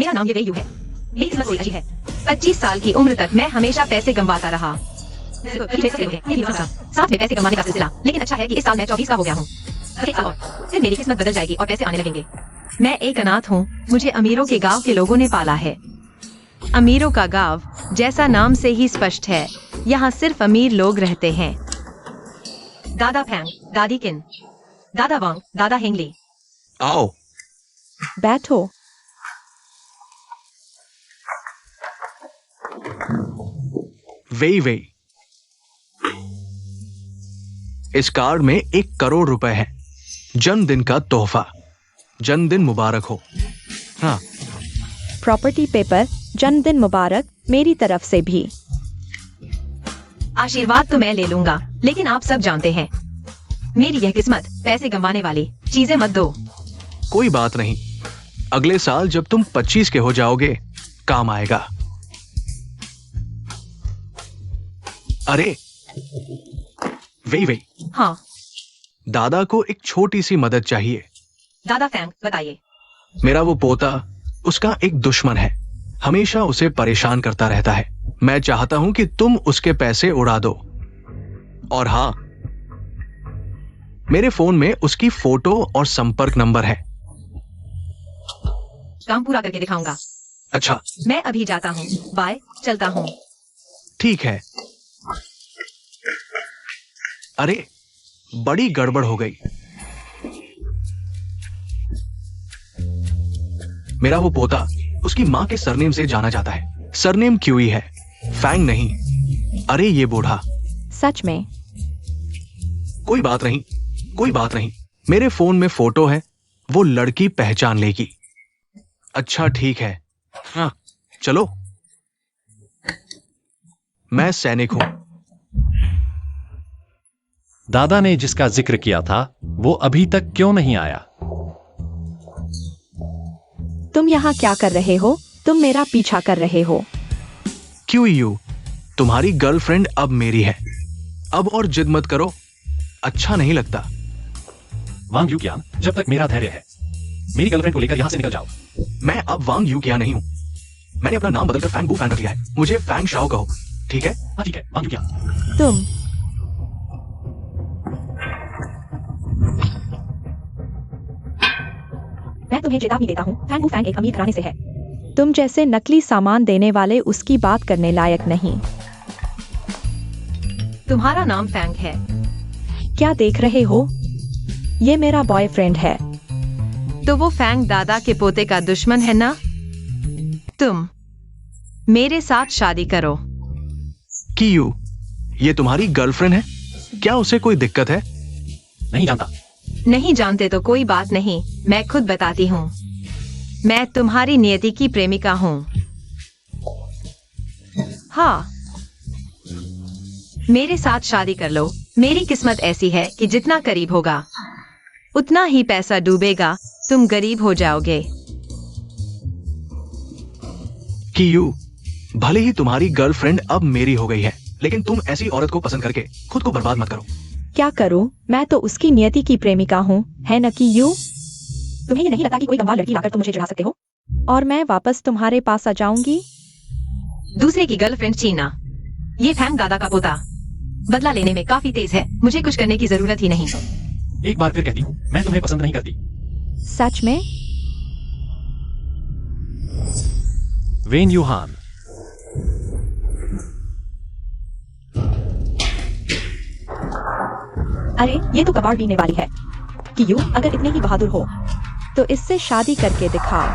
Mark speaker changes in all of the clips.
Speaker 1: मेरा नाम ये यू है। मेरी किस्मत थोड़ी अच्छी है। 25 साल की उम्र तक मैं हमेशा पैसे कमाता रहा। साथ में पैसे कमाने का सिलसिला, लेकिन अच्छा है कि इस साल मैं 24 का हो गया हूँ। एक साल और फिर मेरी किस्मत बदल जाएगी और पैसे आने लगेंगे। मैं एक अनाथ हूँ। मुझे अमीरों के गांव के लोगों ने पाला है। अमीरों का गांव जैसा नाम से ही स्पष्ट है, यहाँ सिर्फ अमीर लोग रहते हैं। दादा फैंग, दादी किन, दादा वांग, दादा हेंगली।
Speaker 2: आओ
Speaker 3: बैठो।
Speaker 2: वेई वेई। इस कार्ड में 1 करोड़ रुपए है। जन्मदिन का तोहफा। जन्मदिन मुबारक हो। हाँ,
Speaker 3: प्रॉपर्टी पेपर, जन्मदिन मुबारक मेरी तरफ से भी।
Speaker 1: आशीर्वाद तो मैं ले लूंगा, लेकिन आप सब जानते हैं मेरी यह किस्मत, पैसे कमाने वाली चीजें मत दो।
Speaker 2: कोई बात नहीं, अगले साल जब तुम 25 के हो जाओगे काम आएगा। अरे वेई वेई,
Speaker 1: हाँ
Speaker 2: दादा को एक छोटी सी मदद चाहिए।
Speaker 1: दादा फैंग, बताइए।
Speaker 2: मेरा वो पोता, उसका एक दुश्मन है, हमेशा उसे परेशान करता रहता है। मैं चाहता हूं कि तुम उसके पैसे उड़ा दो। और हाँ, मेरे फोन में उसकी फोटो और संपर्क नंबर है।
Speaker 1: काम पूरा करके दिखाऊंगा।
Speaker 2: अच्छा
Speaker 1: मैं अभी जाता हूँ, बाय, चलता हूँ।
Speaker 2: ठीक है। अरे बड़ी गड़बड़ हो गई। मेरा वो पोता उसकी मां के सरनेम से जाना जाता है। सरनेम क्यूई है, फैंग नहीं। अरे ये बूढ़ा।
Speaker 3: सच में?
Speaker 2: कोई बात नहीं, कोई बात नहीं, मेरे फोन में फोटो है, वो लड़की पहचान लेगी। अच्छा ठीक है, हाँ चलो। मैं सैनिक हूं।
Speaker 4: दादा ने जिसका जिक्र किया था वो अभी तक क्यों नहीं आया?
Speaker 3: तुम यहाँ क्या कर रहे हो? तुम मेरा पीछा कर रहे हो।
Speaker 2: क्यूयू, तुम्हारी गर्लफ्रेंड अब मेरी है। अब और जिद मत करो, अच्छा नहीं लगता।
Speaker 4: वांग यूकियान, जब तक मेरा धैर्य है, मेरी गर्लफ्रेंड को लेकर यहाँ से निकल जाओ।
Speaker 2: मैं अब वांग यूकियान नहीं हूं। मैंने अपना नाम बदलकर फैंग बू फैंग रख लिया है। मुझे फैंग शाओ कहो, ठीक है?
Speaker 4: हाँ ठीक है, वांग यूकियान।
Speaker 3: तुम
Speaker 1: मैं तुम्हें चेतावनी देता हूँ, फैंग फैंग एक अमीर घराने से है।
Speaker 3: तुम जैसे नकली सामान देने वाले उसकी बात करने लायक नहीं।
Speaker 1: तुम्हारा नाम फैंग है।
Speaker 3: क्या देख रहे हो? ये मेरा बॉयफ्रेंड है।
Speaker 1: तो वो फैंग दादा के पोते का दुश्मन है ना? तुम मेरे साथ शादी करो।
Speaker 2: क्यू, ये तुम्हारी गर्लफ्रेंड है? क्या उसे कोई दिक्कत है?
Speaker 4: नहीं जानता।
Speaker 1: नहीं जानते तो कोई बात नहीं, मैं खुद बताती हूँ। मैं तुम्हारी नियति की प्रेमिका हूँ। हाँ, मेरे साथ शादी कर लो। मेरी किस्मत ऐसी है कि जितना करीब होगा उतना ही पैसा डूबेगा, तुम गरीब हो जाओगे।
Speaker 2: क्यू, भले ही तुम्हारी गर्लफ्रेंड अब मेरी हो गई है, लेकिन तुम ऐसी औरत को पसंद करके खुद को बर्बाद मत करो।
Speaker 3: क्या करूं? मैं तो उसकी नियति की प्रेमिका हूँ, है न कि यू?
Speaker 1: तुम्हें ये नहीं लगता कि कोई गंवार लड़की लाकर तुम मुझे चढ़ा सकते हो?
Speaker 3: और मैं वापस तुम्हारे पास आ जाऊंगी?
Speaker 1: दूसरे की गर्लफ्रेंड छीनना, ये फैंग दादा का पोता बदला लेने में काफी तेज है। मुझे कुछ करने की जरूरत ही नहीं।
Speaker 4: एक बार फिर कहती हूँ, मैं तुम्हें पसंद नहीं करती।
Speaker 3: सच में?
Speaker 4: वेन यूहान।
Speaker 1: अरे ये तो कबाड़ पीने वाली है। कि यू अगर इतने ही बहादुर हो
Speaker 3: तो इससे शादी करके दिखाओ।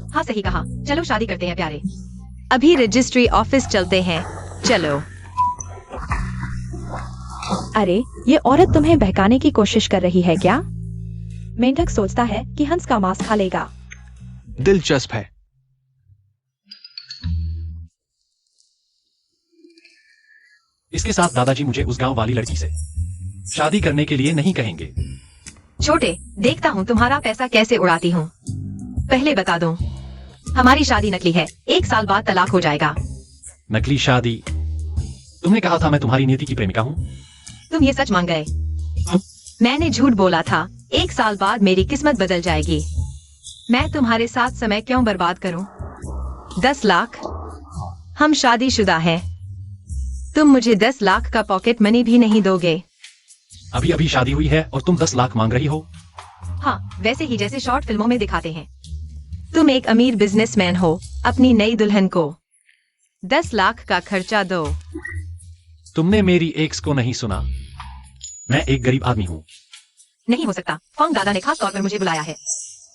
Speaker 1: हाँ सही कहा, चलो शादी करते हैं प्यारे। अभी रजिस्ट्री ऑफिस चलते हैं, चलो।
Speaker 3: अरे ये औरत तुम्हें बहकाने की कोशिश कर रही है क्या? मेंढक सोचता है कि हंस का मांस खा लेगा।
Speaker 2: दिलचस्प है।
Speaker 4: इसके साथ दादाजी मुझे उस गांव वाली लड़की से शादी करने के लिए नहीं कहेंगे।
Speaker 1: छोटे, देखता हूँ तुम्हारा पैसा कैसे उड़ाती हूँ। पहले बता दूं, हमारी शादी नकली है। 1 साल बाद तलाक हो जाएगा।
Speaker 4: नकली शादी? तुमने कहा था मैं तुम्हारी नियति की प्रेमिका हूँ।
Speaker 1: तुम ये सच मान गए। मैंने झूठ बोला था। 1 साल बाद मेरी किस्मत बदल जाएगी। मैं तुम्हारे साथ समय क्यों बर्बाद करूं? 10 लाख। हम शादीशुदा हैं। तुम मुझे 10 लाख का पॉकेट मनी भी नहीं दोगे।
Speaker 4: अभी अभी शादी हुई है और तुम 10 लाख मांग रही हो।
Speaker 1: हाँ, वैसे ही जैसे शॉर्ट फिल्मों में दिखाते हैं। तुम एक अमीर बिजनेसमैन हो। अपनी नई दुल्हन को 10 लाख का खर्चा दो।
Speaker 4: तुमने मेरी एक्स को नहीं सुना। मैं एक गरीब आदमी हूँ।
Speaker 1: नहीं हो सकता। फॉन्ग दादा ने खास तौर पर मुझे बुलाया है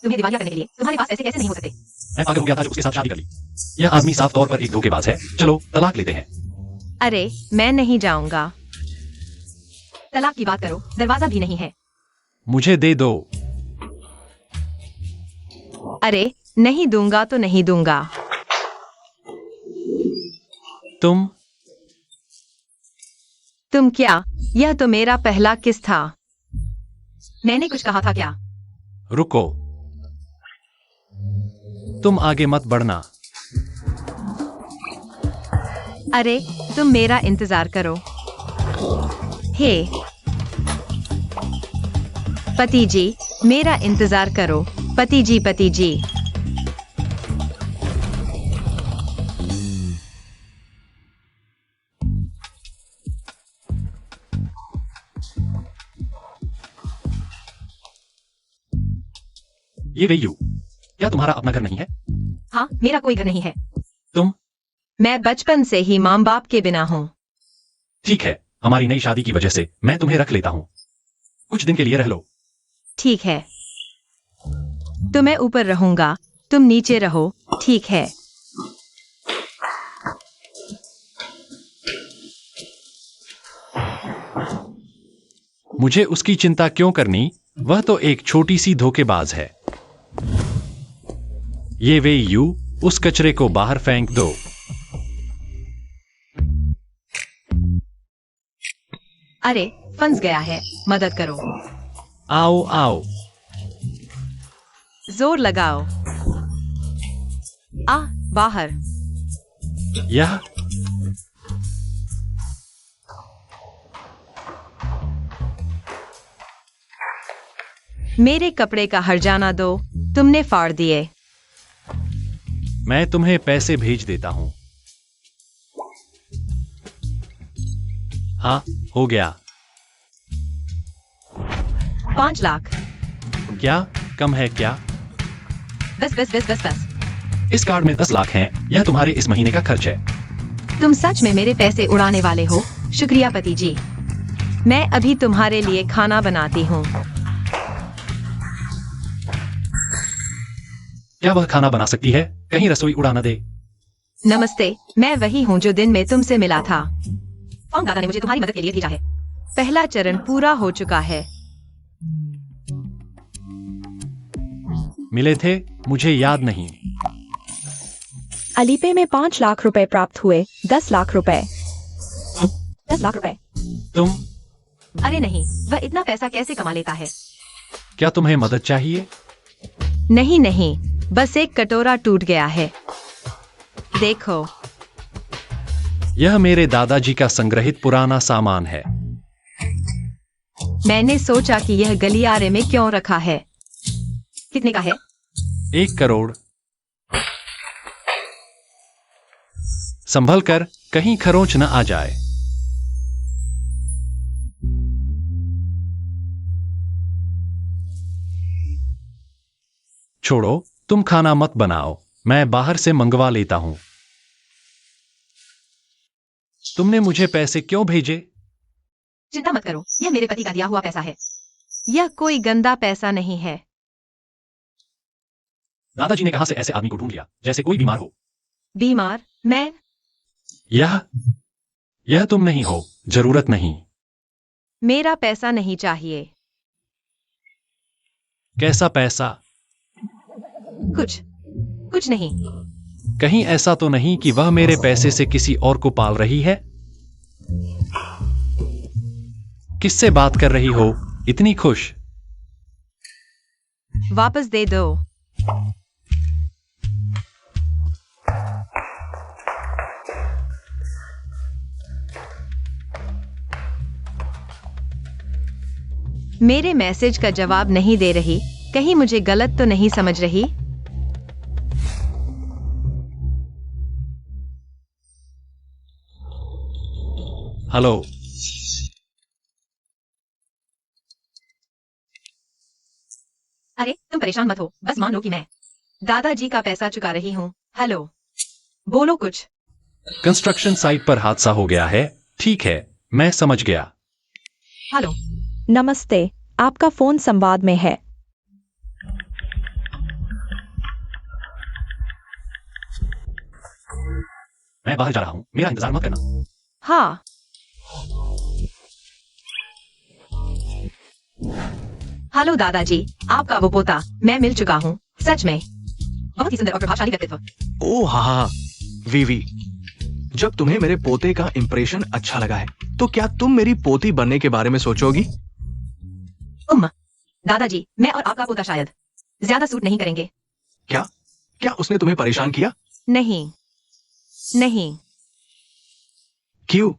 Speaker 1: तुम्हें दिवालिया करने के लिए। तुम्हारे पास ऐसे कैसे नहीं हो सकते?
Speaker 4: मैं पागल हो गया था जब उसके साथ शादी कर ली। यह आदमी साफ तौर पर एक धोखेबाज है। चलो तलाक लेते हैं।
Speaker 1: अरे, मैं नहीं जाऊंगा। तलाक की बात करो, दरवाजा भी नहीं है।
Speaker 4: मुझे दे दो।
Speaker 1: अरे, नहीं दूंगा तो नहीं दूंगा। तुम क्या? यह तो मेरा पहला किस था। मैंने कुछ कहा था क्या?
Speaker 4: रुको, तुम आगे मत बढ़ना।
Speaker 1: अरे, तुम मेरा इंतजार करो। हे पति जी, मेरा इंतजार करो। पति जी, पति जी।
Speaker 4: ये वे यू, क्या तुम्हारा अपना घर नहीं है?
Speaker 1: हाँ, मेरा कोई घर नहीं है।
Speaker 4: तुम?
Speaker 1: मैं बचपन से ही माँ बाप के बिना हूँ।
Speaker 4: ठीक है, हमारी नई शादी की वजह से मैं तुम्हें रख लेता हूँ। कुछ दिन के लिए रह लो।
Speaker 1: ठीक है, तो मैं ऊपर रहूंगा, तुम नीचे रहो। ठीक है।
Speaker 4: मुझे उसकी चिंता क्यों करनी? वह तो एक छोटी सी धोखेबाज है। ये वे यू, उस कचरे को बाहर फेंक दो।
Speaker 1: अरे, फंस गया है। मदद करो।
Speaker 4: आओ आओ।
Speaker 1: जोर लगाओ। बाहर।
Speaker 4: यह
Speaker 1: मेरे कपड़े का हर्जाना दो। तुमने फाड़ दिए।
Speaker 4: मैं तुम्हें पैसे भेज देता हूं। हाँ, हो गया।
Speaker 1: 5 लाख।
Speaker 4: क्या कम है क्या?
Speaker 1: बस बस बस बस बस।
Speaker 4: इस कार्ड में 10 लाख हैं। यह तुम्हारे इस महीने का खर्च है।
Speaker 1: तुम सच में मेरे पैसे उड़ाने वाले हो? शुक्रिया पति जी। मैं अभी तुम्हारे लिए खाना बनाती हूँ।
Speaker 4: क्या वह खाना बना सकती है? कहीं रसोई उड़ाना दे।
Speaker 1: नमस्ते, मैं वही हूँ जो दिन में तुमसे मिला था। फॉन्ग दादा ने मुझे तुम्हारी मदद के लिए भेजा है। पहला चरण पूरा हो चुका है।
Speaker 4: मिले थे? मुझे याद नहीं।
Speaker 3: अलीपे में 5 लाख रुपए प्राप्त हुए। 10 लाख रुपए। 10 लाख रुपए।
Speaker 4: तुम?
Speaker 1: अरे नहीं, वह इतना पैसा कैसे कमा लेता है?
Speaker 4: क्या तुम्हें मदद चाहिए?
Speaker 1: नहीं नहीं, बस एक कटोरा टूट गया है। देखो।
Speaker 4: यह मेरे दादाजी का संग्रहित पुराना सामान है।
Speaker 1: मैंने सोचा कि यह गलियारे में क्यों रखा है। कितने का है?
Speaker 4: 1 करोड़। संभल कर, कहीं खरोंच न आ जाए। छोड़ो, तुम खाना मत बनाओ, मैं बाहर से मंगवा लेता हूं। तुमने मुझे पैसे क्यों भेजे?
Speaker 1: चिंता मत करो, यह मेरे पति का दिया हुआ पैसा है। यह कोई गंदा पैसा नहीं है।
Speaker 4: दादाजी ने कहां से ऐसे आदमी को ढूंढ लिया, जैसे कोई बीमार हो।
Speaker 1: बीमार? मैं?
Speaker 4: यह तुम नहीं हो। जरूरत नहीं।
Speaker 1: मेरा पैसा नहीं चाहिए।
Speaker 4: कैसा पैसा?
Speaker 1: कुछ नहीं।
Speaker 4: कहीं ऐसा तो नहीं कि वह मेरे पैसे से किसी और को पाल रही है? किससे बात कर रही हो इतनी खुश?
Speaker 1: वापस दे दो। मेरे मैसेज का जवाब नहीं दे रही, कहीं मुझे गलत तो नहीं समझ रही?
Speaker 4: हेलो।
Speaker 1: अरे तुम परेशान मत हो, बस मान लो कि मैं दादाजी का पैसा चुका रही हूँ। हेलो, बोलो कुछ।
Speaker 4: कंस्ट्रक्शन साइट पर हादसा हो गया है। ठीक है, मैं समझ गया।
Speaker 1: हेलो,
Speaker 3: नमस्ते, आपका फोन संवाद में है।
Speaker 4: मैं बाहर जा रहा हूँ, मेरा इंतजार मत करना।
Speaker 1: हाँ। हेलो दादाजी, आपका वो पोता, मैं मिल चुका हूँ। सच में बहुत ही सुंदर और प्रभावशाली व्यक्तित्व।
Speaker 2: ओ हाँ, वीवी, जब तुम्हें मेरे पोते का इंप्रेशन अच्छा लगा है तो क्या तुम मेरी पोती बनने के बारे में सोचोगी?
Speaker 1: दादाजी, मैं और आपका पोता शायद ज्यादा सूट नहीं करेंगे।
Speaker 2: क्या क्या उसने तुम्हें परेशान किया?
Speaker 1: नहीं नहीं।
Speaker 2: क्यों?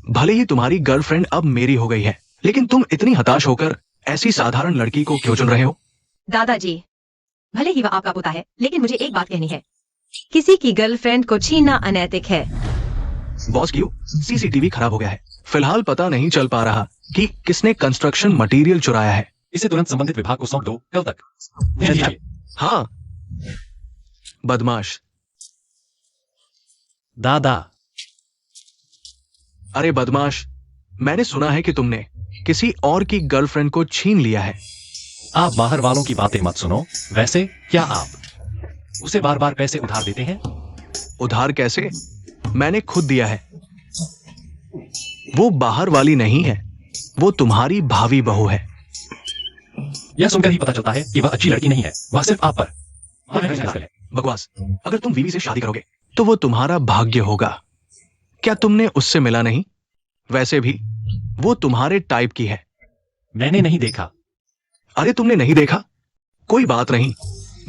Speaker 2: भले ही तुम्हारी गर्लफ्रेंड अब मेरी हो गई है, लेकिन तुम इतनी हताश होकर ऐसी साधारण लड़की को क्यों चुन रहे हो?
Speaker 1: दादाजी, भले ही वह आपका पोता है, लेकिन मुझे एक बात कहनी है। किसी की गर्लफ्रेंड को छीनना अनैतिक है।
Speaker 2: बॉस, क्यों? सीसीटीवी खराब हो गया है। फिलहाल पता नहीं चल पा रहा कि किसने कंस्ट्रक्शन मटेरियल चुराया है।
Speaker 4: इसे तुरंत संबंधित विभाग को सौंप दो, कल तक। ध्यान दीजिए।
Speaker 2: हाँ, बदमाश।
Speaker 4: दादा,
Speaker 2: अरे बदमाश, मैंने सुना है कि तुमने किसी और की गर्लफ्रेंड को छीन लिया है।
Speaker 4: आप बाहर वालों की बातें मत सुनो। वैसे क्या आप उसे बार बार पैसे उधार देते हैं?
Speaker 2: उधार कैसे? मैंने खुद दिया है। वो बाहर वाली नहीं है, वो तुम्हारी भावी बहू है।
Speaker 4: यह सुनकर ही पता चलता है कि वह अच्छी लड़की नहीं है, वह सिर्फ आप पर।
Speaker 2: बकवास। अगर तुम वीवी से शादी करोगे तो वो तुम्हारा भाग्य होगा। क्या तुमने उससे मिला नहीं? वैसे भी वो तुम्हारे टाइप की है।
Speaker 4: मैंने नहीं देखा।
Speaker 2: अरे तुमने नहीं देखा? कोई बात नहीं,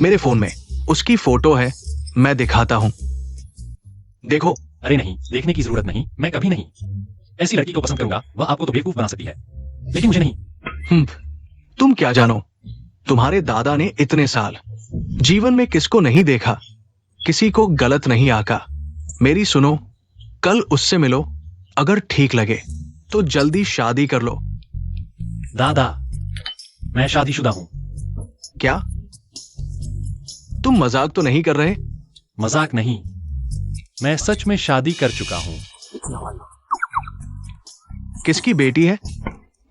Speaker 2: मेरे फोन में उसकी फोटो है, मैं दिखाता हूं। देखो।
Speaker 4: अरे नहीं, देखने की जरूरत नहीं, मैं कभी नहीं ऐसी लड़की को पसंद करूंगा। वह आपको तो बेवकूफ बना सकती है, लेकिन मुझे नहीं।
Speaker 2: तुम क्या जानो? तुम्हारे दादा ने इतने साल जीवन में किसको नहीं देखा, किसी को गलत नहीं आका। मेरी सुनो, कल उससे मिलो, अगर ठीक लगे तो जल्दी शादी कर लो।
Speaker 4: दादा, मैं शादीशुदा हूं।
Speaker 2: क्या तुम मजाक तो नहीं कर रहे?
Speaker 4: मजाक नहीं, मैं सच में शादी कर चुका हूं।
Speaker 2: किसकी बेटी है?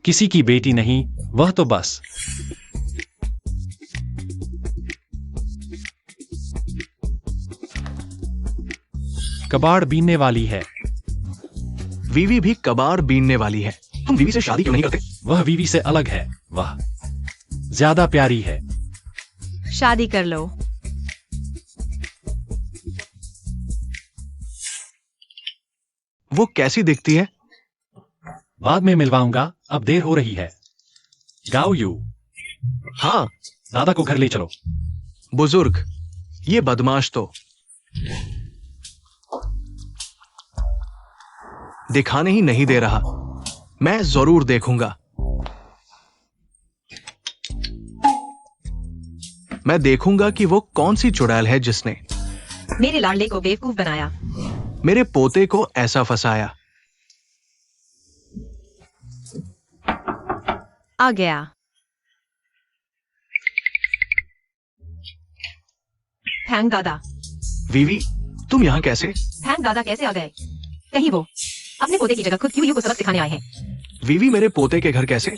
Speaker 4: किसी की बेटी नहीं, वह तो बस कबाड़ बीनने वाली है।
Speaker 2: वीवी भी कबाड़ बीनने वाली है। तुम वीवी से शादी क्यों नहीं करते?
Speaker 4: वह वीवी से अलग है, वह ज्यादा प्यारी है।
Speaker 1: शादी कर लो।
Speaker 2: वो कैसी दिखती है?
Speaker 4: बाद में मिलवाऊंगा, अब देर हो रही है। गाओ यू।
Speaker 2: हाँ,
Speaker 4: दादा को घर ले चलो।
Speaker 2: बुजुर्ग, ये बदमाश तो दिखाने ही नहीं दे रहा। मैं जरूर देखूंगा। मैं देखूंगा कि वो कौन सी चुड़ैल है जिसने
Speaker 1: मेरे लाडले को बेवकूफ बनाया,
Speaker 2: मेरे पोते को ऐसा फंसाया।
Speaker 1: आ गया। थैंक दादा।
Speaker 2: वीवी, तुम यहाँ कैसे?
Speaker 1: थैंक दादा कैसे आ गए? कहीं वो अपने पोते की जगह खुद क्यों यू को सबक सिखाने आए हैं?
Speaker 2: वीवी, मेरे पोते के घर कैसे?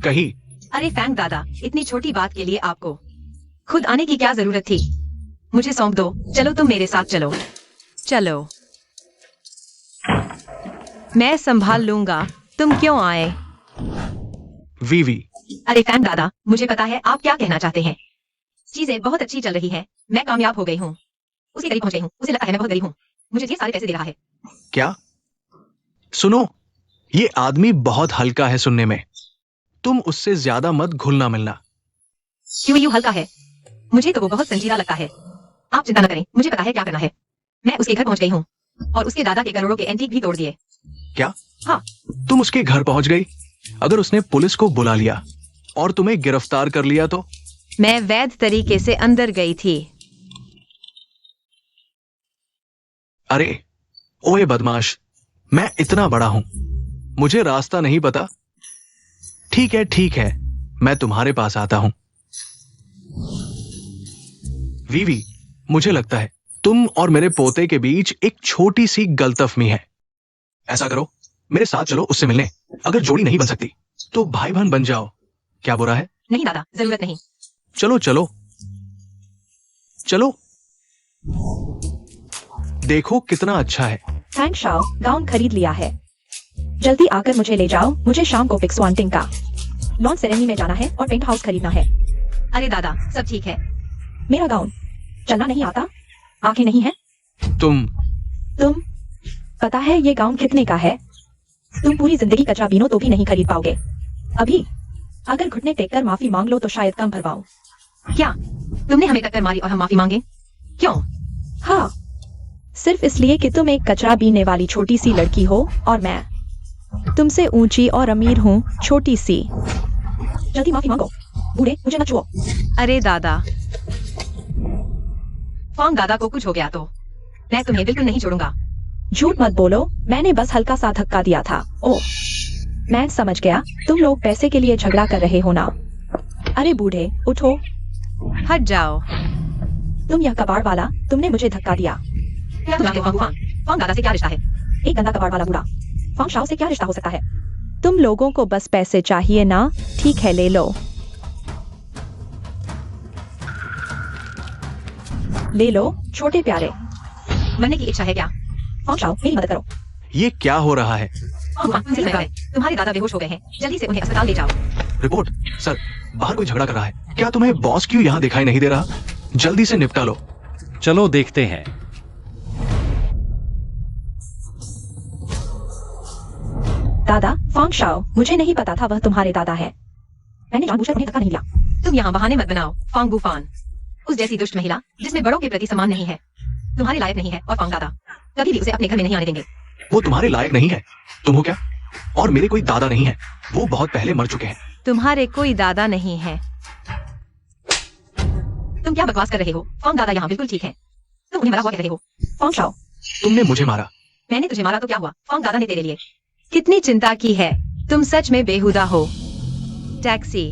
Speaker 2: कहीं।
Speaker 1: अरे थैंक दादा, इतनी छोटी बात के लिए आपको खुद आने की क्या जरूरत थी? मुझे सौंप दो, चलो तुम मेरे साथ चलो। चलो, मैं संभाल लूंगा, तुम क्यों आए?
Speaker 2: वीवी,
Speaker 1: अरे थैंक दादा, मुझे पता है आप क्या कहना चाहते हैं। चीजें बहुत अच्छी चल रही है, मैं कामयाब हो गई हूँ, उसके करीब पहुंच गई हूँ, उसे लगता है मैं बहुत गरीब हूँ, मुझे ये सारे पैसे दे रहा है।
Speaker 2: क्या? सुनो, ये आदमी बहुत हल्का है सुनने में। तुम उससे ज्यादा मत घुलना मिलना।
Speaker 1: क्यों यू हल्का है? मुझे तो वो बहुत संजीदा लगता है। आप चिंता न करें, मुझे पता है क्या करना है। मैं उसके घर पहुंच गई हूँ और उसके दादा के करोड़ों के एंटीक भी तोड़ दिए।
Speaker 2: क्या?
Speaker 1: हाँ।
Speaker 2: तुम उसके घर पहुंच गई? अगर उसने पुलिस को बुला लिया और तुम्हें गिरफ्तार कर लिया तो?
Speaker 1: मैं वैध तरीके से अंदर गई थी।
Speaker 2: अरे ओए बदमाश, मैं इतना बड़ा हूं, मुझे रास्ता नहीं पता? ठीक है, मैं तुम्हारे पास आता हूं। वीवी, मुझे लगता है तुम और मेरे पोते के बीच एक छोटी सी गलतफहमी है। ऐसा करो, मेरे साथ चलो उससे मिलने। अगर जोड़ी नहीं बन सकती तो भाई बहन बन जाओ। क्या बुरा है?
Speaker 1: नहीं दादा, जरूरत नहीं।
Speaker 2: चलो चलो चलो, देखो कितना अच्छा है।
Speaker 3: थैंक शाओ, गाउन खरीद लिया है। जल्दी आकर मुझे ले जाओ, मुझे शाम को पिक्सवांटिंग का लॉन सेरेमनी में जाना है और पेंट हाउस खरीदना है।
Speaker 1: अरे दादा, सब ठीक है।
Speaker 3: मेरा गाउन चलना नहीं आता, आंखें नहीं है।
Speaker 2: तुम
Speaker 3: पता है ये गाउन कितने का है? तुम पूरी जिंदगी कचरा बीनो तो भी नहीं खरीद पाओगे। अभी अगर घुटने टेक कर माफी मांग लो तो शायद कम भरवाऊं।
Speaker 1: क्या तुमने हमें टक्कर मारी और हम माफी मांगे? क्यों?
Speaker 3: हाँ, सिर्फ इसलिए कि तुम एक कचरा बीनने वाली छोटी सी लड़की हो और मैं तुमसे ऊंची और अमीर हूँ, छोटी सी। जल्दी माफी मांगो, बूढ़े मुझे न छुओ।
Speaker 1: अरे दादा, फॉन्ग दादा को कुछ हो गया तो मैं तुम्हें बिल्कुल नहीं छोड़ूंगा।
Speaker 3: झूठ मत बोलो, मैंने बस हल्का सा धक्का दिया था। ओह, मैं समझ गया, तुम लोग पैसे के लिए झगड़ा कर रहे हो ना। अरे बूढ़े उठो,
Speaker 1: हट जाओ।
Speaker 3: तुम यह कबाड़ वाला, तुमने मुझे धक्का दिया।
Speaker 1: क्या तुम फॉन्ग दादा से क्या रिश्ता है?
Speaker 3: एक गंदा कबाड़ वाला बूढ़ा फॉन्ग शाओ से क्या रिश्ता हो सकता है? तुम लोगों को बस पैसे चाहिए ना, ठीक है ले लो। ले लो छोटे प्यारे।
Speaker 1: मरने की इच्छा है क्या?
Speaker 3: फॉन्ग शाओ मेरी मदद करो।
Speaker 2: ये क्या हो रहा है?
Speaker 1: तुम्हारे दादा बेहोश हो गए हैं, जल्दी से उन्हें अस्पताल ले जाओ।
Speaker 2: रिपोर्ट सर, बाहर कोई झगड़ा कर रहा है। क्या तुम्हें बॉस क्यों यहाँ दिखाई नहीं दे रहा? जल्दी से निपटा लो।
Speaker 4: चलो देखते हैं।
Speaker 3: दादा फॉन्ग शाओ, मुझे नहीं पता था वह तुम्हारे दादा है। मैंने जानबूझकर उन्हें धक्का नहीं दिया।
Speaker 1: तुम यहाँ बहाने मत बनाओ। फॉन्ग बुफान, उस जैसी दुष्ट महिला जिसमें बड़ों के प्रति सम्मान नहीं है, तुम्हारे लायक नहीं है। और फॉन्ग दादा कभी भी उसे अपने घर में नहीं आने देंगे।
Speaker 2: वो तुम्हारे लायक नहीं है। तुम हो क्या? और मेरे कोई दादा नहीं है, वो बहुत पहले मर चुके हैं।
Speaker 1: तुम्हारे कोई दादा नहीं है। तुम क्या बकवास कर रहे हो? फॉन्ग दादा यहाँ बिल्कुल ठीक है। तुम उन्हें मरा हुआ कह रहे हो।
Speaker 3: फॉन्ग शाओ,
Speaker 2: तुमने मुझे मारा।
Speaker 1: मैंने तुझे मारा तो क्या हुआ? फॉन्ग दादा ने तेरे लिए कितनी चिंता की है। तुम सच में बेहुदा हो। टैक्सी।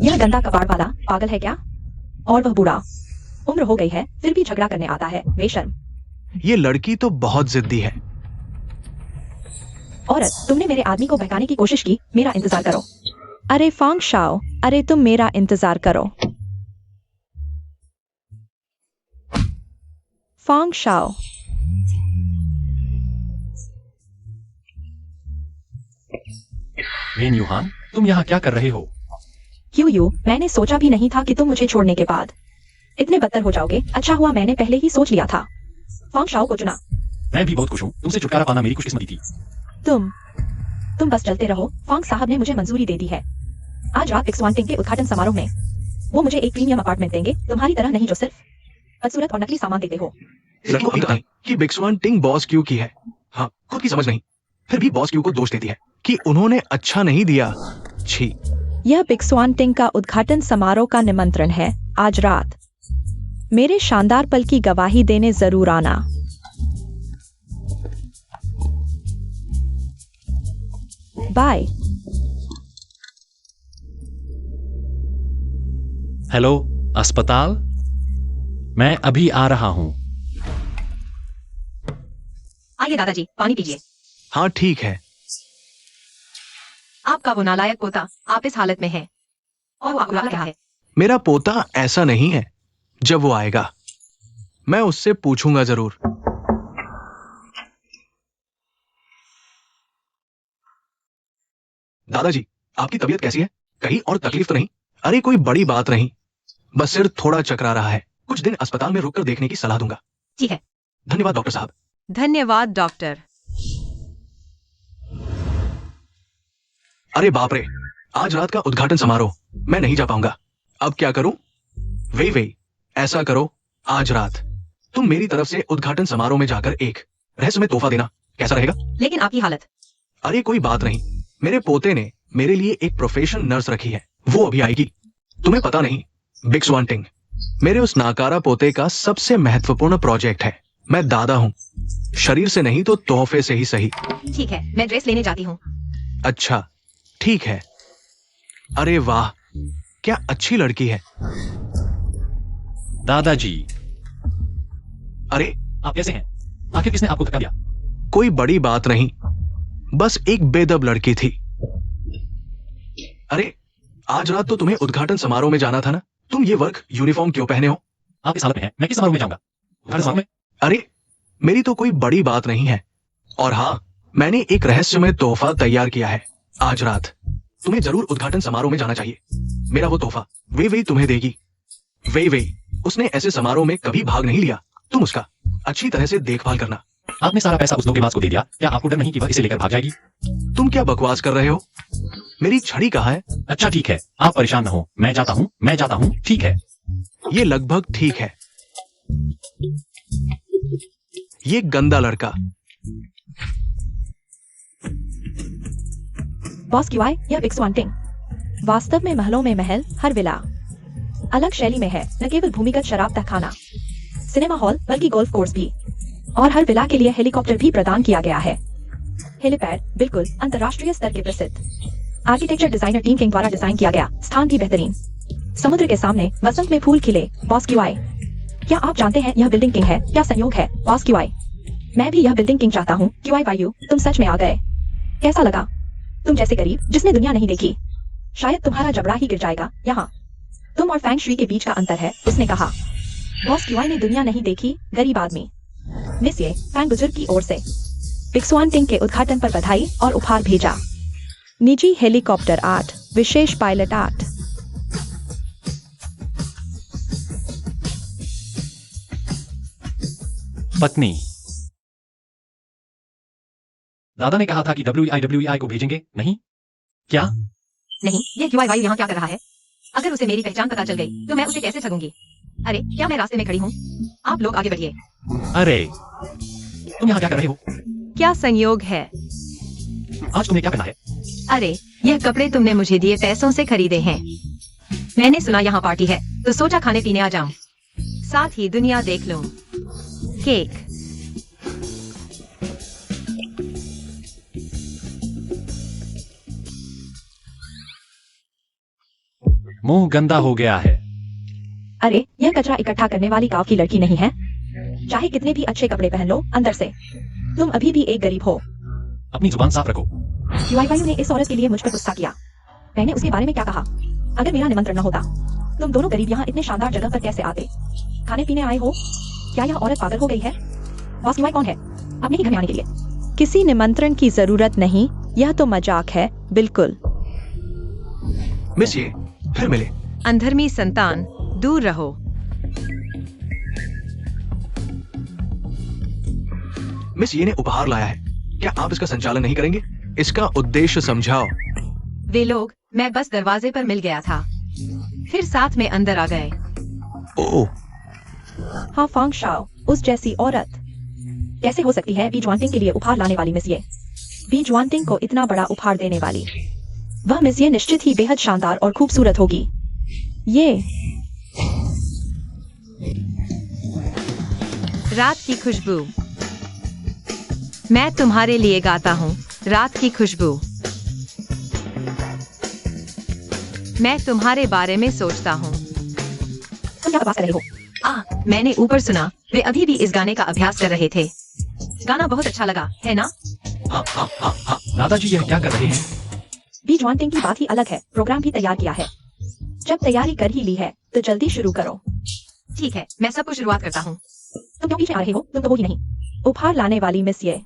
Speaker 3: यह गंदा कबाड़ वाला पागल है क्या? और वह बूढ़ा, उम्र हो गई है फिर भी झगड़ा करने आता है, बेशर्म।
Speaker 2: ये लड़की तो बहुत जिद्दी है।
Speaker 3: औरत, तुमने मेरे आदमी को बहकाने की कोशिश की, मेरा इंतजार करो। अरे फॉन्ग शाओ, अरे तुम मेरा इंतजार करो। फॉन्ग शाओ,
Speaker 4: वेन यूहान, तुम यहाँ क्या कर रहे हो?
Speaker 3: यू मैंने सोचा भी नहीं था कि तुम मुझे छोड़ने के बाद इतने बदतर हो जाओगे। अच्छा हुआ मैंने पहले ही सोच लिया था। फॉन्ग शाओ को चुना।
Speaker 4: मैं भी बहुत खुश हूँ, तुमसे छुटकारा पाना मेरी खुशकिस्मती थी।
Speaker 3: तुम बस चलते रहो। फॉन्ग साहब ने मुझे मंजूरी दे दी है। आज रात पिक्सवांटिंग के उद्घाटन समारोह में वो मुझे एक प्रीमियम अपार्टमेंट देंगे, तुम्हारी तरह नहीं जो सिर्फ बदसूरत और नकली सामान देते हो।
Speaker 2: लड़कों को पता नहीं कि बिक्सवांटिंग बॉस क्यू की है। हाँ, खुद की समझ नहीं, फिर भी बॉस क्यू को दोष देती है कि उन्होंने अच्छा नहीं दिया। छी।
Speaker 3: यह पिक्सवांटिंग का उद्घाटन समारोह का निमंत्रण है। आज रात मेरे शानदार पल की गवाही देने जरूर आना। बाय।
Speaker 4: हेलो अस्पताल, मैं अभी आ रहा हूँ।
Speaker 1: आइए दादाजी, पानी पीजिए।
Speaker 2: हाँ ठीक है।
Speaker 1: आपका वो नालायक पोता आप इस हालत में है और वो आपको रुला रहा है।
Speaker 2: मेरा पोता ऐसा नहीं है। जब वो आएगा मैं उससे पूछूंगा जरूर। दादाजी, आपकी तबीयत कैसी है? कहीं और तकलीफ तो नहीं? अरे कोई बड़ी बात नहीं, बस सिर थोड़ा चकरा रहा है। कुछ दिन अस्पताल में रुककर देखने की सलाह दूंगा।
Speaker 1: ठीक है।
Speaker 2: धन्यवाद डॉक्टर साहब।
Speaker 1: धन्यवाद डॉक्टर।
Speaker 2: अरे बाप रे, आज रात का उद्घाटन समारोह, मैं नहीं जा पाऊंगा। अब क्या करूं? वे ऐसा करो, आज रात तुम मेरी तरफ से उद्घाटन समारोह में जाकर एक रहस्यमय तोहफा देना कैसा रहेगा?
Speaker 1: लेकिन आपकी हालत।
Speaker 2: अरे कोई बात नहीं, मेरे पोते ने मेरे लिए एक प्रोफेशनल नर्स रखी है, वो अभी आएगी। तुम्हें पता नहीं, बिग स्वांटिंग मेरे उस नाकारा पोते का सबसे महत्वपूर्ण प्रोजेक्ट है। मैं दादा हूँ, शरीर से नहीं तो तोहफे से ही सही।
Speaker 1: ठीक है, मैं ड्रेस लेने जाती हूँ।
Speaker 2: अच्छा ठीक है। अरे वाह, क्या अच्छी लड़की है।
Speaker 4: दादाजी,
Speaker 2: अरे
Speaker 4: आप कैसे हैं? आखिर किसने आपको धक्का दिया?
Speaker 2: कोई बड़ी बात नहीं, बस एक बेदब लड़की थी। अरे आज रात तो तुम्हें उद्घाटन समारोह में जाना था ना, तुम ये वर्क यूनिफॉर्म क्यों पहने हो?
Speaker 4: आप इस हालत में हैं, मैं किस समारोह में जाऊंगा? उद्घाटन समारोह में?
Speaker 2: अरे मेरी तो कोई बड़ी बात नहीं है। और हाँ, मैंने एक रहस्यमय तोहफा तैयार किया है। आज रात तुम्हें जरूर उद्घाटन समारोह में जाना चाहिए। मेरा वो तोहफा वे तुम्हें देगी। वे उसने ऐसे समारोह में कभी भाग नहीं लिया। तुम उसका अच्छी तरह से देखभाल करना।
Speaker 4: आपने सारा पैसा उस धोखेबाज को दे दिया, क्या आपको डर नहीं कि वह इसे लेकर भाग जाएगी?
Speaker 2: तुम क्या बकवास कर रहे हो? मेरी छड़ी कहाँ है?
Speaker 4: अच्छा ठीक है, आप परेशान न हो, मैं जाता हूँ, ठीक है।
Speaker 2: ये लगभग ठीक है। ये गंदा लड़का।
Speaker 3: बॉस क्यूआई, यह बिग स्वांटिंग वास्तव में महलों में महल, हर विला अलग शैली में है, न केवल भूमिगत शराब तक खाना, सिनेमा हॉल बल्कि गोल्फ कोर्स भी, और हर विला के लिए हेलीकॉप्टर भी प्रदान किया गया है। हेलीपैड बिल्कुल अंतर्राष्ट्रीय स्तर के प्रसिद्ध आर्किटेक्चर डिजाइनर टीम किंग द्वारा डिजाइन किया गया, स्थान भी बेहतरीन, समुद्र के सामने वसंत में फूल खिले। बॉस क्यूआई, क्या आप जानते हैं यह बिल्डिंग किंग है? क्या संयोग है? बॉस क्यूआई, मैं भी यह बिल्डिंग किंग चाहता हूँ। क्यूआई वायु, तुम सच में आ गए। कैसा लगा? तुम जैसे गरीब जिसने दुनिया नहीं देखी, शायद तुम्हारा जबड़ा ही गिर जाएगा यहाँ। तुम और फैंग शुई के बीच का अंतर है, उसने कहा। बॉस क्यूआई ने दुनिया नहीं देखी, गरीब आदमी। मिसिए फैंग बुजुर्ग की ओर से बिग स्वांटिंग के उद्घाटन पर बधाई और उपहार भेजा। निजी हेलीकॉप्टर 8, विशेष पायलट 8।
Speaker 4: पत्नी, दादा ने कहा था कि WEI को भेजेंगे, नहीं? क्या?
Speaker 1: नहीं, यह क्यूआई वायु यहाँ क्या कर रहा है? अगर उसे मेरी पहचान पता चल गई तो मैं उसे कैसे ठगूंगी? अरे क्या मैं रास्ते में खड़ी हूँ? आप लोग आगे बढ़िए।
Speaker 4: अरे तुम यहाँ क्या कर रहे हो?
Speaker 1: क्या संयोग है?
Speaker 4: आज तुम्हें क्या करना है?
Speaker 1: अरे यह कपड़े तुमने मुझे दिए पैसों से खरीदे हैं। मैंने सुना यहाँ पार्टी है तो सोचा खाने पीने आ जाऊं, साथ ही दुनिया देख लूं। केक।
Speaker 4: मुंह गंदा हो गया है।
Speaker 3: अरे यह कचरा इकट्ठा करने वाली गांव की लड़की नहीं है। चाहे कितने भी अच्छे कपड़े पहन लो, अंदर से तुम अभी भी एक गरीब हो।
Speaker 4: अपनी जुबान साफ रखो।
Speaker 3: क्यूआई वायु ने इस औरत के लिए मुझ पर गुस्सा किया। मैंने उसके बारे में क्या कहा? अगर मेरा निमंत्रण न होता, तुम दोनों गरीब यहाँ इतने शानदार जगह पर कैसे आते? खाने पीने आए हो? क्या यह औरत पागल हो गई है? बॉस क्यूआई कौन है? अपने ही घर में आने के लिए किसी निमंत्रण की जरूरत नहीं, यह तो मजाक है। बिल्कुल।
Speaker 2: मिस ये फिर मिले।
Speaker 1: अंधर्मी संतान, दूर रहो।
Speaker 2: मिस ये ने उपहार लाया है, क्या आप इसका संचालन नहीं करेंगे? इसका उद्देश्य समझाओ।
Speaker 1: वे लोग, मैं बस दरवाजे पर मिल गया था, फिर साथ में अंदर आ गए।
Speaker 2: ओह,
Speaker 3: हाँ फांग शाओ, उस जैसी औरत कैसे हो सकती है? बीज वांटिंग के लिए उपहार लाने वाली मिस ये, बीज वांटिंग को इतना बड़ा उपहार देने वाली वह मिस ये निश्चित ही बेहद शानदार और खूबसूरत होगी। ये
Speaker 1: रात की खुशबू। मैं तुम्हारे लिए गाता हूँ, रात की खुशबू। मैं तुम्हारे बारे में सोचता हूँ।
Speaker 3: तुम क्या बकवास कर रहे हो?
Speaker 1: मैंने ऊपर सुना, वे अभी भी इस गाने का अभ्यास कर रहे थे। गाना बहुत अच्छा लगा, है ना?
Speaker 4: दादाजी यह क्या कर रहे हैं?
Speaker 3: बीज वांटिंग की बात ही अलग है, प्रोग्राम भी तैयार किया है। जब तैयारी कर ही ली है तो जल्दी शुरू करो।
Speaker 1: ठीक है, मैं सबको शुरुआत करता हूँ।
Speaker 3: तुम क्यों पीछे आ रहे हो? तुम तो हो ही नहीं। उपहार लाने वाली मिस ये।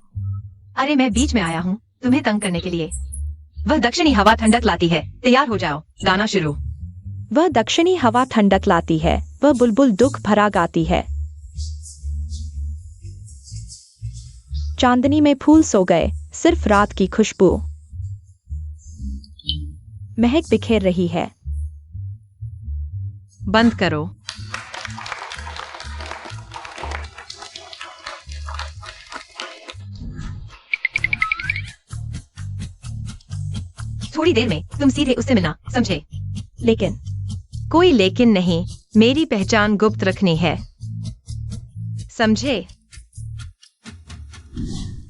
Speaker 1: अरे मैं बीच में आया हूँ तुम्हें तंग करने के लिए। वह दक्षिणी हवा ठंडक लाती है, तैयार हो जाओ, गाना शुरू।
Speaker 3: वह दक्षिणी हवा ठंडक लाती है, वह बुलबुल दुख भरा गाती है। चांदनी में फूल सो गए, सिर्फ रात की खुशबू महक बिखेर रही है।
Speaker 1: बंद करो। थोड़ी देर में तुम सीधे उससे मिलना, समझे?
Speaker 3: लेकिन
Speaker 1: कोई लेकिन नहीं, मेरी पहचान गुप्त रखनी है, समझे?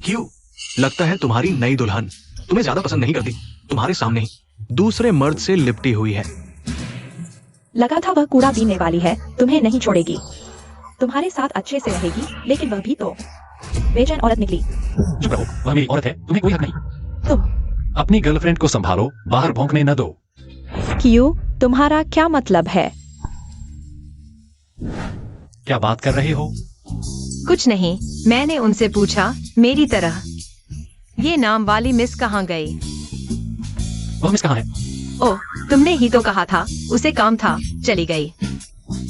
Speaker 2: क्यों? लगता है तुम्हारी नई दुल्हन तुम्हें ज्यादा पसंद नहीं करती। तुम्हारे सामने ही दूसरे मर्द से लिपटी हुई है।
Speaker 3: लगा था वह कूड़ा बीनने वाली है, तुम्हें नहीं छोड़ेगी, तुम्हारे साथ अच्छे से रहेगी, लेकिन वह भी तो बेचैन औरत निकली।
Speaker 4: चुप रहो, वह मेरी औरत है, तुम्हें कोई हक नहीं।
Speaker 3: तुम
Speaker 4: अपनी गर्लफ्रेंड को संभालो, बाहर भौंकने न दो।
Speaker 3: क्यों? तुम्हारा क्या मतलब है?
Speaker 4: क्या बात कर रहे हो?
Speaker 1: कुछ नहीं, मैंने उनसे पूछा, मेरी तरह ये नाम वाली मिस कहाँ गई?
Speaker 4: वह मिस कहाँ है?
Speaker 1: ओह, तुमने ही तो कहा था, उसे काम था, चली गई।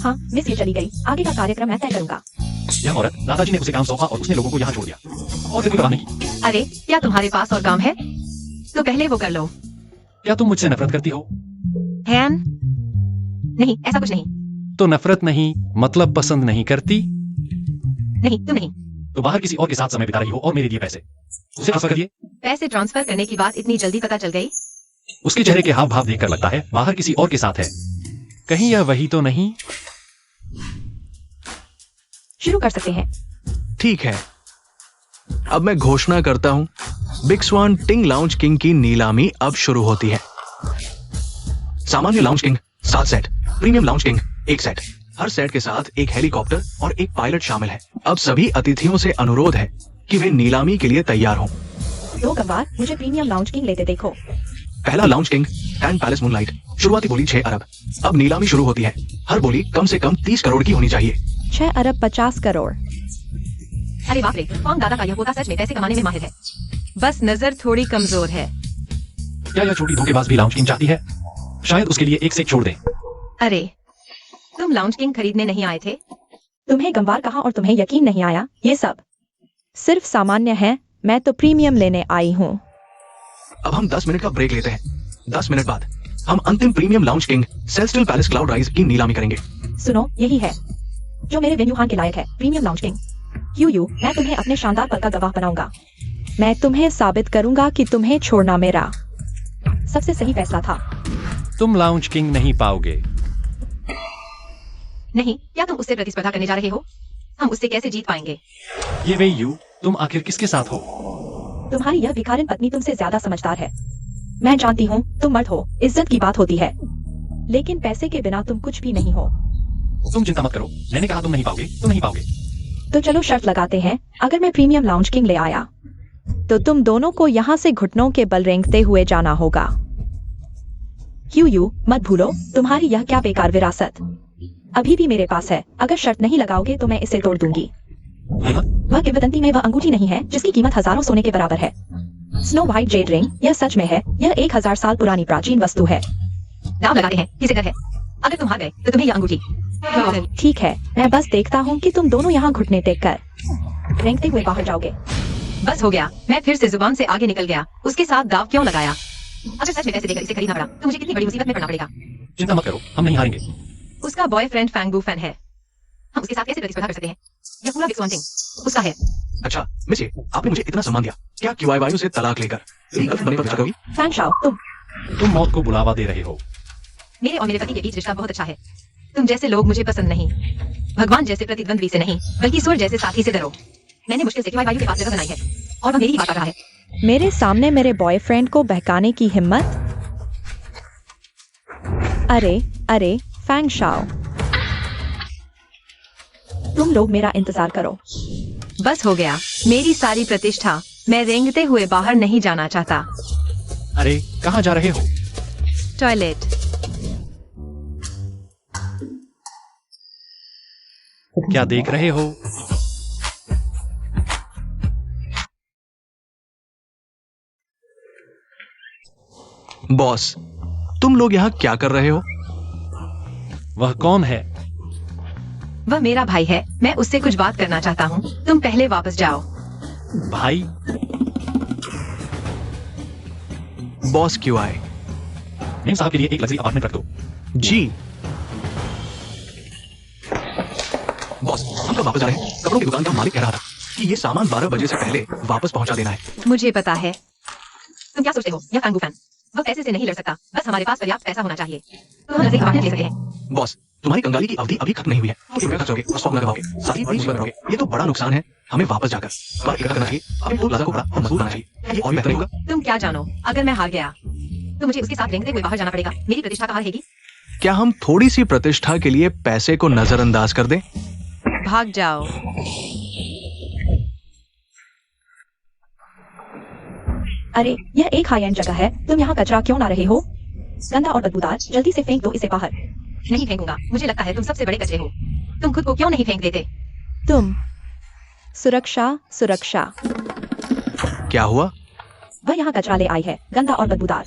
Speaker 3: हाँ, मिस ये चली गई, आगे का कार्यक्रम मैं तय करूंगा।
Speaker 4: यह औरत, दादाजी ने उसे काम सौंपा और उसने लोगों को यहाँ छोड़ दिया और फिर कोई परवाह नहीं।
Speaker 1: अरे, क्या तुम्हारे पास और काम है? तो पहले वो कर लो।
Speaker 4: क्या तुम मुझसे नफरत करती हो?
Speaker 1: हैन? नहीं, ऐसा कुछ नहीं।
Speaker 4: तो नफरत नहीं, मतलब पसंद नहीं करती?
Speaker 1: नहीं, तुम नहीं।
Speaker 4: तो बाहर किसी और के साथ समय बिता रही हो और मेरे दिए पैसे उसे ट्रांसफर करिए।
Speaker 1: पैसे ट्रांसफर करने की बात इतनी जल्दी पता चल गई?
Speaker 4: उसके चेहरे के हाव भाव देखकर लगता है बाहर किसी और के साथ है। कहीं यह वही तो नहीं?
Speaker 3: शुरू कर सकते हैं।
Speaker 2: ठीक है, अब मैं घोषणा करता हूं, बिग स्वान टिंग लाउंज किंग की नीलामी अब शुरू होती है। सामान्य lounge king 7 set, premium lounge king 1 set. हर सेट के साथ एक हेलीकॉप्टर और एक पायलट शामिल है। अब सभी अतिथियों से अनुरोध है कि वे नीलामी के लिए तैयार हों।
Speaker 3: 2 गंवार, मुझे प्रीमियम लाउंज किंग लेते देखो।
Speaker 2: पहला lounge king tan palace moonlight, शुरुआती बोली 6 अरब। अब नीलामी शुरू होती है। हर बोली कम से कम 30 करोड़ की होनी चाहिए।
Speaker 3: 6 अरब 50 करोड़।
Speaker 1: अरे बाप रे, कौन दादा का यह पोता सच में पैसे कमाने में माहिर है। बस नजर थोड़ी कमजोर है।
Speaker 4: क्या यह छोटी धोखेबाज भी लाउंज किंग चाहती है? शायद उसके लिए एक से एक छोड़ दे।
Speaker 1: अरे, तुम लाउंज किंग खरीदने नहीं आए थे?
Speaker 3: तुम्हें गंवार कहा और तुम्हें यकीन नहीं आया? ये सब सिर्फ सामान्य है, मैं तो प्रीमियम लेने आई हूँ।
Speaker 2: अब हम 10 मिनट का ब्रेक लेते हैं। 10 मिनट बाद हम अंतिम premium lounge king celestial palace cloud rise की नीलामी करेंगे।
Speaker 3: सुनो, यही है जो मेरे वेन्यू हान के लायक है, प्रीमियम लाउंज किंग। यू मैं तुम्हें अपने शानदार पल का गवाह बनाऊंगा। मैं तुम्हें साबित करूंगा कि तुम्हें छोड़ना मेरा सबसे सही फैसला था।
Speaker 4: तुम लाउंज किंग नहीं पाओगे।
Speaker 1: नहीं, क्या तुम उससे प्रतिस्पर्धा करने जा रहे हो? हम उससे कैसे जीत पाएंगे?
Speaker 4: ये वे यू, तुम आखिर किसके साथ हो?
Speaker 3: तुम्हारी यह भिखारिन पत्नी तुमसे ज्यादा समझदार है। मैं जानती हूँ तुम मर्द हो, इज्जत की बात होती है, लेकिन पैसे के बिना तुम कुछ भी नहीं हो।
Speaker 4: तुम चिंता मत करो, मैंने कहा तुम नहीं पाओगे, तुम नहीं पाओगे।
Speaker 3: तो चलो शर्त लगाते हैं, अगर मैं प्रीमियम लाउंज किंग ले आया तो तुम दोनों को यहाँ से घुटनों के बल रेंगते हुए जाना होगा। यू मत भूलो, तुम्हारी यह क्या बेकार विरासत अभी भी मेरे पास है। अगर शर्त नहीं लगाओगे तो मैं इसे तोड़ दूंगी। वह किंवदंती में वह अंगूठी नहीं है जिसकी कीमत हजारों सोने के बराबर है। स्नो व्हाइट जेड रिंग, यह सच में है। यह 1000 साल पुरानी प्राचीन वस्तु है।
Speaker 1: दाम लगाते हैं, किसे डर है? अगर तुम हार गए तो तुम्हें यह अंगूठी।
Speaker 3: ठीक है, मैं बस देखता हूँ कि तुम दोनों यहाँ घुटने टेक कर रेंगते हुए बाहर जाओगे।
Speaker 1: बस हो गया, मैं फिर से जुबान से आगे निकल गया। उसके साथ दाव क्यों लगाया? अगर सच में पैसे देकर इसे खरीदना पड़ा तो मुझे कितनी बड़ी मुसीबत में पड़ना पड़ेगा।
Speaker 4: चिंता मत करो, हम नहीं हारेंगे।
Speaker 1: उसका बॉयफ्रेंड फैंगबू फैन है, हम उसके साथ कैसे प्रतिस्पर्धा कर सकते हैं? यह पूरा बिग स्वान किंग उसका है।
Speaker 2: अच्छा मिसी, आपने मुझे इतना सम्मान दिया, क्या QI से तलाक लेकर मेरी गर्लफ्रेंड बनने पर विचार करोगी?
Speaker 3: फैन शाओ,
Speaker 4: तुम मौत को बुलावा दे रहे हो।
Speaker 1: मेरे और मेरे पति के बीच रिश्ता बहुत अच्छा है। तुम जैसे लोग मुझे पसंद नहीं, भगवान जैसे प्रतिद्वंद्वी से नहीं, बल्कि ईश्वर जैसे साथी से डरो। मैंने मुश्किल से QI के पास जगह बनाई है और वह मेरी ही बात कर रहा है।
Speaker 3: मेरे सामने मेरे बॉयफ्रेंड को बहकाने की हिम्मत? अरे फैंग शाओ, तुम लोग मेरा इंतजार करो।
Speaker 1: बस हो गया, मेरी सारी प्रतिष्ठा। मैं रेंगते हुए बाहर नहीं जाना चाहता।
Speaker 4: अरे कहाँ जा रहे हो?
Speaker 1: टॉयलेट।
Speaker 4: क्या देख रहे हो?
Speaker 2: बॉस, तुम लोग यहाँ क्या कर रहे हो?
Speaker 4: वह कौन है?
Speaker 1: वह मेरा भाई है, मैं उससे कुछ बात करना चाहता हूँ। तुम पहले वापस जाओ।
Speaker 4: भाई?
Speaker 2: Boss QI।
Speaker 4: मेम साहब के लिए एक लग्जरी अपार्टमेंट रख दो।
Speaker 2: जी बॉस, हम कब वापस जा रहे हैं? कपड़ों की दुकान का मालिक कह रहा था कि ये सामान 12 बजे से पहले वापस पहुंचा देना है।
Speaker 1: मुझे पता है। तुम क्या सोचते हो? यह फैंगबू फैन वह पैसे से नहीं लड़ सकता, बस हमारे पास पर्याप्त पैसा होना चाहिए तो हम नजदीक वाहन ले सकते हैं।
Speaker 2: बॉस, तुम्हारी कंगाली की अवधि अभी खत्म नहीं हुई है। तुम रुपया खर्चोगे और स्टॉक लगाओगे, साथ ही बड़ी मुसीबत में रहोगे। ये तो बड़ा नुकसान है। हमें वापस जाकर बार इकट्ठा करना चाहिए। अपनी पूरी प्लाजा को बड़ा और मजबूत बनाना चाहिए। ये और भी बेहतर नहीं होगा?
Speaker 1: तुम क्या जानो, अगर मैं हार गया तो मुझे उसके साथ रेंगते हुए बाहर जाना पड़ेगा। मेरी प्रतिष्ठा कहाँ रहेगी?
Speaker 2: क्या हम थोड़ी सी प्रतिष्ठा के लिए पैसे को नजरअंदाज कर दें?
Speaker 1: भाग जाओ।
Speaker 3: अरे यह एक हाई एंड जगह है, तुम यहाँ कचरा क्यों ला रहे हो? गंदा और बदबूदार, जल्दी से फेंक दो इसे बाहर।
Speaker 1: नहीं फेंकूंगा, मुझे लगता है तुम सबसे बड़े कचरे हो। तुम खुद को क्यों नहीं फेंक देते?
Speaker 3: तुम सुरक्षा सुरक्षा।
Speaker 2: क्या हुआ?
Speaker 3: वह यहाँ कचरा ले आई है, गंदा और बदबूदार।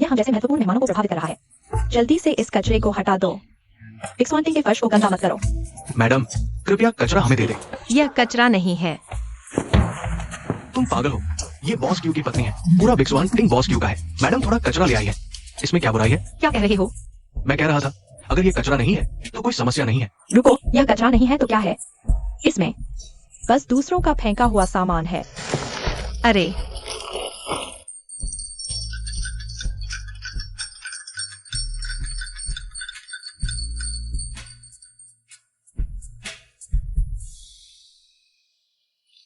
Speaker 3: यह हम जैसे महत्वपूर्ण मेहमानों को प्रभावित कर रहा है। जल्दी से इस कचरे को हटा दो। एक्सवांटिंग के फर्श को गंदा मत करो।
Speaker 2: मैडम, कृपया कचरा हमें दे दे।
Speaker 1: यह कचरा नहीं है।
Speaker 2: तुम पागल हो। ये बॉस क्यू की पत्नी है। पूरा बिग स्वान टिंग बॉस क्यू का है। मैडम थोड़ा कचरा ले आई है, इसमें क्या बुराई है?
Speaker 1: क्या कह रहे हो?
Speaker 2: मैं कह रहा था, अगर ये कचरा नहीं है तो कोई समस्या नहीं है।
Speaker 3: रुको, यह कचरा नहीं है तो क्या है? इसमें बस दूसरों का फेंका हुआ सामान है।
Speaker 1: अरे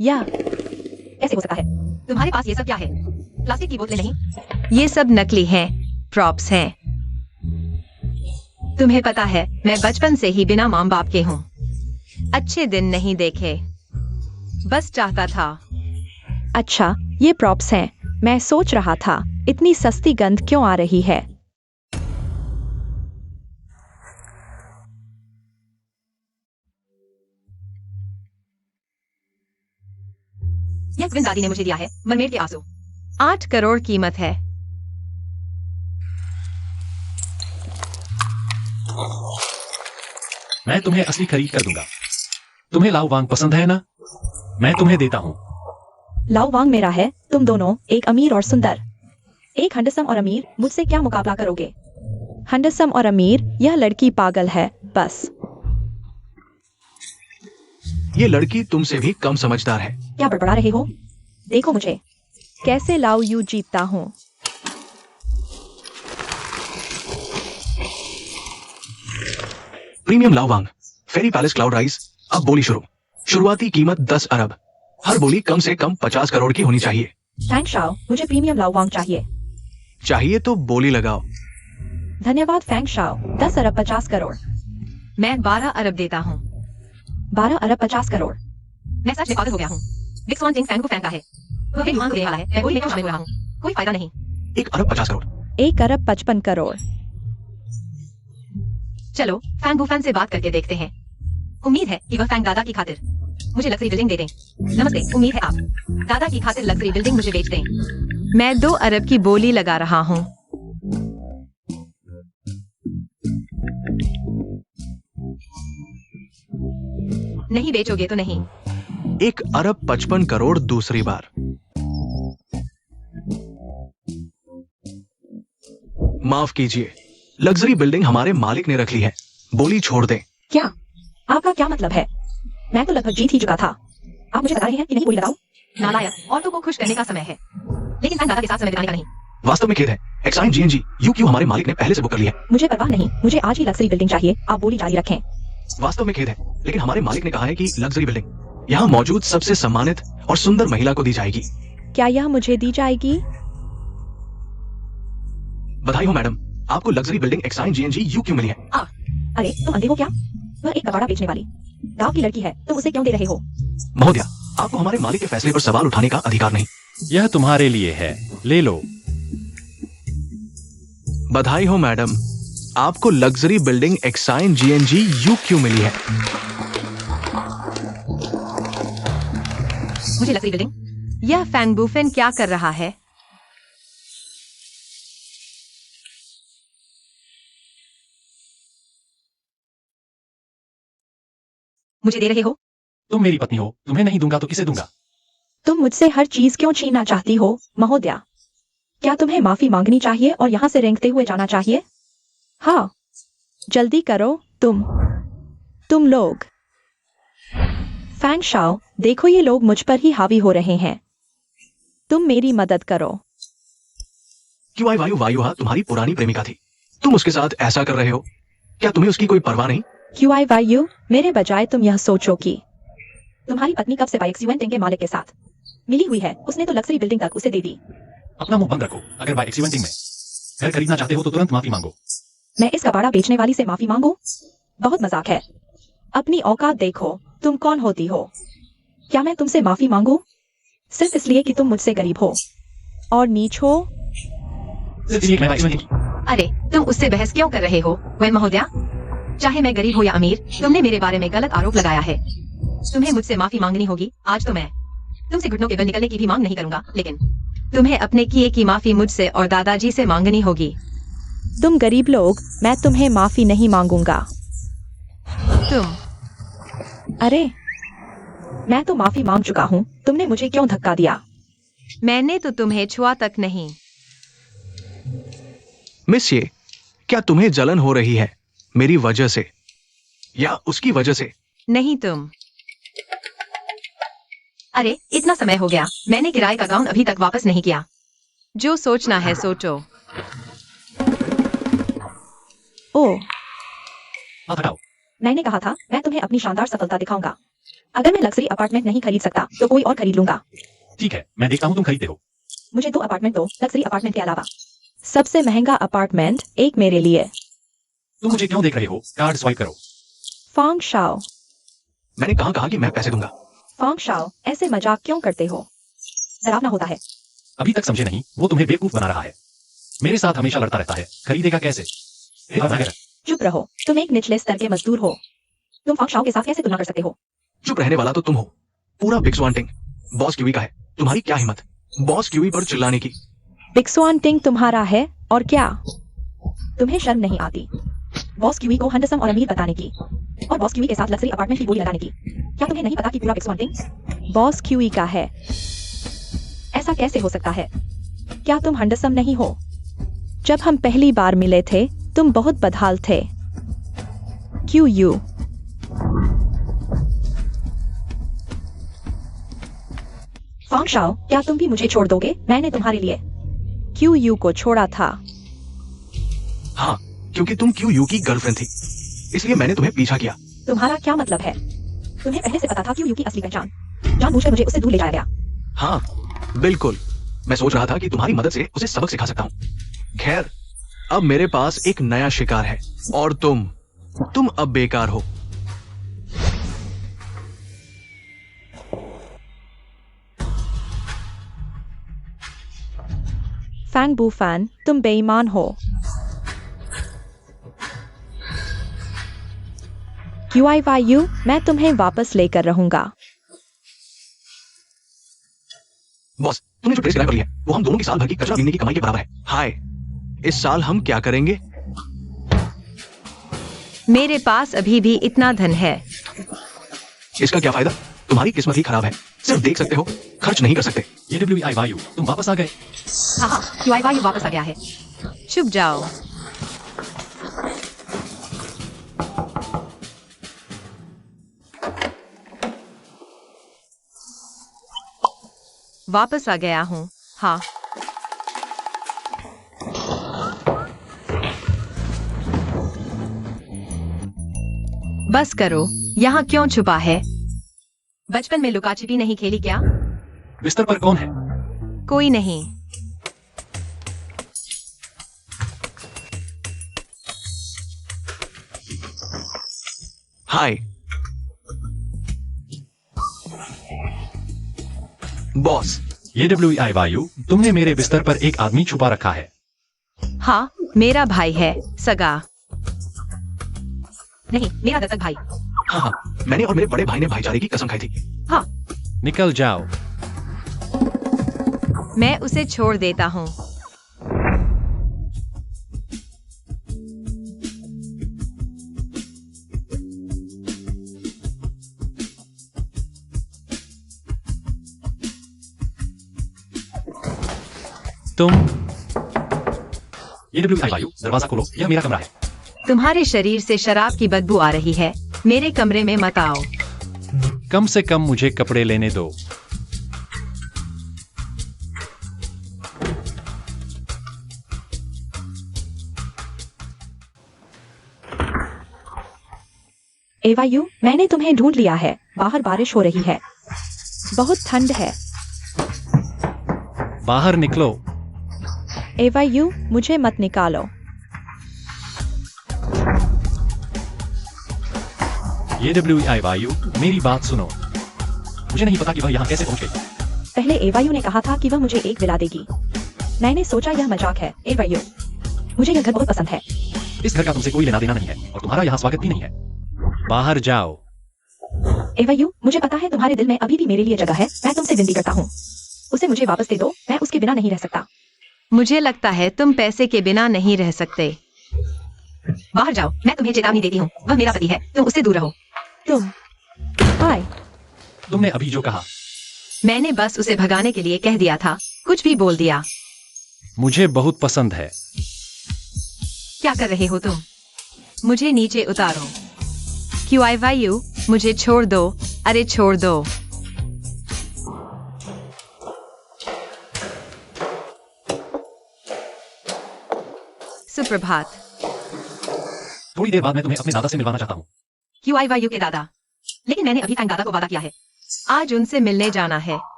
Speaker 3: यह कैसे हो सकता है?
Speaker 1: तुम्हारे पास ये सब क्या है? प्लास्टिक की बोतलें नहीं? ये सब नकली हैं, प्रॉप्स हैं। तुम्हें पता है, मैं बचपन से ही बिना माँ बाप के हूँ। अच्छे दिन नहीं देखे, बस चाहता था।
Speaker 3: अच्छा, ये प्रॉप्स हैं। मैं सोच रहा था, इतनी सस्ती गंध क्यों आ रही है?
Speaker 1: यह क्विन दादी ने मुझे दिया है, मरमेड के आंसू। 8 करोड़ कीमत है।
Speaker 4: मैं तुम्हें असली खरीद कर दूंगा। तुम्हें लाओ वांग पसंद है ना? मैं तुम्हें देता हूँ।
Speaker 3: लाओ वांग मेरा है, तुम दोनों एक अमीर और सुंदर। एक हंडसम और अमीर, मुझसे क्या मुकाबला करोगे? हंडसम और अमीर, यह लड़की पागल है, बस।
Speaker 2: ये लड़की तुमसे भी कम समझदार है।
Speaker 3: क्या बड़बड़ा रहे हो? देखो मुझे, कैसे लाओ यू जीतता हूँ।
Speaker 2: प्रीमियम लाओवांग, फेरी पैलेस क्लाउड राइस। अब बोली शुरू। शुरुआती कीमत 10 अरब। हर बोली कम से कम 50 करोड़ की होनी चाहिए।
Speaker 3: थैंक्स शाओ, मुझे प्रीमियम लाओ वांग चाहिए।
Speaker 2: चाहिए तो बोली लगाओ।
Speaker 3: धन्यवाद फैंग शाओ। 10 अरब 50 करोड़।
Speaker 1: मैं 12 अरब देता हूँ।
Speaker 3: 12 अरब 50 करोड़।
Speaker 1: मैं सच में पागल हो गया हूँ। बिग स्वान टिंग फैंग को फेंका है। वह मेरी मांग देने वाला है। मैं बोली में क्यों शामिल हो रहा हूँ? कोई फायदा नहीं।
Speaker 2: 1 अरब 50 करोड़।
Speaker 3: 1 अरब 55 करोड़।
Speaker 1: चलो फैंग बुफैन से बात करके देखते हैं। उम्मीद है कि वह फैंग दादा की खातिर मुझे लग्जरी बिल्डिंग दे दें। नमस्ते, उम्मीद है आप दादा की खातिर लग्जरी बिल्डिंग मुझे बेच दें। मैं 2 अरब की बोली लगा रहा हूँ। नहीं बेचोगे तो नहीं।
Speaker 2: 1 अरब 55 करोड़ दूसरी बार। माफ कीजिए, लग्जरी बिल्डिंग हमारे मालिक ने रख ली है। बोली छोड़ दें।
Speaker 3: क्या? आपका क्या मतलब है? मैं तो लगभग जीत ही चुका था। आप मुझे बता रहे हैं कि नहीं बोली लगाऊं?
Speaker 1: नालायक, औरतों को खुश करने का समय है, लेकिन फैंग दादा के साथ समय बिताने का नहीं।
Speaker 2: वास्तव में खेद है, एक्साइन जीएनजी यूक्यू हमारे मालिक ने पहले से बुक कर ली है।
Speaker 3: मुझे परवाह नहीं, मुझे आज ही लग्जरी बिल्डिंग चाहिए। आप बोली जारी रखें।
Speaker 2: वास्तव में खेद है, लेकिन हमारे मालिक ने कहा है कि लग्जरी बिल्डिंग यहाँ मौजूद सबसे सम्मानित और सुंदर महिला को दी जाएगी।
Speaker 3: क्या यह मुझे दी जाएगी?
Speaker 2: बधाई हो मैडम, आपको luxury building exine GNG UQ मिली है।
Speaker 3: अरे तुम अंधे हो क्या? वह एक कबाड़ा बेचने वाली गांव की लड़की है, तुम उसे क्यों दे रहे हो?
Speaker 2: महोदया, आपको हमारे मालिक के फैसले पर सवाल उठाने का अधिकार नहीं।
Speaker 4: यह तुम्हारे लिए है, ले लो।
Speaker 2: बधाई हो मैडम, आपको luxury building exine GNG UQ मिली है।
Speaker 1: मुझे लग्जरी बिल्डिंग। यह फैंग बुफेन क्या कर रहा है? मुझे दे रहे हो?
Speaker 4: तुम मेरी पत्नी हो, तुम्हें नहीं दूंगा तो किसे दूंगा?
Speaker 3: तुम मुझसे हर चीज क्यों छीनना चाहती हो महोदया? क्या तुम्हें माफी मांगनी चाहिए और यहाँ से रेंगते हुए जाना चाहिए? हाँ, जल्दी करो तुम लोग। फैंग शाओ, देखो ये लोग मुझ पर ही हावी हो रहे हैं। तुम मेरी मदद करो।
Speaker 2: क्यों आई वायु वायुहा तुम्हारी पुरानी प्रेमिका थी। तुम उसके साथ ऐसा कर रहे हो, क्या तुम्हें उसकी कोई परवाह नहीं?
Speaker 3: क्यों आई वायु, मेरे बजाय तुम यह सोचो कि तुम्हारी पत्नी कब से बाइक्सुएंटिंग के मालिक के साथ मिली हुई है। उसने तो लग्जरी बिल्डिंग तक उसे दे दी।
Speaker 4: अपना मुंह बंद रखो। अगर बाय एक्सीवेंटिंग में घर खरीदना चाहते हो तो तुरंत माफी मांगो।
Speaker 3: मैं इस कबाड़ा बेचने वाली से माफी मांगू? बहुत मजाक है। अपनी औकात देखो, तुम कौन होती हो? क्या मैं तुमसे माफी मांगू सिर्फ इसलिए कि तुम मुझसे गरीब हो और नीच हो?
Speaker 4: सिर्फ इसलिए कि मैं बाय एक्सीवेंटिंग।
Speaker 1: अरे तुम उससे बहस क्यों कर रहे हो वैन महोदया? चाहे मैं गरीब हो या अमीर, तुमने मेरे बारे में गलत आरोप लगाया है। तुम्हें मुझसे माफी मांगनी होगी। आज तो मैं तुमसे घुटनों के बल निकलने की भी मांग नहीं करूंगा, लेकिन तुम्हें अपने किए की माफी मुझसे और दादाजी से मांगनी होगी।
Speaker 3: तुम गरीब लोग, मैं तुम्हें माफी नहीं मांगूंगा। अरे मैं तो माफी मांग चुका हूँ। तुमने मुझे क्यों धक्का दिया?
Speaker 1: मैंने तो तुम्हें छुआ तक नहीं।
Speaker 2: मिस ये, क्या तुम्हें जलन हो रही है मेरी वजह से या उसकी वजह से?
Speaker 1: नहीं तुम। अरे इतना समय हो गया, मैंने किराए का गाउन अभी तक वापस नहीं किया। जो सोचना है सोचो।
Speaker 3: ओह,
Speaker 4: हाथ हटाओ।
Speaker 3: मैंने कहा था मैं तुम्हें अपनी शानदार सफलता दिखाऊंगा। अगर मैं लग्जरी अपार्टमेंट नहीं खरीद सकता तो कोई और खरीद लूंगा।
Speaker 4: ठीक है, मैं देखता हूँ तुम खरीदते हो।
Speaker 3: मुझे 2 अपार्टमेंट दो, लग्जरी अपार्टमेंट के अलावा। सबसे महंगा अपार्टमेंट एक मेरे लिए।
Speaker 4: तुम मुझे क्यों देख रहे हो? कार्ड स्वाइप करो।
Speaker 3: फांग शाओ,
Speaker 2: मैंने कहा कि मैं पैसे दूंगा।
Speaker 3: फांग शाओ, ऐसे मजाक क्यों करते हो? डरावना होता है।
Speaker 4: अभी तक समझे नहीं, वो तुम्हें बेवकूफ बना रहा है। मेरे साथ हमेशा लड़ता रहता है, खरीदेगा कैसे?
Speaker 3: चुप रहो, तुम एक निचले स्तर के मजदूर हो। तुम फांग शाओ के साथ कैसे तुलना कर सकते हो?
Speaker 2: चुप रहने वाला तो तुम हो। पूरा बिक्सवांटिंग बॉस क्यूई का है। तुम्हारी क्या हिम्मत बॉस क्यूई पर चिल्लाने की?
Speaker 3: बिक्सवांटिंग तुम्हारा है और क्या? तुम्हें शर्म नहीं आती बॉस क्यूई को हैंडसम और अमीर बताने की, और बॉस क्यूई के साथ लग्जरी अपार्टमेंट की बोली लगाने की? क्या तुम्हें नहीं पता कि पूरा बिक्सवांटिंग बॉस क्यूई का है? ऐसा कैसे हो सकता है? क्या तुम हैंडसम नहीं हो? जब हम पहली बार मिले थे तुम बहुत बदहाल थे। क्यू यू फांग शाओ, क्या तुम भी मुझे छोड़ दोगे? मैंने तुम्हारे लिए क्यू यू को छोड़ा था।
Speaker 2: हाँ, क्योंकि तुम क्यू यू की गर्लफ्रेंड थी, इसलिए मैंने तुम्हें पीछा किया।
Speaker 3: तुम्हारा क्या मतलब है? तुम्हें पहले से पता था क्यू यू की असली पहचान? जानबूझकर मुझे उससे दूर ले जाया गया।
Speaker 2: हाँ बिल्कुल, मैं सोच रहा था कि तुम्हारी मदद से उसे सबक सिखा सकता हूँ। खैर, अब मेरे पास एक नया शिकार है और तुम अब बेकार हो।
Speaker 3: फैंग बूफैन, तुम बेईमान हो। क्यू आई वाई यू, मैं तुम्हें वापस लेकर रहूंगा।
Speaker 2: बॉस, तुमने जो ड्रेस किराए पर ली है वो हम दोनों की साल भर की कचरा बीनने की कमाई के बराबर है। हाय, इस साल हम क्या करेंगे?
Speaker 1: मेरे पास अभी भी इतना धन है।
Speaker 2: इसका क्या फायदा? तुम्हारी किस्मत ही खराब है। सिर्फ देख सकते हो, खर्च नहीं कर सकते।
Speaker 4: ये डब्ल्यू आई वायु, तुम वापस आ गए।
Speaker 1: हाँ, क्यू आई वाई वापस आ गया है। चुप जाओ। वापस आ गया हूँ। हाँ, बस करो। यहाँ क्यों छुपा है? बचपन में लुका छिपी नहीं खेली क्या?
Speaker 4: बिस्तर पर कौन है?
Speaker 1: कोई नहीं।
Speaker 2: हाय बॉस,
Speaker 4: ये डब्ल्यू आई वायु, तुमने मेरे बिस्तर पर एक आदमी छुपा रखा है।
Speaker 1: हाँ, मेरा भाई है, सगा नहीं, मेरा दत्तक भाई।
Speaker 2: हाँ, मैंने और मेरे बड़े भाई ने भाईचारे की कसम खाई थी।
Speaker 1: हाँ,
Speaker 4: निकल जाओ।
Speaker 1: मैं उसे छोड़ देता हूँ।
Speaker 4: तुम ये डब्ल्यू आई वायु, दरवाजा खोलो, यह मेरा कमरा है।
Speaker 1: तुम्हारे शरीर से शराब की बदबू आ रही है। मेरे कमरे में मत आओ।
Speaker 4: कम से कम मुझे कपड़े लेने दो।
Speaker 3: एवायु, मैंने तुम्हें ढूंढ लिया है। बाहर बारिश हो रही है, बहुत ठंड है।
Speaker 4: बाहर निकलो।
Speaker 3: एवायु, मुझे मत निकालो।
Speaker 4: ये WEI वायु, मेरी बात सुनो। मुझे नहीं पता कि वह यहाँ कैसे पहुंच गई।
Speaker 3: पहले एवायु ने कहा था कि वह मुझे एक विला देगी। मैंने सोचा यह मजाक है। एवायु, मुझे यह घर बहुत पसंद है।
Speaker 4: इस घर का तुमसे कोई लेना देना नहीं है और तुम्हारा यहाँ स्वागत भी नहीं है। बाहर जाओ।
Speaker 3: एवायु, मुझे पता है तुम्हारे दिल में अभी भी मेरे लिए जगह है। मैं तुमसे विनती करता हूँ, उसे मुझे वापस दे दो। मैं उसके बिना नहीं रह सकता।
Speaker 1: मुझे लगता है तुम पैसे के बिना नहीं रह सकते। बाहर जाओ, मैं तुम्हें चेतावनी देती हूँ। वह मेरा पति है, तुम उससे दूर रहो।
Speaker 3: तुम हाय।
Speaker 4: तुमने अभी जो कहा,
Speaker 1: मैंने बस उसे भगाने के लिए कह दिया था, कुछ भी बोल दिया।
Speaker 4: मुझे बहुत पसंद है।
Speaker 1: क्या कर रहे हो तुम? मुझे नीचे उतारो। क्यों आई वायु, मुझे छोड़ दो। अरे छोड़ दो। सुप्रभात।
Speaker 4: थोड़ी देर बाद मैं तुम्हें अपने दादा से मिलवाना चाहता हूँ।
Speaker 1: क्यों आई वायु के दादा? लेकिन मैंने अभी तक दादा को वादा किया है। आज उनसे मिलने जाना है।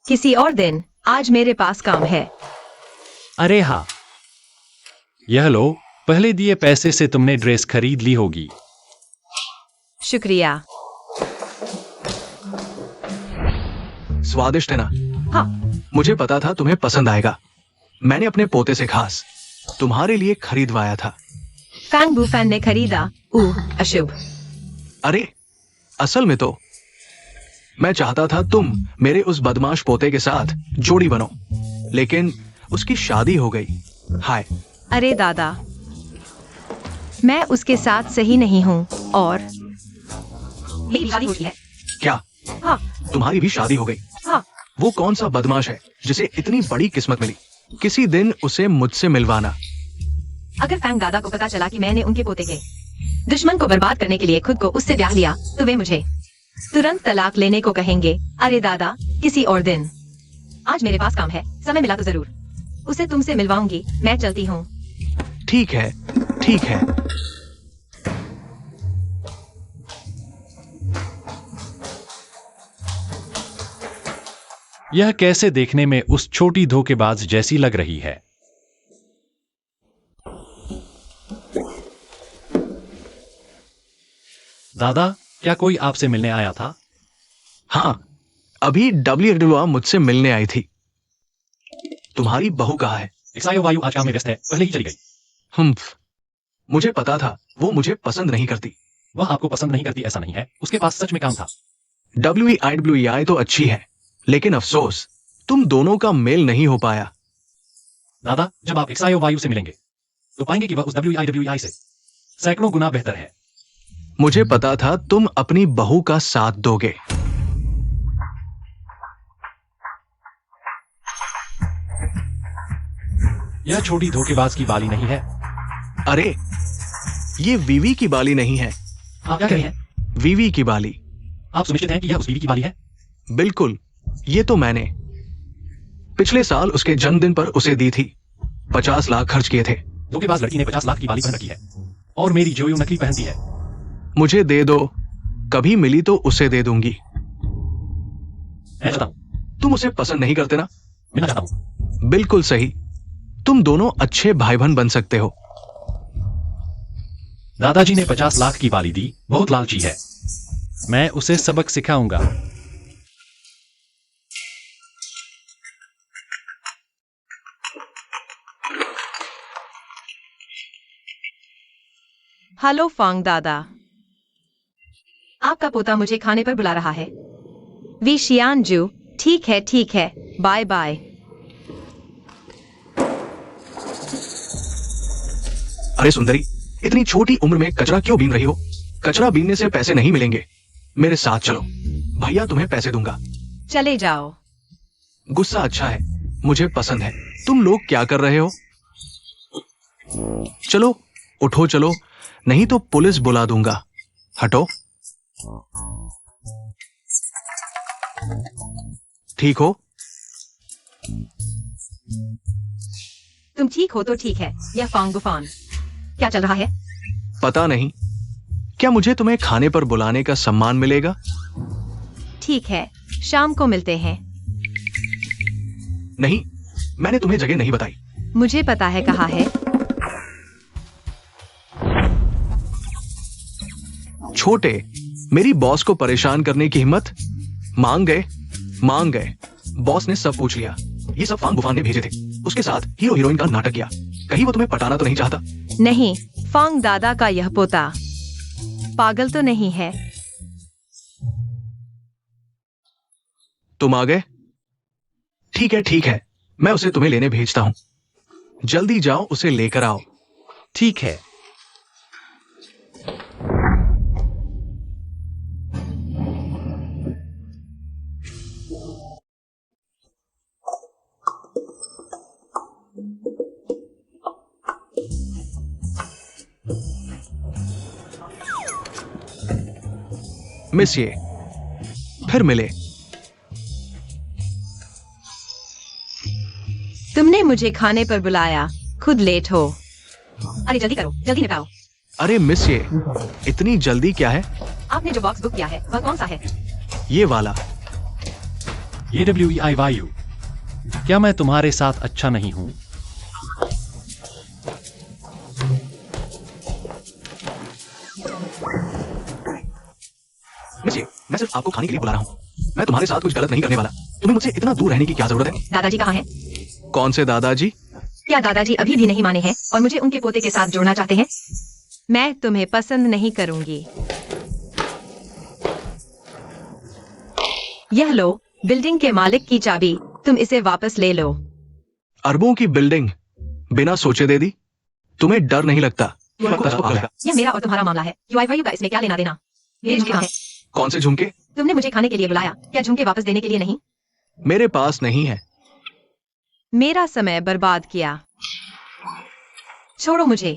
Speaker 1: किसी और दिन। आज मेरे पास काम है।
Speaker 4: अरे हाँ, यह लो। पहले दिए पैसे से तुमने ड्रेस खरीद ली होगी।
Speaker 1: शुक्रिया।
Speaker 2: स्वादिष्ट है ना?
Speaker 1: हाँ।
Speaker 2: मुझे पता था तुम्हें पसंद आएगा। मैंने अपने पोते से खास तुम्हारे लिए खरीदवाया था।
Speaker 1: फैंग बुफैन ने खरीदा। अशुभ।
Speaker 2: अरे असल में तो मैं चाहता था तुम मेरे उस बदमाश पोते के साथ जोड़ी बनो, लेकिन उसकी शादी हो गई। हाय।
Speaker 1: अरे दादा, मैं उसके साथ सही नहीं हूँ और मेरी शादी हो गई है।
Speaker 2: क्या?
Speaker 1: हाँ।
Speaker 2: तुम्हारी भी शादी हो गई?
Speaker 1: हाँ।
Speaker 2: वो कौन सा बदमाश है जिसे इतनी बड़ी किस्मत मिली? किसी दिन उसे मुझसे मिलवाना।
Speaker 1: अगर फैंग दादा को पता चला कि मैंने उनके पोते के दुश्मन को बर्बाद करने के लिए खुद को उससे ब्याह लिया, तो वे मुझे तुरंत तलाक लेने को कहेंगे। अरे दादा, किसी और दिन। आज मेरे पास काम है, समय मिला तो जरूर उसे तुमसे मिलवाऊंगी। मैं चलती हूँ।
Speaker 2: ठीक है, ठीक है।
Speaker 4: यह कैसे देखने में उस छोटी धोखेबाज जैसी लग रही है। दादा, क्या कोई आपसे मिलने आया था?
Speaker 2: हाँ, अभी WWA मुझसे मिलने आई थी। तुम्हारी बहू कहाँ है?
Speaker 4: एक्सायो वायु आज काम में व्यस्त है, पहले ही चली गई।
Speaker 2: मुझे पता था वो मुझे पसंद नहीं करती।
Speaker 4: वह आपको पसंद नहीं करती ऐसा नहीं है, उसके पास सच में काम था।
Speaker 2: WEI तो अच्छी है, लेकिन अफसोस तुम दोनों का मेल नहीं हो पाया।
Speaker 4: दादा, जब आप एक्सायो वायु से मिलेंगे तो पाएंगे कि वह उस WEI से सैकड़ों गुना बेहतर है।
Speaker 2: मुझे पता था तुम अपनी बहू का साथ दोगे।
Speaker 4: यह छोटी धोखेबाज की बाली नहीं है।
Speaker 2: अरे, ये वीवी की बाली नहीं है।
Speaker 4: आप क्या कह रहे हैं?
Speaker 2: वीवी की बाली।
Speaker 4: आप सुनिश्चित हैं कि यह उस बीवी की बाली है?
Speaker 2: बिल्कुल, ये तो मैंने पिछले साल उसके जन्मदिन पर उसे दी थी। 50 लाख खर्च किए थे।
Speaker 4: धोखेबाज लड़की ने 50 लाख की बाली पहन रखी है और मेरी जोयो नकली पहनती है।
Speaker 2: मुझे दे दो, कभी मिली तो उसे दे दूंगी।
Speaker 4: मैं चाहता हूं।
Speaker 2: तुम उसे पसंद नहीं करते ना?
Speaker 4: मिलना चाहता हूं।
Speaker 2: बिल्कुल सही। तुम दोनों अच्छे भाई बहन बन सकते हो।
Speaker 4: दादाजी ने 50 लाख की बाली दी, बहुत लालची है। मैं उसे सबक सिखाऊंगा।
Speaker 1: हेलो फांग दादा, आपका पोता मुझे खाने पर बुला रहा है। वी शियानजू, ठीक है ठीक है, बाय बाय।
Speaker 2: अरे सुंदरी, इतनी छोटी उम्र में कचरा क्यों बीन रही हो? कचरा बीनने से पैसे नहीं मिलेंगे। मेरे साथ चलो, भैया तुम्हें पैसे दूंगा।
Speaker 1: चले जाओ।
Speaker 2: गुस्सा अच्छा है, मुझे पसंद है। तुम लोग क्या कर रहे हो? चलो उठो, चलो, नहीं तो पुलिस बुला दूंगा। हटो। ठीक हो?
Speaker 1: तुम ठीक हो तो ठीक है। यह फांग बुफान क्या चल रहा है?
Speaker 2: पता नहीं, क्या मुझे तुम्हें खाने पर बुलाने का सम्मान मिलेगा?
Speaker 1: ठीक है, शाम को मिलते हैं।
Speaker 2: नहीं, मैंने तुम्हें जगह नहीं बताई।
Speaker 1: मुझे पता है कहाँ है।
Speaker 2: छोटे, मेरी बॉस को परेशान करने की हिम्मत? मांग गए। बॉस ने सब पूछ लिया। ये सब फांग बुफान ने भेजे थे। उसके साथ हीरो हीरोइन का नाटक किया। कहीं वो तुम्हें पटाना तो नहीं चाहता?
Speaker 1: नहीं, फांग दादा का यह पोता पागल तो नहीं है।
Speaker 2: तुम आ गए? ठीक है, मैं उसे तुम्हें लेने भेजता हूं। जल्दी जाओ, उसे लेकर आओ।
Speaker 4: ठीक है।
Speaker 2: मिस ये फिर मिले।
Speaker 1: तुमने मुझे खाने पर बुलाया, खुद लेट हो। अरे जल्दी करो, जल्दी निपटाओ।
Speaker 2: अरे मिस ये, इतनी जल्दी क्या है?
Speaker 1: आपने जो बॉक्स बुक किया है वह कौन सा है?
Speaker 2: ये वाला।
Speaker 4: AWEI वायु, क्या मैं तुम्हारे साथ अच्छा नहीं हूं?
Speaker 2: मिस ये, मैं सिर्फ आपको खाने के लिए बुला रहा हूं। मैं तुम्हारे साथ कुछ गलत नहीं करने वाला। तुम्हें मुझसे इतना दूर रहने की क्या जरूरत है?
Speaker 1: दादाजी कहाँ हैं?
Speaker 2: कौन से दादाजी?
Speaker 1: क्या दादाजी अभी भी नहीं माने हैं और मुझे उनके पोते के साथ जोड़ना चाहते हैं? मैं तुम्हें पसंद नहीं करूंगी। यह लो, बिल्डिंग के मालिक की चाबी, तुम इसे वापस ले लो।
Speaker 2: अरबों की बिल्डिंग बिना सोचे दे दी? तुम्हें डर नहीं लगता?
Speaker 1: यह मेरा और तुम्हारा मामला है। UIYU का इसमें क्या लेना देना? ये झुमके कहाँ हैं?
Speaker 2: कौन से झुमके?
Speaker 1: तुमने मुझे खाने के लिए बुलाया, क्या झुमके वापस देने के लिए नहीं?
Speaker 2: मेरे पास नहीं है।
Speaker 1: मेरा समय बर्बाद किया। छोड़ो मुझे।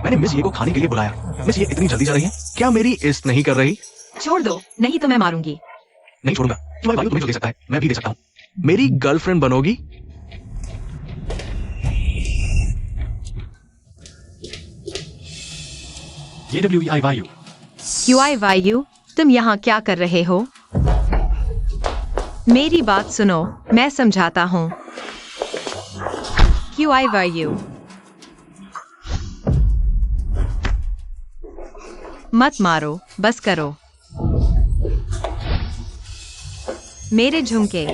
Speaker 2: मैंने मिस ये को खाने के लिए बुलाया। मिस ये इतनी जल्दी जा रही है? क्या मेरी इज्जत नहीं कर रही?
Speaker 1: छोड़ दो, नहीं तो मैं मारूंगी।
Speaker 2: नहीं छोड़ूंगा। तुम्हारा भाई तुम्हें जो दे सकता है, मैं भी दे सकता हूँ। मेरी गर्लफ्रेंड बनोगी?
Speaker 4: AWEI वायु,
Speaker 1: UIYU, तुम यहाँ क्या कर रहे हो? मेरी बात सुनो, मैं समझाता हूँ। UIYU, मत मारो, बस करो। मेरे झुमके।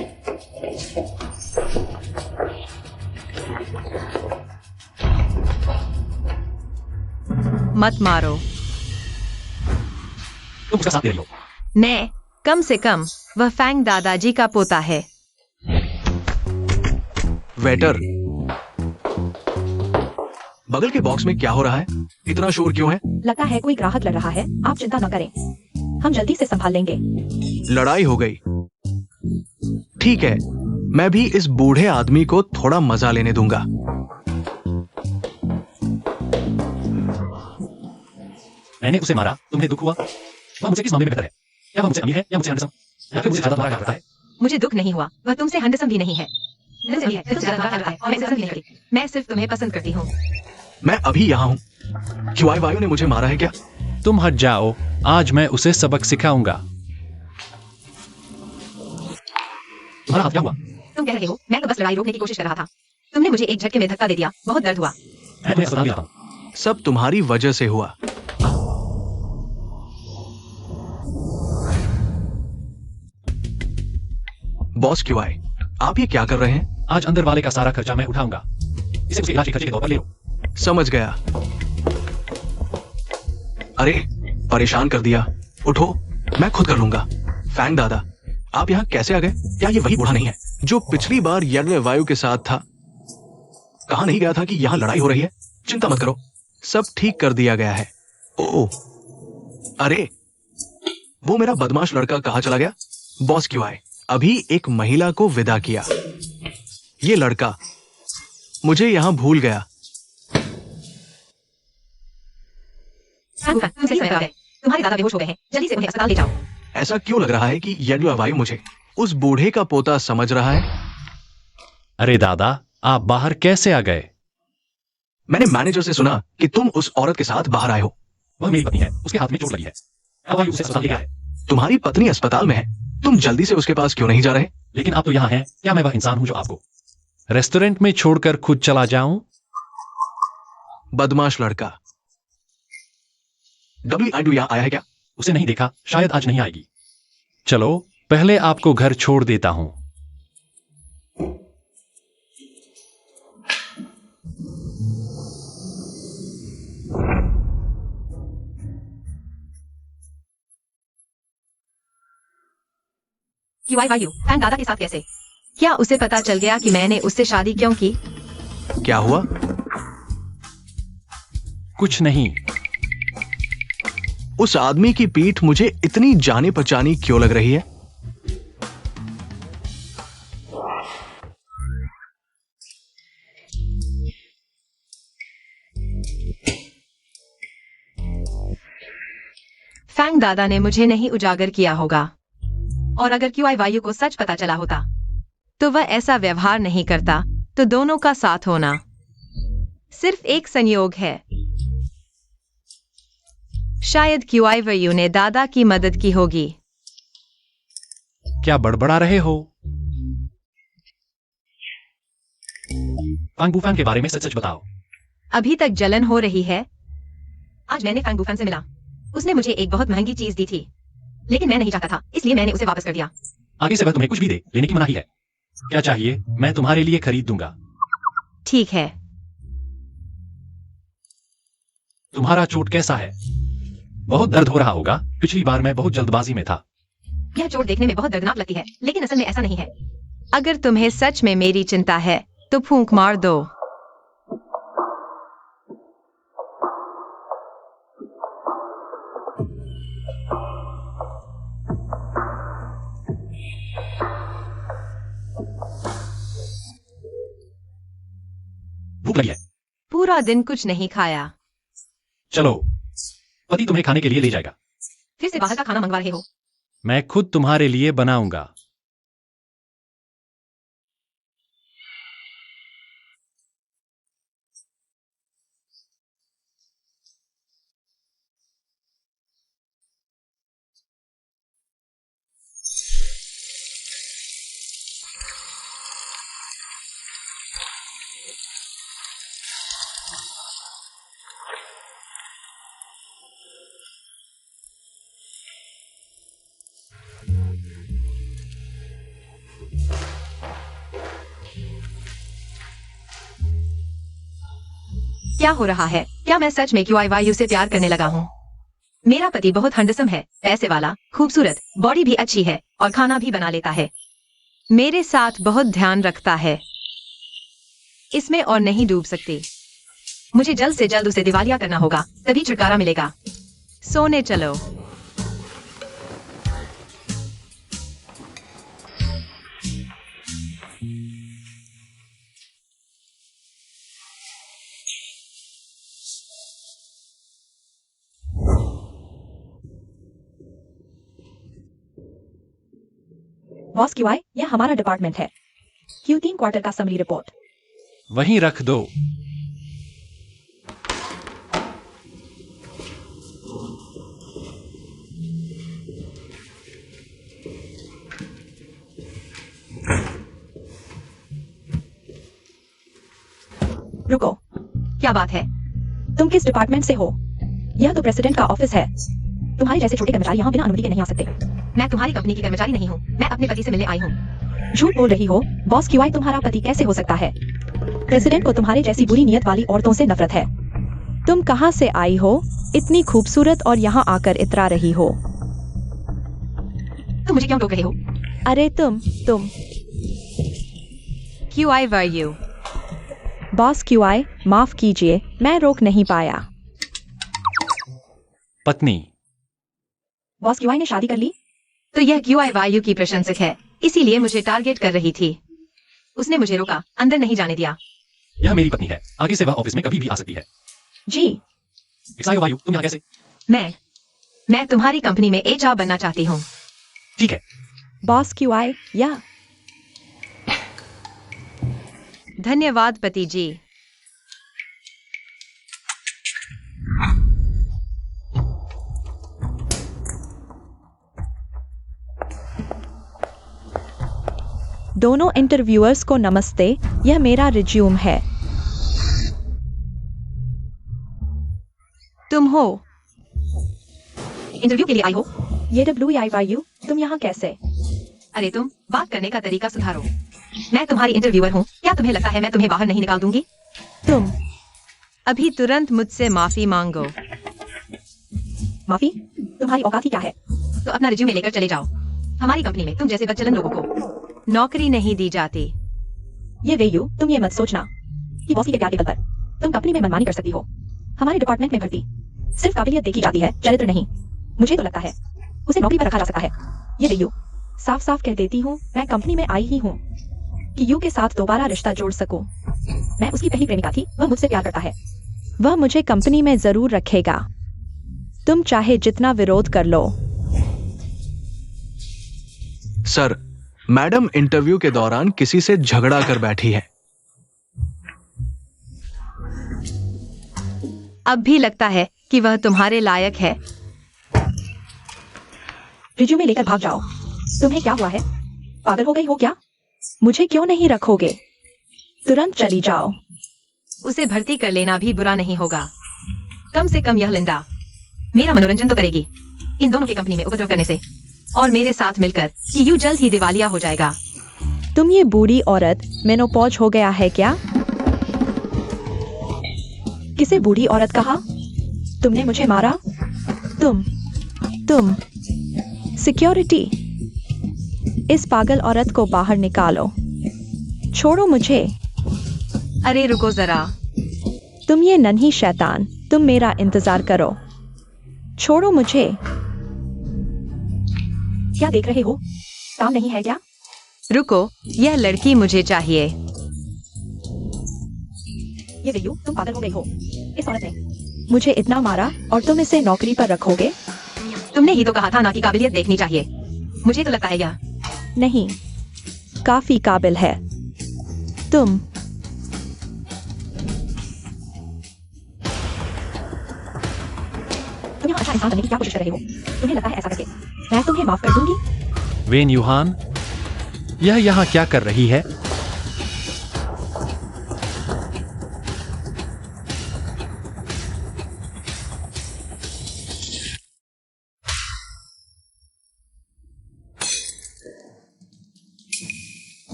Speaker 1: मत मारो।
Speaker 4: तुम उसका साथ दे रही हो।
Speaker 1: मैं, कम से कम, वह फैंग दादाजी का पोता है।
Speaker 2: वेटर, बगल के बॉक्स में क्या हो रहा है? इतना शोर क्यों है?
Speaker 3: लगता है कोई ग्राहक लड़ रहा है। आप चिंता न करें, हम जल्दी से संभाल लेंगे।
Speaker 2: लड़ाई हो गई। ठीक है, मैं भी इस बूढ़े आदमी को थोड़ा मजा लेने दूंगा।
Speaker 4: मैंने उसे मारा, तुम्हें दुख हुआ? वह मुझे किस मामले में बेहतर है? क्या वह मुझे अमीर है या मुझे हैंडसम? या फिर मुझे ज्यादा तुम्हारा करता है?
Speaker 1: मुझे दुख नहीं हुआ, वह तुमसे हैंडसम भी नहीं है। हैंडसम भी है, तुमसे ज्यादा करता है और मैं पसंद नहीं करती। मैं सिर्फ तुम्हें पसंद करती हूँ।
Speaker 2: मैं अभी यहाँ हूँ। UIYU ने मुझे मारा है क्या?
Speaker 4: तुम हट जाओ, आज मैं उसे सबक सिखाऊंगा। तुम्हारा हाथ क्या हुआ?
Speaker 1: तुम कह रहे हो, मैं तो बस लड़ाई रोकने की कोशिश कर रहा था। तुमने मुझे एक झटके में धक्का दे दिया, बहुत दर्द हुआ।
Speaker 4: मैं तुम्हें अस्पताल ले जाता हूं।
Speaker 2: सब तुम्हारी वजह से हुआ। बॉस क्यों आए? आप ये क्या कर रहे हैं?
Speaker 4: आज अंदर वाले का सारा खर्चा मैं उठाऊंगा। इसे उसके इलाज के खर्चे के तौर पर ले लो।
Speaker 2: समझ गया। अरे, परेशान कर दिया। उठो, मैं खुद कर लूंगा। फैंग दादा, आप यहाँ कैसे आ गए? क्या ये वही बूढ़ा नहीं है जो पिछली बार UIYU के साथ था? कहा नहीं गया था कि यहाँ लड़ाई हो रही है? चिंता मत करो, सब ठीक कर दिया गया है। ओह, अरे, वो मेरा बदमाश लड़का कहाँ चला गया? बॉस क्यों आए? अभी एक महिला को विदा किया। ये लड़का मुझे यहाँ भूल गया।
Speaker 1: तुम सही समय पर आ गए। तुम्हारे दादा बेहोश हो गए हैं, जल्दी से उन्हें अस्पताल ले जाओ।
Speaker 2: ऐसा क्यों लग रहा है कि UIYU मुझे उस बूढ़े का पोता समझ रहा है?
Speaker 4: अरे दादा, आप बाहर कैसे आ गए?
Speaker 2: मैंने मैनेजर से सुना कि तुम उस औरत के साथ बाहर आए हो।
Speaker 4: वह मेरी पत्नी है, उसके हाथ में चोट लगी है। अब वायु उसे अस्पताल ले गया है।
Speaker 2: तुम्हारी पत्नी अस्पताल में है, तुम जल्दी से उसके पास क्यों नहीं जा रहे?
Speaker 4: लेकिन आप तो यहाँ हैं, क्या मैं वह इंसान हूँ जो आपको
Speaker 5: रेस्टोरेंट में छोड़कर खुद चला जाऊं?
Speaker 2: बदमाश लड़का। WIDU यहाँ आया है क्या?
Speaker 4: उसे नहीं देखा, शायद आज नहीं आएगी।
Speaker 5: चलो पहले आपको घर छोड़ देता हूं।
Speaker 1: QIYU, फैंग दादा के साथ कैसे? क्या उसे पता चल गया कि मैंने उससे शादी क्यों की?
Speaker 2: क्या हुआ?
Speaker 5: कुछ नहीं।
Speaker 2: उस आदमी की पीठ मुझे इतनी जाने पहचानी क्यों लग रही है?
Speaker 1: फैंग दादा ने मुझे नहीं उजागर किया होगा, और अगर QIYU को सच पता चला होता तो वह ऐसा व्यवहार नहीं करता। तो दोनों का साथ होना सिर्फ एक संयोग है। शायद QIYU ने दादा की मदद की होगी।
Speaker 5: क्या बड़बड़ा रहे हो?
Speaker 4: फांग बुफैन के बारे में सच सच बताओ।
Speaker 1: अभी तक जलन हो रही है। आज मैंने फैंग बुफैन से मिला। उसने मुझे एक बहुत महंगी चीज दी थी, लेकिन मैं नहीं चाहता था, इसलिए मैंने उसे वापस कर दिया।
Speaker 4: आगे से वह तुम्हें कुछ भी दे, लेने की मनाही है। क्या चाहिए? मैं तुम्हारे लिए खरीद दूंगा।
Speaker 1: ठीक है।
Speaker 4: तुम्हारा चोट कैसा है? बहुत दर्द हो रहा होगा। पिछली बार मैं बहुत जल्दबाजी में था।
Speaker 1: यह चोट देखने में बहुत दर्दनाक लगती है, लेकिन असल में ऐसा नहीं है। अगर तुम्हें सच में मेरी चिंता है तो फूंक मार दो।
Speaker 4: भूख लगी है।
Speaker 1: पूरा दिन कुछ नहीं खाया।
Speaker 4: चलो, पति तुम्हें खाने के लिए ले जाएगा।
Speaker 1: फिर से बाहर का खाना मंगवा रहे हो?
Speaker 5: मैं खुद तुम्हारे लिए बनाऊंगा।
Speaker 1: क्या हो रहा है? क्या मैं सच में QIYU से प्यार करने लगा हूँ? मेरा पति बहुत हैंडसम है, पैसे वाला, खूबसूरत, बॉडी भी अच्छी है और खाना भी बना लेता है। मेरे साथ बहुत ध्यान रखता है। इसमें और नहीं डूब सकती। मुझे जल्द से जल्द उसे दिवालिया करना होगा, तभी छुटकारा मिलेगा। सोने चलो।
Speaker 3: बॉस QI, यह हमारा डिपार्टमेंट है। Q3 क्वार्टर का समरी रिपोर्ट।
Speaker 5: वहीं रख दो।
Speaker 3: रुको,
Speaker 1: क्या बात है?
Speaker 3: तुम किस डिपार्टमेंट से हो? यह तो प्रेसिडेंट का ऑफिस है। तुम्हारे जैसे छोटे कर्मचारी यहाँ बिना अनुमति के नहीं आ सकते।
Speaker 1: मैं तुम्हारी कंपनी की कर्मचारी नहीं हूँ, मैं अपने पति से मिलने आई हूँ।
Speaker 3: झूठ बोल रही हो। बॉस QI तुम्हारा पति कैसे हो सकता है? प्रेसिडेंट को तुम्हारे जैसी बुरी नियत वाली औरतों से नफरत है। तुम कहाँ से आई हो? इतनी खूबसूरत और यहाँ आकर इतरा रही हो।
Speaker 1: तुम मुझे क्यों टोक रहे हो?
Speaker 3: अरे तुम
Speaker 1: QIYU।
Speaker 3: बॉस QI, माफ कीजिए, मैं रोक नहीं पाया।
Speaker 5: पत्नी।
Speaker 3: बॉस QI ने शादी कर ली?
Speaker 1: तो यह QIYU की प्रशंसक है, इसीलिए मुझे टारगेट कर रही थी। उसने मुझे रोका, अंदर नहीं जाने दिया।
Speaker 4: यह मेरी पत्नी है। आगे से वह ऑफिस में कभी भी आ सकती है।
Speaker 3: जी।
Speaker 4: वायु, तुम यहाँ कैसे?
Speaker 1: मैं तुम्हारी कंपनी में HR बनना चाहती हूँ।
Speaker 4: ठीक है।
Speaker 3: बॉस QI, या
Speaker 1: धन्यवाद पति जी।
Speaker 3: दोनों इंटरव्यूअर्स को नमस्ते, यह मेरा रिज्यूम है।
Speaker 1: तुम हो? इंटरव्यू के लिए आई हो?
Speaker 3: ये WIYU, तुम यहाँ कैसे?
Speaker 1: अरे तुम बात करने का तरीका सुधारो। मैं तुम्हारी इंटरव्यूअर हूँ, क्या तुम्हें लगता है मैं तुम्हें बाहर नहीं निकाल दूंगी?
Speaker 3: तुम
Speaker 1: अभी तुरंत मुझसे माफी मांगो।
Speaker 3: माफी? तुम्हारी औकात ही क्या है?
Speaker 1: तो अपना रिज्यूमे लेकर चले जाओ। हमारी कंपनी में तुम जैसे बदचलन लोगों को नौकरी नहीं दी जाती।
Speaker 3: ये वेयू, तुम ये मत सोचना कि बॉस के प्यार के बल पर तुम कंपनी में मनमानी कर सकती हो। हमारे डिपार्टमेंट में भर्ती सिर्फ काबिलियत देखी जाती है, चरित्र नहीं। मुझे तो लगता है उसे नौकरी पर रखा जा सकता है। ये वेयू, साफ साफ कह देती हूँ, मैं कंपनी में आई ही हूँ कि यू के साथ दोबारा रिश्ता जोड़ सकूं। मैं उसकी पहली प्रेमिका थी, वह मुझसे प्यार करता है। वह मुझे कंपनी में जरूर रखेगा। तुम चाहे जितना विरोध कर लो।
Speaker 2: सर, मैडम इंटरव्यू के दौरान किसी से झगड़ा कर बैठी है।
Speaker 1: अब भी लगता है कि वह तुम्हारे लायक है।
Speaker 3: रिज्यूमे लेकर भाग जाओ। तुम्हें क्या हुआ है? पागल हो गई हो क्या? मुझे क्यों नहीं रखोगे? तुरंत चली जाओ।
Speaker 1: उसे भर्ती कर लेना भी बुरा नहीं होगा। कम से कम यह लिंडा मेरा मनोरंजन तो करेगी इन दोनों की कंपनी में उपद्रव करने से, और मेरे साथ मिलकर कि यू जल्द ही दिवालिया हो जाएगा।
Speaker 3: तुम ये बूढ़ी औरत, मेनोपॉज हो गया है क्या? किसे बूढ़ी औरत कहा? तुमने मुझे मारा? तुम सिक्योरिटी, इस पागल औरत को बाहर निकालो। छोड़ो मुझे।
Speaker 1: अरे रुको जरा।
Speaker 3: तुम ये नन्ही शैतान, तुम मेरा इंतजार करो। छोड़ो मुझे। क्या देख रहे हो? काम नहीं है क्या?
Speaker 1: रुको, यह लड़की मुझे चाहिए।
Speaker 3: ये वेयू, तुम पागल हो गई हो। इस औरत ने मुझे इतना मारा और तुम इसे नौकरी पर रखोगे?
Speaker 1: तुमने ही तो कहा था ना कि काबिलियत देखनी चाहिए। मुझे तो लगता है यह
Speaker 3: नहीं, काफी काबिल है। तुम यहाँ अच्छा इंसान बनने की क्या कोशिश कर रहे हो? तुम्हें लगता है ऐसा करके मैं तुम्हें माफ कर दूंगी?
Speaker 5: वेन यूहान, यह यहाँ क्या कर रही है?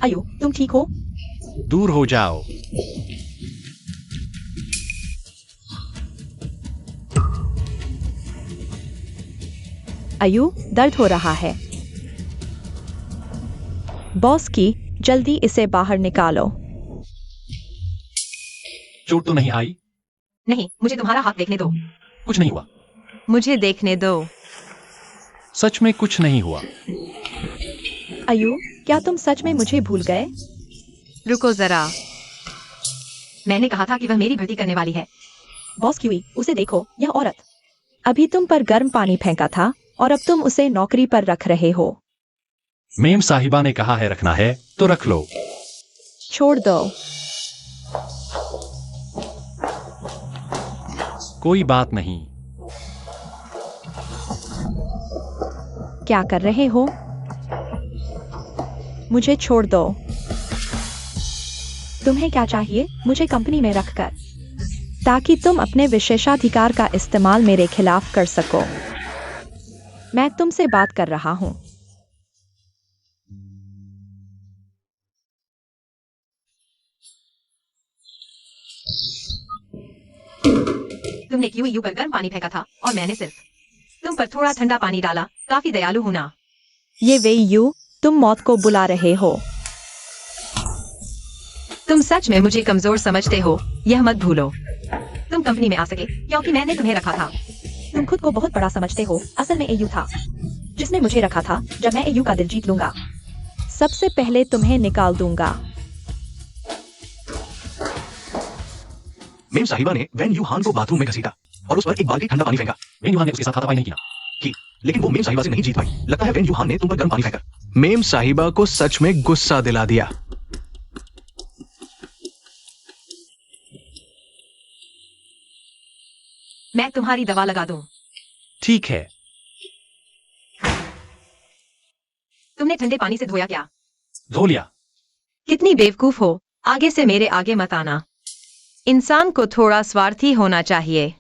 Speaker 3: आयु, तुम ठीक हो?
Speaker 5: दूर हो जाओ।
Speaker 3: आयु, दर्द हो रहा है। बॉस की, जल्दी इसे बाहर निकालो।
Speaker 4: चोट तो नहीं आई?
Speaker 1: नहीं, मुझे तुम्हारा हाथ देखने दो।
Speaker 4: कुछ नहीं हुआ?
Speaker 1: मुझे देखने दो।
Speaker 5: सच में कुछ नहीं हुआ।
Speaker 3: आयु, क्या तुम सच में मुझे भूल गए?
Speaker 1: रुको जरा। मैंने कहा था कि वह मेरी भर्ती करने वाली है।
Speaker 3: बॉस क्यूई, उसे देखो, यह औरत। अभी तुम पर गर्म पानी फेंका था और अब तुम उसे नौकरी पर रख रहे हो।
Speaker 5: मेम साहिबा ने कहा है रखना है तो रख लो।
Speaker 3: छोड़ दो।
Speaker 5: कोई बात नहीं।
Speaker 3: क्या कर रहे हो? मुझे छोड़ दो। तुम्हें क्या चाहिए मुझे कंपनी में रखकर, ताकि तुम अपने विशेषाधिकार का इस्तेमाल मेरे खिलाफ कर सको? मैं तुमसे बात कर रहा हूं।
Speaker 1: तुमने क्यों यू पर गर्म पानी फेंका था और मैंने सिर्फ तुम पर थोड़ा ठंडा पानी डाला। काफी दयालु हूं ना?
Speaker 3: ये वे यू, तुम मौत को बुला रहे हो।
Speaker 1: तुम सच में मुझे कमजोर समझते हो, यह मत भूलो। तुम कंपनी में आ सके क्योंकि मैंने तुम्हें रखा था।
Speaker 3: तुम खुद को बहुत बड़ा समझते हो, असल में एयू था जिसने मुझे रखा था। जब मैं एयू का दिल जीत लूंगा, सबसे पहले तुम्हें निकाल दूंगा।
Speaker 2: मेम साहिबा ने वैन यूहान को बाथरूम में घसीटा और उस पर एक बाल्टी ठंडा पानी फेंका
Speaker 4: वेन यूहान ने उसके साथ हाथापाई नहीं किया।
Speaker 2: की, लेकिन वो मेम साहिबा से नहीं जीत पाई। लगता है वैन यूहान ने तुम पर गर्म पानी फेंका। मेम साहिबा को सच में गुस्सा दिला दिया।
Speaker 1: मैं तुम्हारी दवा लगा दूं।
Speaker 5: ठीक है।
Speaker 1: तुमने ठंडे पानी से धोया क्या?
Speaker 4: धो लिया।
Speaker 1: कितनी बेवकूफ हो, आगे से मेरे आगे मत आना। इंसान को थोड़ा स्वार्थी होना चाहिए।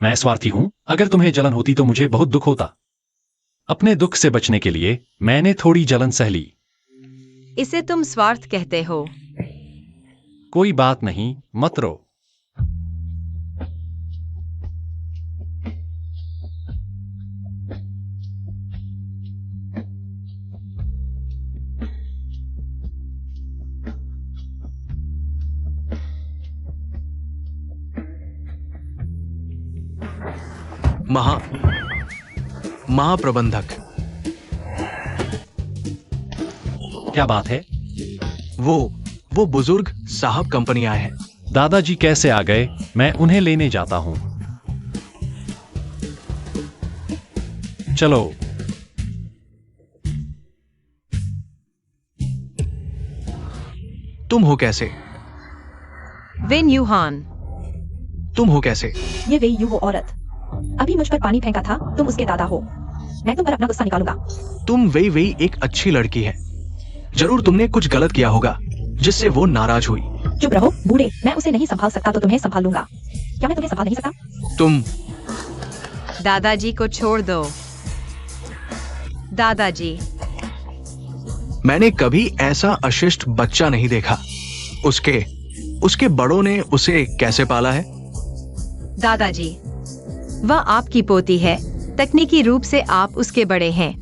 Speaker 4: मैं स्वार्थी हूं? अगर तुम्हें जलन होती तो मुझे बहुत दुख होता। अपने दुख से बचने के लिए मैंने थोड़ी जलन सह ली।
Speaker 1: इसे तुम स्वार्थ कहते हो?
Speaker 4: कोई बात नहीं, मत रो।
Speaker 2: महा महाप्रबंधक,
Speaker 4: क्या बात है?
Speaker 2: वो बुजुर्ग साहब कंपनी आए हैं।
Speaker 5: दादाजी कैसे आ गए? मैं उन्हें लेने जाता हूं। चलो।
Speaker 2: तुम हो कैसे?
Speaker 1: विन यूहान।
Speaker 2: तुम हो कैसे?
Speaker 3: ये वे यू वो औरत अभी मुझ पर पानी फेंका था, तुम उसके दादा हो। मैं तुम पर अपना गुस्सा निकालूंगा।
Speaker 2: तुम वही एक अच्छी लड़की है। जरूर तुमने कुछ गलत किया होगा जिससे वो नाराज हुई।
Speaker 3: चुप रहो बूढ़े, मैं उसे नहीं संभाल सकता तो तुम्हें संभाल लूंगा। क्या मैं तुम्हें संभाल नहीं सकता?
Speaker 2: तुम
Speaker 1: दादाजी को छोड़ दो। दादाजी,
Speaker 2: मैंने कभी ऐसा अशिष्ट बच्चा नहीं देखा। उसके बड़ों ने उसे कैसे पाला है?
Speaker 1: दादाजी, वह आपकी पोती है। तकनीकी रूप से आप उसके बड़े हैं।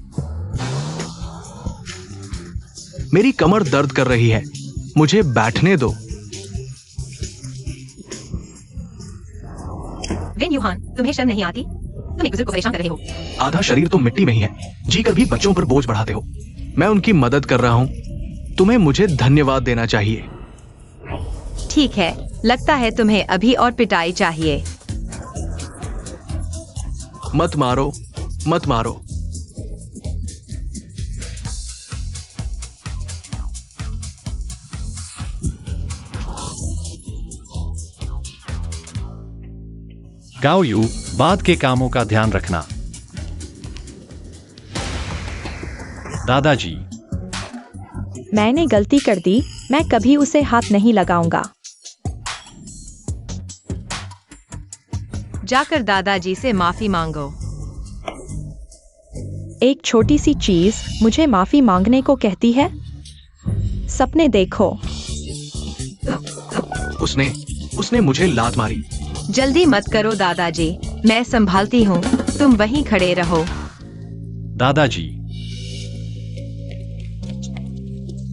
Speaker 2: मेरी कमर दर्द कर रही है, मुझे बैठने दो।
Speaker 1: विन यूहान, तुम्हें शर्म नहीं आती? तुम एक बुजुर्ग को परेशान कर रहे हो।
Speaker 2: आधा शरीर तो मिट्टी में ही है, जीकर भी बच्चों पर बोझ बढ़ाते हो। मैं उनकी मदद कर रहा हूं। तुम्हें मुझे धन्यवाद देना चाहिए।
Speaker 1: ठीक है, लगता है तुम्हें अभी और पिटाई चाहिए।
Speaker 2: मत मारो, मत मारो।
Speaker 5: गाओ यू, बाद के कामों का ध्यान रखना। दादाजी,
Speaker 3: मैंने गलती कर दी, मैं कभी उसे हाथ नहीं लगाऊंगा।
Speaker 1: जाकर दादाजी से माफी मांगो।
Speaker 3: एक छोटी सी चीज मुझे माफी मांगने को कहती है। सपने देखो।
Speaker 2: उसने मुझे लात मारी।
Speaker 1: जल्दी मत करो दादाजी, मैं संभालती हूँ। तुम वहीं खड़े रहो।
Speaker 5: दादाजी,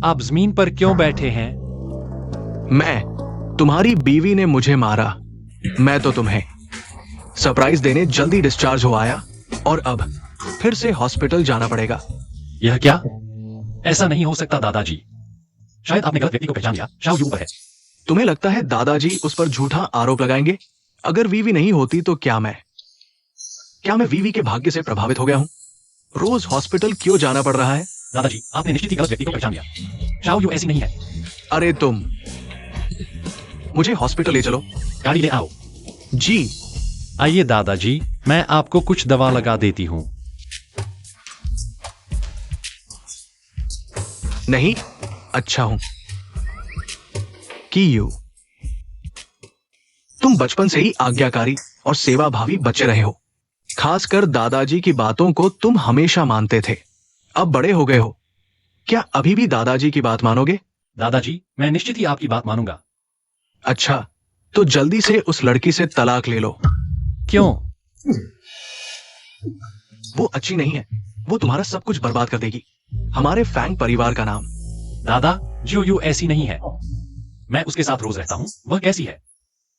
Speaker 5: आप जमीन पर क्यों बैठे हैं?
Speaker 2: तुम्हारी बीवी ने मुझे मारा। मैं तो तुम्हें सरप्राइज देने जल्दी डिस्चार्ज हो आया और अब फिर से हॉस्पिटल जाना पड़ेगा।
Speaker 4: यह क्या? ऐसा नहीं हो सकता दादाजी। शायद आपने गलत व्यक्ति को पहचान लिया। शाओ यू पर है।
Speaker 2: तुम्हें लगता है दादाजी उस पर झूठा आरोप लगाएंगे? अगर वीवी नहीं होती तो क्या मैं वीवी के भाग्य से प्रभावित हो गया हूं? रोज हॉस्पिटल क्यों जाना पड़ रहा है?
Speaker 4: दादाजी, आपने निश्चित ही गलत व्यक्ति को पहचान लिया। शाओ यू ऐसी नहीं है।
Speaker 2: अरे तुम मुझे हॉस्पिटल ले चलो।
Speaker 4: गाड़ी ले आओ।
Speaker 2: जी।
Speaker 5: आइए दादाजी, मैं आपको कुछ दवा लगा देती हूं।
Speaker 2: नहीं, अच्छा हूं। की यू, तुम बचपन से ही आज्ञाकारी और सेवाभावी बच्चे रहे हो। खासकर दादाजी की बातों को तुम हमेशा मानते थे। अब बड़े हो गए हो, क्या अभी भी दादाजी की बात मानोगे?
Speaker 4: दादाजी, मैं निश्चित ही आपकी बात मानूंगा।
Speaker 2: अच्छा, तो जल्दी से उस लड़की से तलाक ले लो।
Speaker 5: क्यों?
Speaker 2: वो अच्छी नहीं है। वो तुम्हारा सब कुछ बर्बाद कर देगी, हमारे फैंग परिवार का नाम।
Speaker 4: दादा, जो यू ऐसी नहीं है। मैं उसके साथ रोज रहता हूँ। वह कैसी है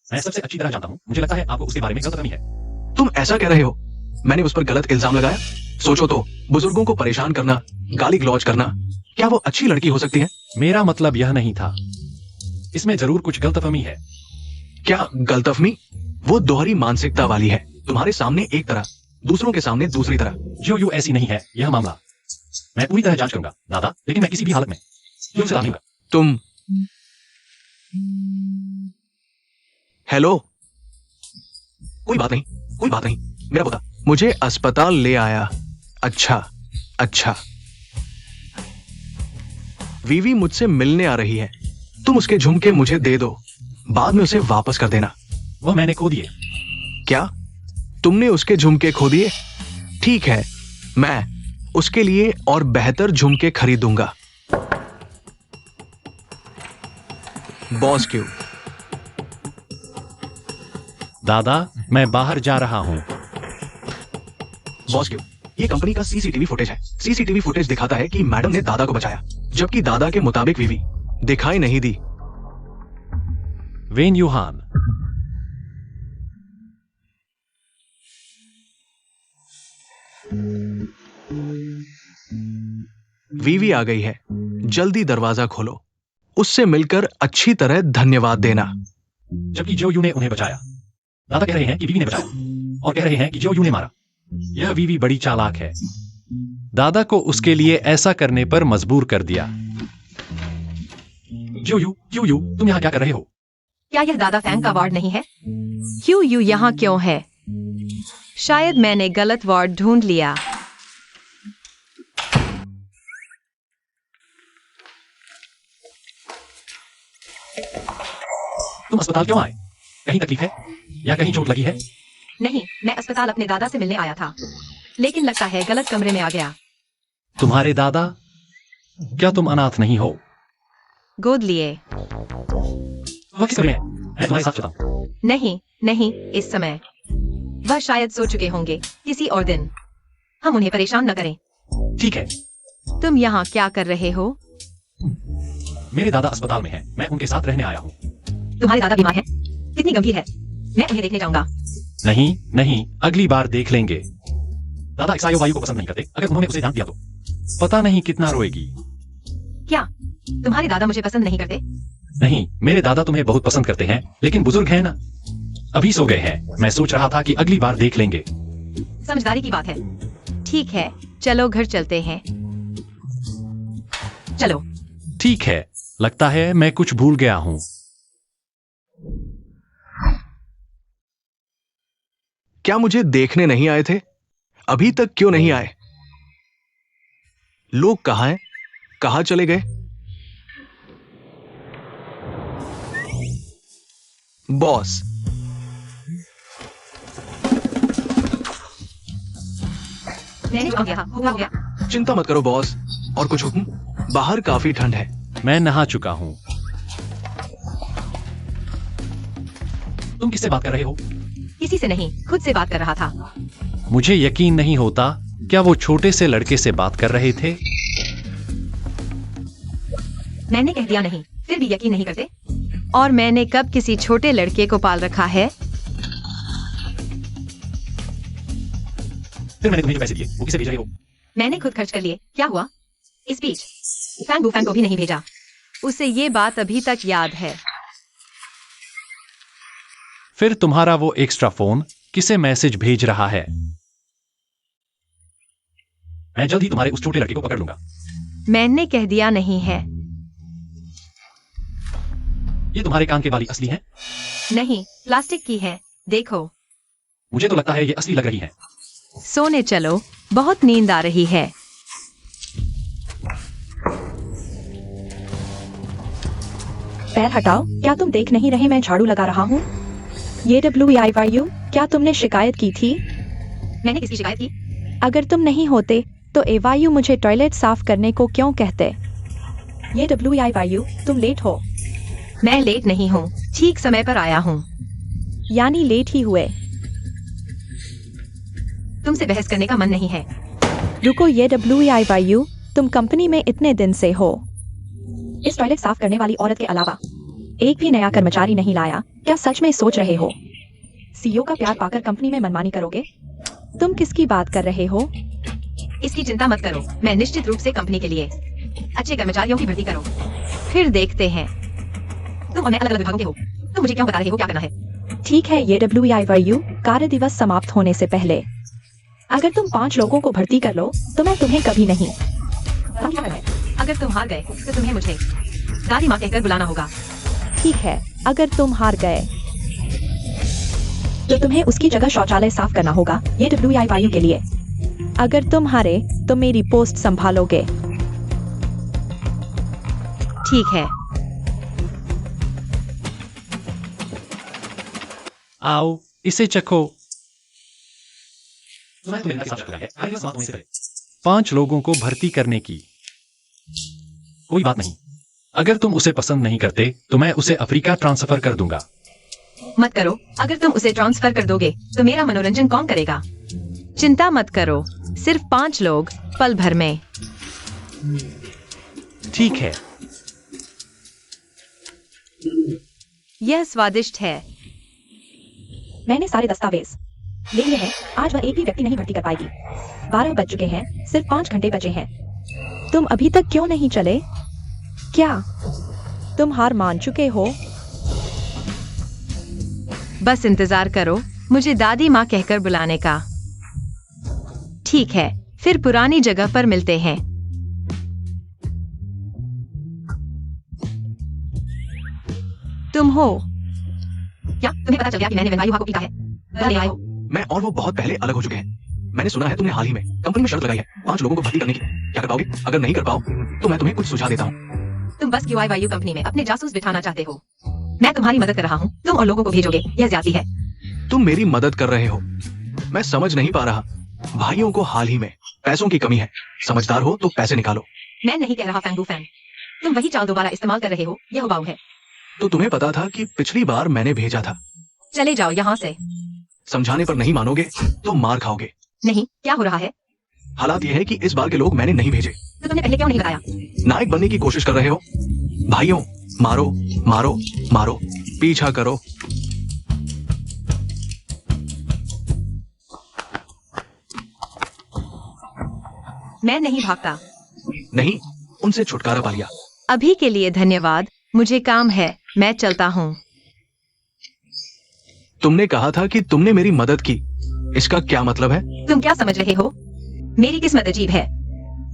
Speaker 4: मैं सबसे अच्छी तरह जानता हूँ। मुझे लगता है आपको उसके बारे में गलतफहमी है।
Speaker 2: तुम ऐसा कह रहे हो? मैंने उस पर गलत इल्जाम लगाया? सोचो तो, बुजुर्गों को परेशान करना, गाली गलौज करना, क्या वो अच्छी लड़की हो सकती है?
Speaker 5: मेरा मतलब यह नहीं था।
Speaker 4: इसमें जरूर कुछ गलतफहमी है।
Speaker 2: क्या गलतफहमी? वो दोहरी मानसिकता वाली है। तुम्हारे सामने एक तरह, दूसरों के सामने दूसरी तरह।
Speaker 4: जो यू ऐसी नहीं है यह मामला मैं पूरी तरह जांच करूंगा दादा, लेकिन मैं किसी भी हालत में तुमसे राजी हूं।
Speaker 2: तुम हेलो? कोई बात नहीं, मेरा पोता मुझे अस्पताल ले आया। अच्छा अच्छा। वीवी मुझसे मिलने आ रही है। तुम उसके झुमके मुझे दे दो, बाद में उसे वापस कर देना।
Speaker 4: वह मैंने खो दिए।
Speaker 2: क्या तुमने उसके झुमके खो दिए? ठीक है, मैं उसके लिए और बेहतर झुमके खरीदूंगा। बॉस क्यों?
Speaker 5: दादा, मैं बाहर जा रहा हूं।
Speaker 2: बॉस क्यों? ये कंपनी का सीसीटीवी फुटेज है। सीसीटीवी फुटेज दिखाता है कि मैडम ने दादा को बचाया, जबकि दादा के मुताबिक वीवी दिखाई नहीं दी।
Speaker 5: वेन यूहान।
Speaker 2: वीवी आ गई है। जल्दी दरवाजा खोलो। उससे मिलकर अच्छी तरह धन्यवाद देना।
Speaker 4: जबकि जो यू ने उन्हें बचाया। दादा कह रहे हैं कि वीवी ने बचाया और कह रहे हैं कि जो यू ने मारा।
Speaker 5: यह वीवी बड़ी चालाक है। दादा को उसके लिए ऐसा करने पर मजबूर कर दिया।
Speaker 4: जो यू तुम यहाँ क्या कर रहे हो?
Speaker 1: क्या यह दादा फैंग का वार्ड नहीं है? क्यों यू यहाँ क्यों है? शायद मैंने गलत वार्ड ढूंढ लिया।
Speaker 4: तुम अस्पताल क्यों आए? कहीं तकलीफ है या कहीं चोट लगी है?
Speaker 1: नहीं, मैं अस्पताल अपने दादा से मिलने आया था, लेकिन लगता है गलत कमरे में आ गया।
Speaker 5: तुम्हारे दादा? क्या तुम अनाथ नहीं हो?
Speaker 1: गोद लिए?
Speaker 4: वह किस कमरे में है? मैं तुम्हारे साथ चलता हूँ।
Speaker 1: नहीं, इस समय वह शायद सो चुके होंगे। किसी और दिन। हम उन्हें परेशान न करें।
Speaker 4: ठीक है।
Speaker 1: तुम यहाँ क्या कर रहे हो?
Speaker 4: मेरे दादा अस्पताल में हैं। मैं उनके साथ रहने आया हूँ।
Speaker 1: तुम्हारे दादा बीमार हैं? कितनी गंभीर है? मैं उन्हें देखने जाऊंगा।
Speaker 5: नहीं, अगली बार देख लेंगे।
Speaker 4: दादा एक्सायो वायु को पसंद नहीं करते। अगर उन्होंने उसे जान दिया तो
Speaker 5: पता नहीं कितना रोएगी।
Speaker 1: क्या तुम्हारे दादा मुझे पसंद नहीं करते?
Speaker 5: नहीं, मेरे दादा तुम्हें बहुत पसंद करते हैं, लेकिन बुजुर्ग हैं ना। अभी सो गए हैं। मैं सोच रहा था कि अगली बार देख लेंगे।
Speaker 1: समझदारी की बात है। ठीक है, चलो घर चलते हैं। चलो।
Speaker 5: ठीक है, लगता है मैं कुछ भूल गया हूँ।
Speaker 2: क्या मुझे देखने नहीं आए थे? अभी तक क्यों नहीं आए? लोग कहाँ हैं? कहाँ चले गए? बॉस,
Speaker 1: मैंने जो किया हो गया।
Speaker 2: चिंता मत करो बॉस। और कुछ हुक्म? बाहर काफी ठंड है।
Speaker 5: मैं नहा चुका हूँ।
Speaker 4: तुम किससे बात कर रहे हो?
Speaker 1: किसी से नहीं, खुद से बात कर रहा था।
Speaker 5: मुझे यकीन नहीं होता। क्या वो छोटे से लड़के से बात कर रहे थे?
Speaker 1: मैंने कह दिया नहीं, फिर भी यकीन नहीं करते। और मैंने कब किसी छोटे लड़के को पाल रखा है?
Speaker 4: फिर मैंने तुम्हें जो पैसे दिए वो किसे भेज रहे हो?
Speaker 1: मैंने खुद खर्च कर लिए। क्या हुआ? इस बीच फैंग को भी नहीं भेजा। उसे ये बात अभी तक याद है।
Speaker 5: फिर तुम्हारा वो एक्स्ट्रा फोन किसे मैसेज भेज रहा है?
Speaker 4: मैं जल्द ही तुम्हारे उस छोटे लड़के को पकड़ लूंगा।
Speaker 1: मैंने कह दिया नहीं है।
Speaker 4: ये तुम्हारे कान के बाली असली हैं?
Speaker 1: नहीं, प्लास्टिक की है। देखो।
Speaker 4: मुझे तो लगता है ये असली लग रही हैं।
Speaker 1: सोने चलो, बहुत नींद आ रही है।
Speaker 3: पैर हटाओ। क्या तुम देख नहीं रहे मैं झाड़ू लगा रहा हूँ? ये WEIYU, क्या तुमने शिकायत की थी?
Speaker 1: मैंने किसकी शिकायत की?
Speaker 3: अगर तुम नहीं होते तो एवायु मुझे टॉयलेट साफ करने को क्यों कहते? ये WEIYU, तुम लेट हो।
Speaker 1: मैं लेट नहीं हूँ, ठीक समय पर आया हूँ।
Speaker 3: यानी लेट ही हुए।
Speaker 1: तुमसे बहस करने का मन नहीं है।
Speaker 3: रुको, ये WEIYU, तुम कंपनी में इतने दिन से हो। इस टॉयलेट साफ करने वाली औरत के अलावा एक भी नया कर्मचारी नहीं लाया। क्या सच में सोच रहे हो CEO का प्यार पाकर कंपनी में मनमानी करोगे? तुम किसकी बात कर रहे हो?
Speaker 1: इसकी चिंता मत करो, मैं निश्चित रूप से कंपनी के लिए अच्छे कर्मचारियों की भर्ती करो। फिर देखते हैं। तुम और मैं अलग अलग विभागों के हो। तुम मुझे क्यों बता रहे हो क्या करना है?
Speaker 3: ठीक है, ये WEIYU, कार्य दिवस समाप्त होने से पहले अगर तुम 5 लोगों को भर्ती कर लो तो मैं तुम्हें कभी नहीं।
Speaker 1: हम क्या करना है? अगर तुम हार गए तो तुम्हें मुझे दादी माँ कहकर बुलाना होगा।
Speaker 3: ठीक है, अगर तुम हार गए तो तुम्हें उसकी जगह शौचालय साफ करना होगा। ये WIYU के लिए। अगर तुम हारे तो मेरी पोस्ट संभालोगे।
Speaker 1: ठीक है।
Speaker 5: आओ इसे चखो। सुना है तुमने मेरे साथ शर्त लगाई है, हर बात तुम्हें से पहले 5 लोगों को भर्ती करने की। कोई बात नहीं, अगर तुम उसे पसंद नहीं करते तो मैं उसे अफ्रीका ट्रांसफर कर दूंगा।
Speaker 1: मत करो। अगर तुम उसे ट्रांसफर कर दोगे तो मेरा मनोरंजन कौन करेगा? चिंता मत करो, सिर्फ 5 लोग, पल भर में।
Speaker 5: ठीक है।
Speaker 1: यह स्वादिष्ट है।
Speaker 3: मैंने सारे दस्तावेज ले लिए हैं। आज वह एक भी व्यक्ति नहीं भर्ती कर पाएगी। 12 बज चुके हैं, सिर्फ 5 घंटे बचे हैं। तुम अभी तक क्यों नहीं चले? क्या तुम हार मान चुके हो?
Speaker 1: बस इंतजार करो मुझे दादी माँ कहकर बुलाने का। ठीक है, फिर पुरानी जगह पर मिलते हैं। तुम हो?
Speaker 3: क्या तुम्हें पता चल गया कि मैंने वैल्यू को पीटा है? घर ले आए हो।
Speaker 2: मैं और वो बहुत पहले अलग हो चुके हैं। मैंने सुना है तुमने हाल ही में कंपनी में शर्त लगाई है 5 लोगों को भर्ती करने की। क्या कर पाओगे? अगर नहीं कर पाओ तो मैं तुम्हें कुछ सुझाव देता हूँ।
Speaker 1: तुम बस QIYU कंपनी में अपने जासूस बिठाना चाहते हो। मैं तुम्हारी मदद कर रहा हूँ, तुम और लोगों को भेजोगे, यह ज्यादती है।
Speaker 2: तुम मेरी मदद कर रहे हो। मैं समझ नहीं पा रहा। भाइयों को हाल ही में पैसों की कमी है। समझदार हो तो पैसे निकालो।
Speaker 1: मैं नहीं कह रहा फैंगू फैन। तुम वही चाल दोबारा इस्तेमाल कर रहे हो, यह उबाऊ है।
Speaker 2: तो तुम्हें पता था कि पिछली बार मैंने भेजा था।
Speaker 1: चले जाओ यहाँ से।
Speaker 2: समझाने पर नहीं मानोगे तो मार खाओगे।
Speaker 1: नहीं, क्या हो रहा है?
Speaker 2: हालात ये है कि इस बार के लोग मैंने नहीं भेजे।
Speaker 1: तो तुमने पहले क्यों नहीं बताया?
Speaker 2: नायक बनने की कोशिश कर रहे हो। भाइयों, मारो मारो मारो, पीछा करो।
Speaker 1: मैं नहीं भागता।
Speaker 2: नहीं, उनसे छुटकारा पा लिया।
Speaker 1: अभी के लिए धन्यवाद, मुझे काम है, मैं चलता हूँ।
Speaker 2: तुमने कहा था कि तुमने मेरी मदद की। इसका क्या मतलब है?
Speaker 1: तुम क्या समझ रहे हो? मेरी किस्मत अजीब है।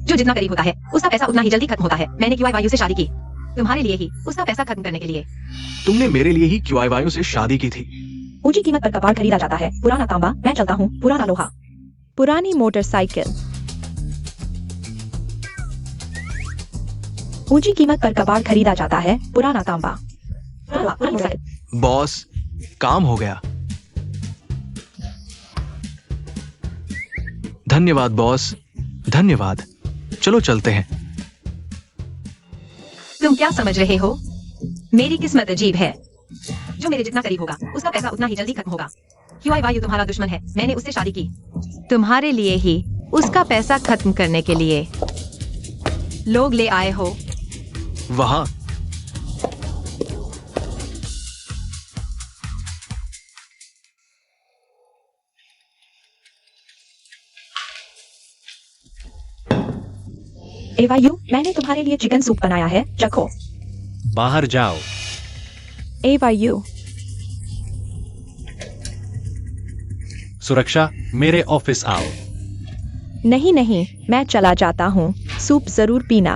Speaker 1: जो जितना करीब होता है उसका पैसा उतना ही जल्दी खत्म होता है। मैंने QIYU से शादी की, तुम्हारे लिए ही, उसका पैसा खत्म करने के लिए।
Speaker 2: तुमने मेरे लिए ही QIYU से शादी की थी।
Speaker 3: ऊंची कीमत पर कबाड़ खरीदा जाता है। पुराना तांबा, मैं चलता हूँ। पुराना लोहा, पुरानी मोटरसाइकिल। ऊंची कीमत पर कबाड़ खरीदा जाता है। पुराना तांबा, पुरानी मोटरसाइकिल।
Speaker 2: बॉस, काम हो गया। धन्यवाद बॉस, धन्यवाद। चलो चलते हैं।
Speaker 1: तुम क्या समझ रहे हो? मेरी किस्मत अजीब है। जो मेरे जितना करीब होगा उसका पैसा उतना ही जल्दी खत्म होगा। QIYU तुम्हारा दुश्मन है, मैंने उससे शादी की, तुम्हारे लिए ही, उसका पैसा खत्म करने के लिए। लोग ले आए हो।
Speaker 2: वहां
Speaker 3: AYU, मैंने तुम्हारे लिए चिकन सूप बनाया है, चखो।
Speaker 5: बाहर जाओ।
Speaker 3: AYU,
Speaker 5: सुरक्षा, मेरे ऑफिस आओ।
Speaker 3: नहीं नहीं, मैं चला जाता हूँ। सूप जरूर पीना।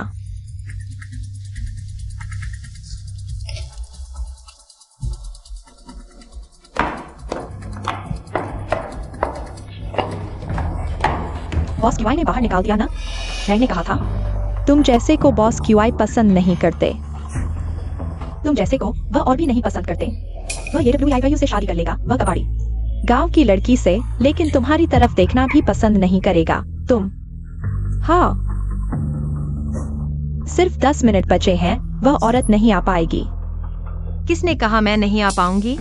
Speaker 3: बॉस QI ने बाहर निकाल दिया ना? मैंने कहा था। तुम जैसे को बॉस QI पसंद नहीं करते। तुम जैसे को वह और भी नहीं पसंद करते। वह ये WIYU से शादी कर लेगा, वह कबाड़ी गांव की लड़की से, लेकिन तुम्हारी तरफ देखना भी पसंद नहीं करेगा। तुम, हाँ, सिर्फ 10 मिनट बचे हैं। वह औरत नहीं आ पाएगी।
Speaker 1: किसने कहा मैं नहीं आ पाऊंगी?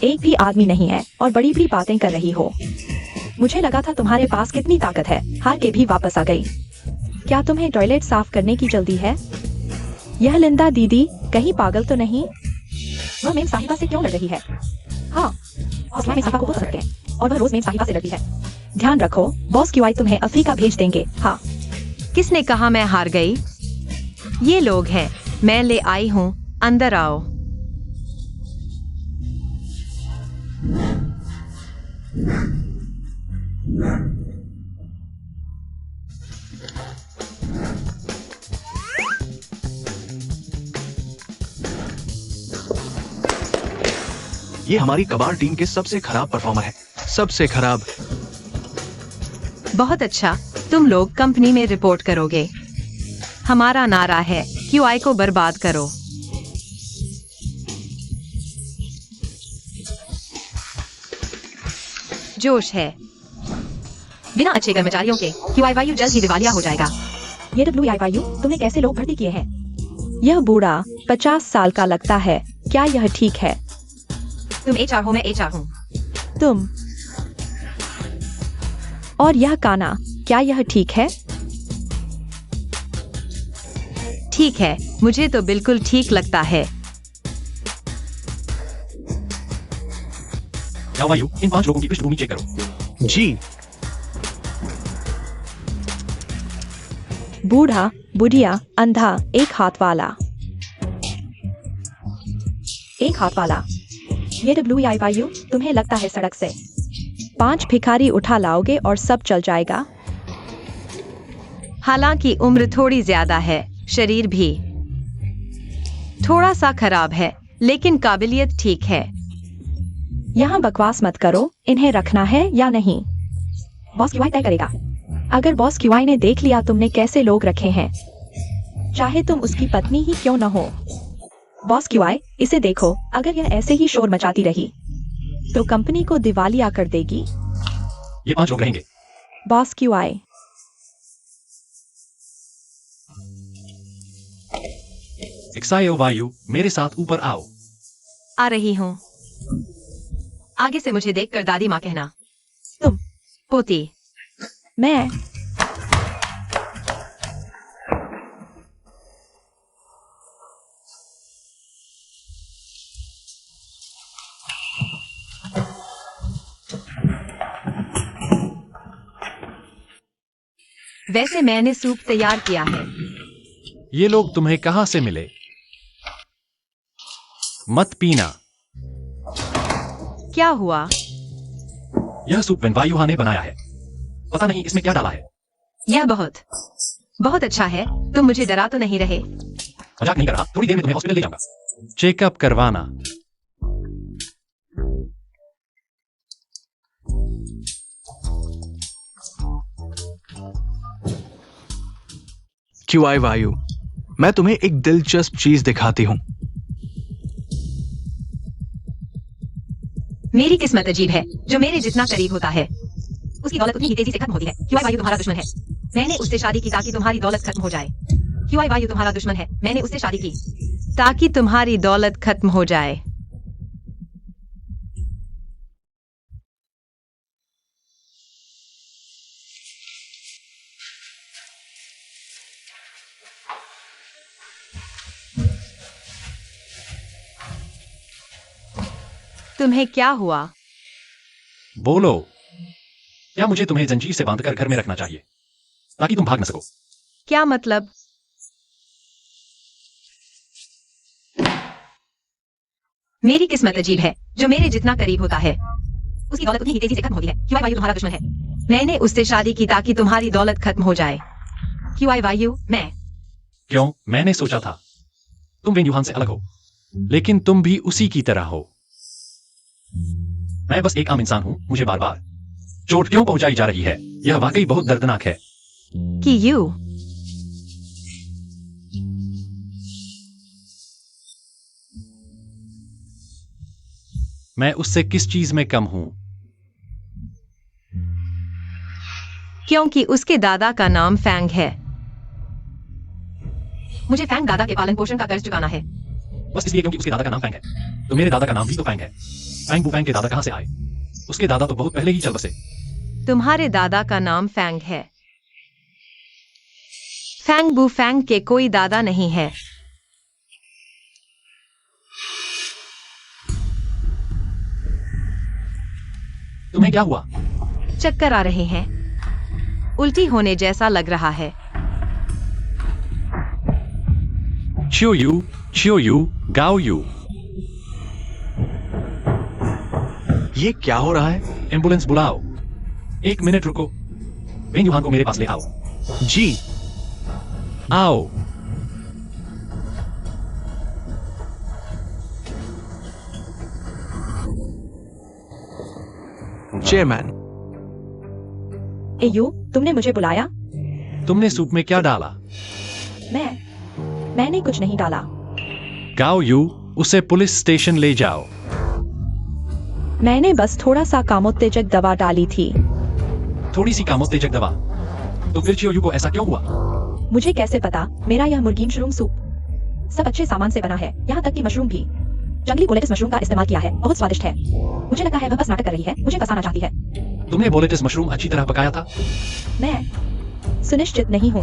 Speaker 3: एक भी आदमी नहीं है और बड़ी बड़ी बातें कर रही हो। मुझे लगा था तुम्हारे पास कितनी ताकत है, हार के भी वापस आ गई। क्या तुम्हें टॉयलेट साफ करने की जल्दी है? यह लिंदा दीदी कहीं पागल तो नहीं? वह मेम साहिबा से क्यों लड़ रही है? हाँ, बॉस मेम साहिबा को बोल सकते हैं और वह रोज मेम साहिबा से लड़ती है। ध्यान रखो, बॉस QI तुम्हें अफ्रीका भेज देंगे। हाँ।
Speaker 1: किसने कहा मैं हार गई? ये लोग हैं, मैं ले आई हूँ, अंदर आओ।
Speaker 2: ये हमारी कबाड़ टीम के सबसे खराब परफॉर्मर है, सबसे खराब।
Speaker 1: बहुत अच्छा, तुम लोग कंपनी में रिपोर्ट करोगे। हमारा नारा है QI को बर्बाद करो। जोश है। बिना अच्छे कर्मचारियों के QIYU जल्द ही दिवालिया हो जाएगा।
Speaker 3: ये WIYU तुमने कैसे लोग भर्ती किए हैं? यह बूढ़ा 50 साल का लगता है, क्या यह ठीक है?
Speaker 1: तुम HR हो, मैं HR हूँ।
Speaker 3: तुम और यह काना, क्या यह ठीक है?
Speaker 1: ठीक है, मुझे तो बिल्कुल ठीक लगता है।
Speaker 4: या वायु, इन 5 लोगों की पृष्ठभूमि चेक करो।
Speaker 2: जी।
Speaker 3: बूढ़ा, बुढ़िया, अंधा, एक हाथ वाला। एक हाथ वाला। ये WIYU तुम्हें लगता है सड़क से 5 भिखारी उठा लाओगे और सब चल जाएगा?
Speaker 1: हालांकि उम्र थोड़ी ज्यादा है, शरीर भी थोड़ा सा खराब है, लेकिन काबिलियत ठीक है।
Speaker 3: यहाँ बकवास मत करो, इन्हें रखना है या नहीं? बॉस QI तय करेगा। अगर बॉस QI ने देख लिया तुमने कैसे लोग रखे हैं, चाहे तुम उसकी पत्नी ही क्यों न हो। बॉस QI, इसे देखो, अगर यह ऐसे ही शोर मचाती रही तो कंपनी को दिवालिया कर देगी।
Speaker 4: ये 5 लोग रहेंगे।
Speaker 3: बॉस QI,
Speaker 4: एक्सायो वायु, मेरे साथ ऊपर आओ।
Speaker 1: आ रही हूँ। आगे से मुझे देखकर दादी माँ कहना।
Speaker 3: तुम।
Speaker 1: पोती।
Speaker 3: मैं।
Speaker 1: वैसे मैंने सूप तैयार किया है।
Speaker 5: ये लोग तुम्हें कहां से मिले? मत पीना।
Speaker 1: क्या हुआ?
Speaker 4: यह सूप वायुहा ने बनाया है। पता नहीं इसमें क्या डाला है।
Speaker 1: यह बहुत अच्छा है। तुम मुझे डरा तो नहीं रहे?
Speaker 4: मजाक नहीं कर रहा, थोड़ी देर में तुम्हें हॉस्पिटल ले जाऊंगा।
Speaker 5: चेकअप करवाना।
Speaker 2: QI वायु, मैं तुम्हें एक दिलचस्प चीज दिखाती हूँ।
Speaker 1: मेरी किस्मत अजीब है, जो मेरे जितना करीब होता है उसकी दौलत उतनी ही तेजी से खत्म होती है। QI वायु तुम्हारा दुश्मन है, मैंने उससे शादी की ताकि तुम्हारी दौलत खत्म हो जाए। QI वायु तुम्हारा दुश्मन है, मैंने उससे शादी की ताकि तुम्हारी दौलत खत्म हो जाए। तुम्हें क्या हुआ?
Speaker 5: बोलो।
Speaker 4: क्या मुझे तुम्हें जंजीर से बांधकर घर में रखना चाहिए ताकि तुम भाग न सको?
Speaker 1: क्या मतलब? मेरी किस्मत अजीब है, जो मेरे जितना करीब होता है उसकी दौलत उतनी ही तेजी से खत्म होती है। QI वायु तुम्हारा दुश्मन है, मैंने उससे शादी की ताकि तुम्हारी दौलत खत्म हो जाए। QI वायु, मैं।
Speaker 4: क्यों? मैंने सोचा था तुम वेन्यूहान से अलग हो।
Speaker 5: लेकिन तुम भी उसी की तरह हो।
Speaker 4: मैं बस एक आम इंसान हूं, मुझे बार बार चोट क्यों पहुंचाई जा रही है? यह वाकई बहुत दर्दनाक है।
Speaker 1: कि यू
Speaker 5: मैं उससे किस चीज में कम हूं?
Speaker 1: क्योंकि उसके दादा का नाम फैंग है। मुझे फैंग दादा के पालन पोषण का कर्ज चुकाना है।
Speaker 4: बस इसलिए क्योंकि उसके दादा का नाम फैंग है। तो मेरे दादा का नाम भी तो फैंग है। फैंग बू फैंग के दादा कहां से आए? उसके दादा तो बहुत पहले ही चल बसे।
Speaker 1: तुम्हारे दादा का नाम फैंग है। फैंग बू फैंग के कोई दादा नहीं है।
Speaker 4: तुम्हें क्या हुआ?
Speaker 1: चक्कर आ रहे हैं, उल्टी होने जैसा लग रहा है।
Speaker 5: चियो यू, गाओ यू।
Speaker 2: ये क्या हो रहा है?
Speaker 4: एम्बुलेंस बुलाओ। 1 मिनट रुको, वेन्यूहान को मेरे पास ले आओ।
Speaker 2: जी।
Speaker 5: आओ।
Speaker 2: चेयरमैन।
Speaker 3: ए यू, तुमने मुझे बुलाया?
Speaker 5: तुमने सूप में क्या डाला?
Speaker 3: मैंने कुछ नहीं डाला।
Speaker 5: गाओ यू, उसे पुलिस स्टेशन ले जाओ।
Speaker 3: मैंने बस थोड़ा सा कामोत्तेजक दवा डाली थी।
Speaker 5: थोड़ी सी कामोत्तेजक दवा? तो फिर चियो यू को ऐसा क्यों हुआ?
Speaker 3: मुझे कैसे पता? मेरा यह मुर्गी मशरूम सूप सब अच्छे सामान से बना है, यहाँ तक कि मशरूम भी जंगली बोलेटिस मशरूम का इस्तेमाल किया है। बहुत स्वादिष्ट है। मुझे लगता है वह बस नाटक कर रही है, मुझे फंसाना चाहती है।
Speaker 5: तुमने बोलेटिस मशरूम अच्छी तरह पकाया था?
Speaker 3: मैं सुनिश्चित नहीं हूँ।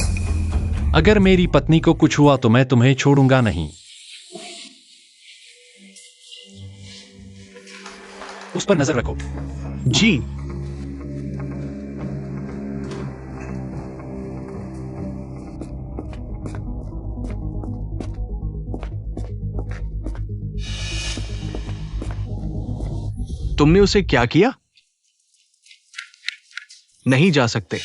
Speaker 5: अगर मेरी पत्नी को कुछ हुआ तो मैं तुम्हें छोड़ूंगा नहीं। उस पर नजर रखो।
Speaker 2: जी। तुमने उसे क्या किया? नहीं जा सकते।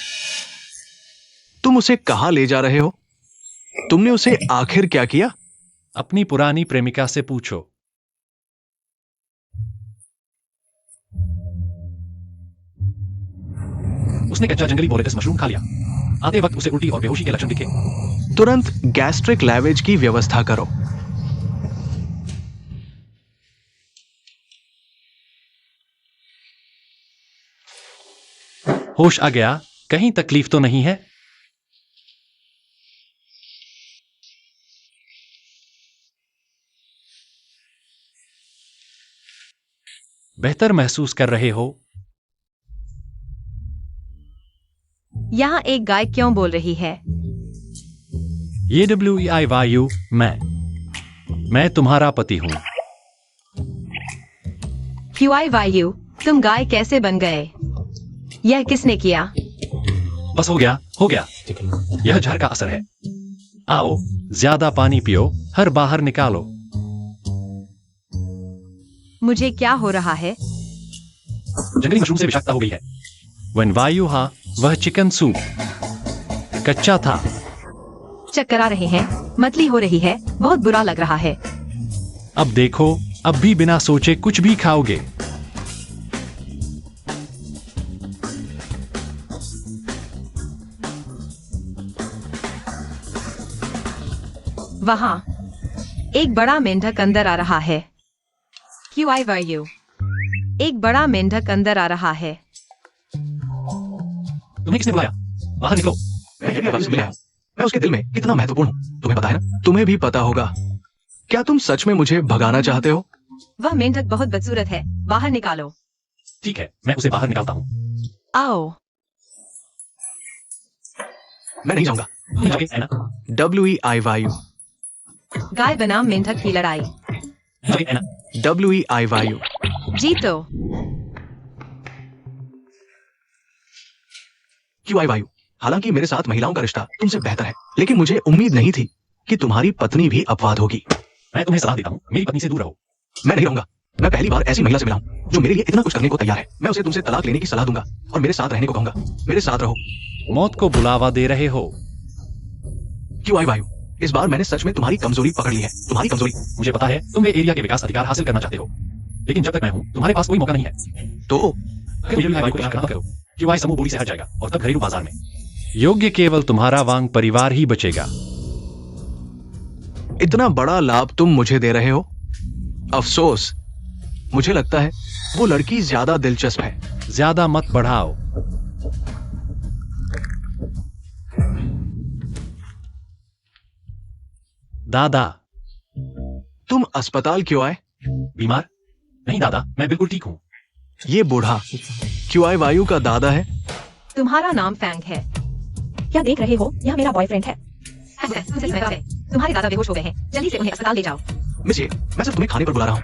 Speaker 2: तुम उसे कहां ले जा रहे हो? तुमने उसे आखिर क्या किया?
Speaker 5: अपनी पुरानी प्रेमिका से पूछो। उसने कच्चा जंगली बोलेटिस मशरूम खा लिया। आते वक्त उसे उल्टी और बेहोशी के लक्षण दिखे।
Speaker 2: तुरंत गैस्ट्रिक लैवेज की व्यवस्था करो।
Speaker 5: होश आ गया? कहीं तकलीफ तो नहीं है? बेहतर महसूस कर रहे हो?
Speaker 1: यहाँ एक गाय क्यों बोल रही है?
Speaker 5: ये WEI वायु, मैं तुम्हारा पति हूं।
Speaker 1: QI वायु, तुम गाय कैसे बन गए? यह किसने किया?
Speaker 5: बस हो गया। यह जहर का असर है। आओ, ज्यादा पानी पियो, हर बाहर निकालो।
Speaker 1: मुझे क्या हो रहा है?
Speaker 5: जंगली मशरूम से विषाक्तता हो गई है। when वायु हाँ, वह चिकन सूप कच्चा था।
Speaker 1: चक्कर आ रहे हैं, मतली हो रही है, बहुत बुरा लग रहा है।
Speaker 5: अब देखो, अब भी बिना सोचे कुछ भी खाओगे।
Speaker 1: वहाँ एक बड़ा मेंढक अंदर आ रहा है। QI वायु, एक बड़ा मेंढक अंदर आ रहा है।
Speaker 5: तुम्हें किसने बुलाया? बाहर निकलो।
Speaker 2: मैं उसके दिल में कितना महत्वपूर्ण हूं, तुम्हें पता है ना? तुम्हें भी पता होगा। क्या तुम सच में मुझे भगाना चाहते हो?
Speaker 1: वह मेंढक बहुत बदसूरत है, बाहर निकालो।
Speaker 5: ठीक है, मैं उसे बाहर निकालता हूँ।
Speaker 1: आओ।
Speaker 2: मैं नहीं जाऊंगा।
Speaker 5: तुम जाओगे, है ना?
Speaker 2: WEI वायु।
Speaker 1: गाय बनाम मेंढक की लड़ाई।
Speaker 5: जाओगे, है ना?
Speaker 2: WEI वायु।
Speaker 1: जीतो।
Speaker 2: QI वायु। हालांकि मेरे साथ महिलाओं का रिश्ता तुमसे बेहतर है, लेकिन मुझे उम्मीद नहीं थी कि तुम्हारी पत्नी भी अपवाद होगी।
Speaker 5: मैं तुम्हें सलाह देता हूँ, मेरी पत्नी से दूर रहो।
Speaker 2: मैं नहीं रहूंगा। मैं पहली बार ऐसी महिला से मिला हूं जो मेरे लिए इतना कुछ करने को तैयार है। मैं उसे तुमसे तलाक लेने की सलाह दूंगा और मेरे साथ रहने को कहूंगा। मेरे साथ रहो।
Speaker 5: मौत को बुलावा दे रहे हो।
Speaker 2: QI वायु, इस बार मैंने सच में तुम्हारी कमजोरी पकड़ ली है। तुम्हारी कमजोरी।
Speaker 5: मुझे पता है तुम एरिया के विकास अधिकार हासिल करना चाहते हो, लेकिन जब तक मैं हूं तुम्हारे पास कोई मौका नहीं है।
Speaker 2: तो
Speaker 5: अगर मुझे को इशारा मत करो, QI समूह बोली से हट जाएगा और तब घरेलू बाजार में योग्य केवल तुम्हारा वांग परिवार ही बचेगा।
Speaker 2: इतना बड़ा लाभ तुम मुझे दे रहे हो? अफसोस, मुझे लगता है वो लड़की ज्यादा दिलचस्प है।
Speaker 5: ज्यादा मत बढ़ाओ। दादा,
Speaker 2: तुम अस्पताल क्यों आए?
Speaker 5: बीमार? नहीं दादा, मैं बिल्कुल ठीक हूँ।
Speaker 2: ये बूढ़ा QI वायु का दादा है?
Speaker 1: तुम्हारा नाम फैंग है।
Speaker 3: क्या देख रहे हो? यह मेरा बॉयफ्रेंड है।
Speaker 1: तुम्हारे दादा बेहोश हो गए हैं, जल्दी से उन्हें अस्पताल ले जाओ।
Speaker 2: मिसिए, मैं सिर्फ तुम्हें खाने पर बुला रहा हूँ।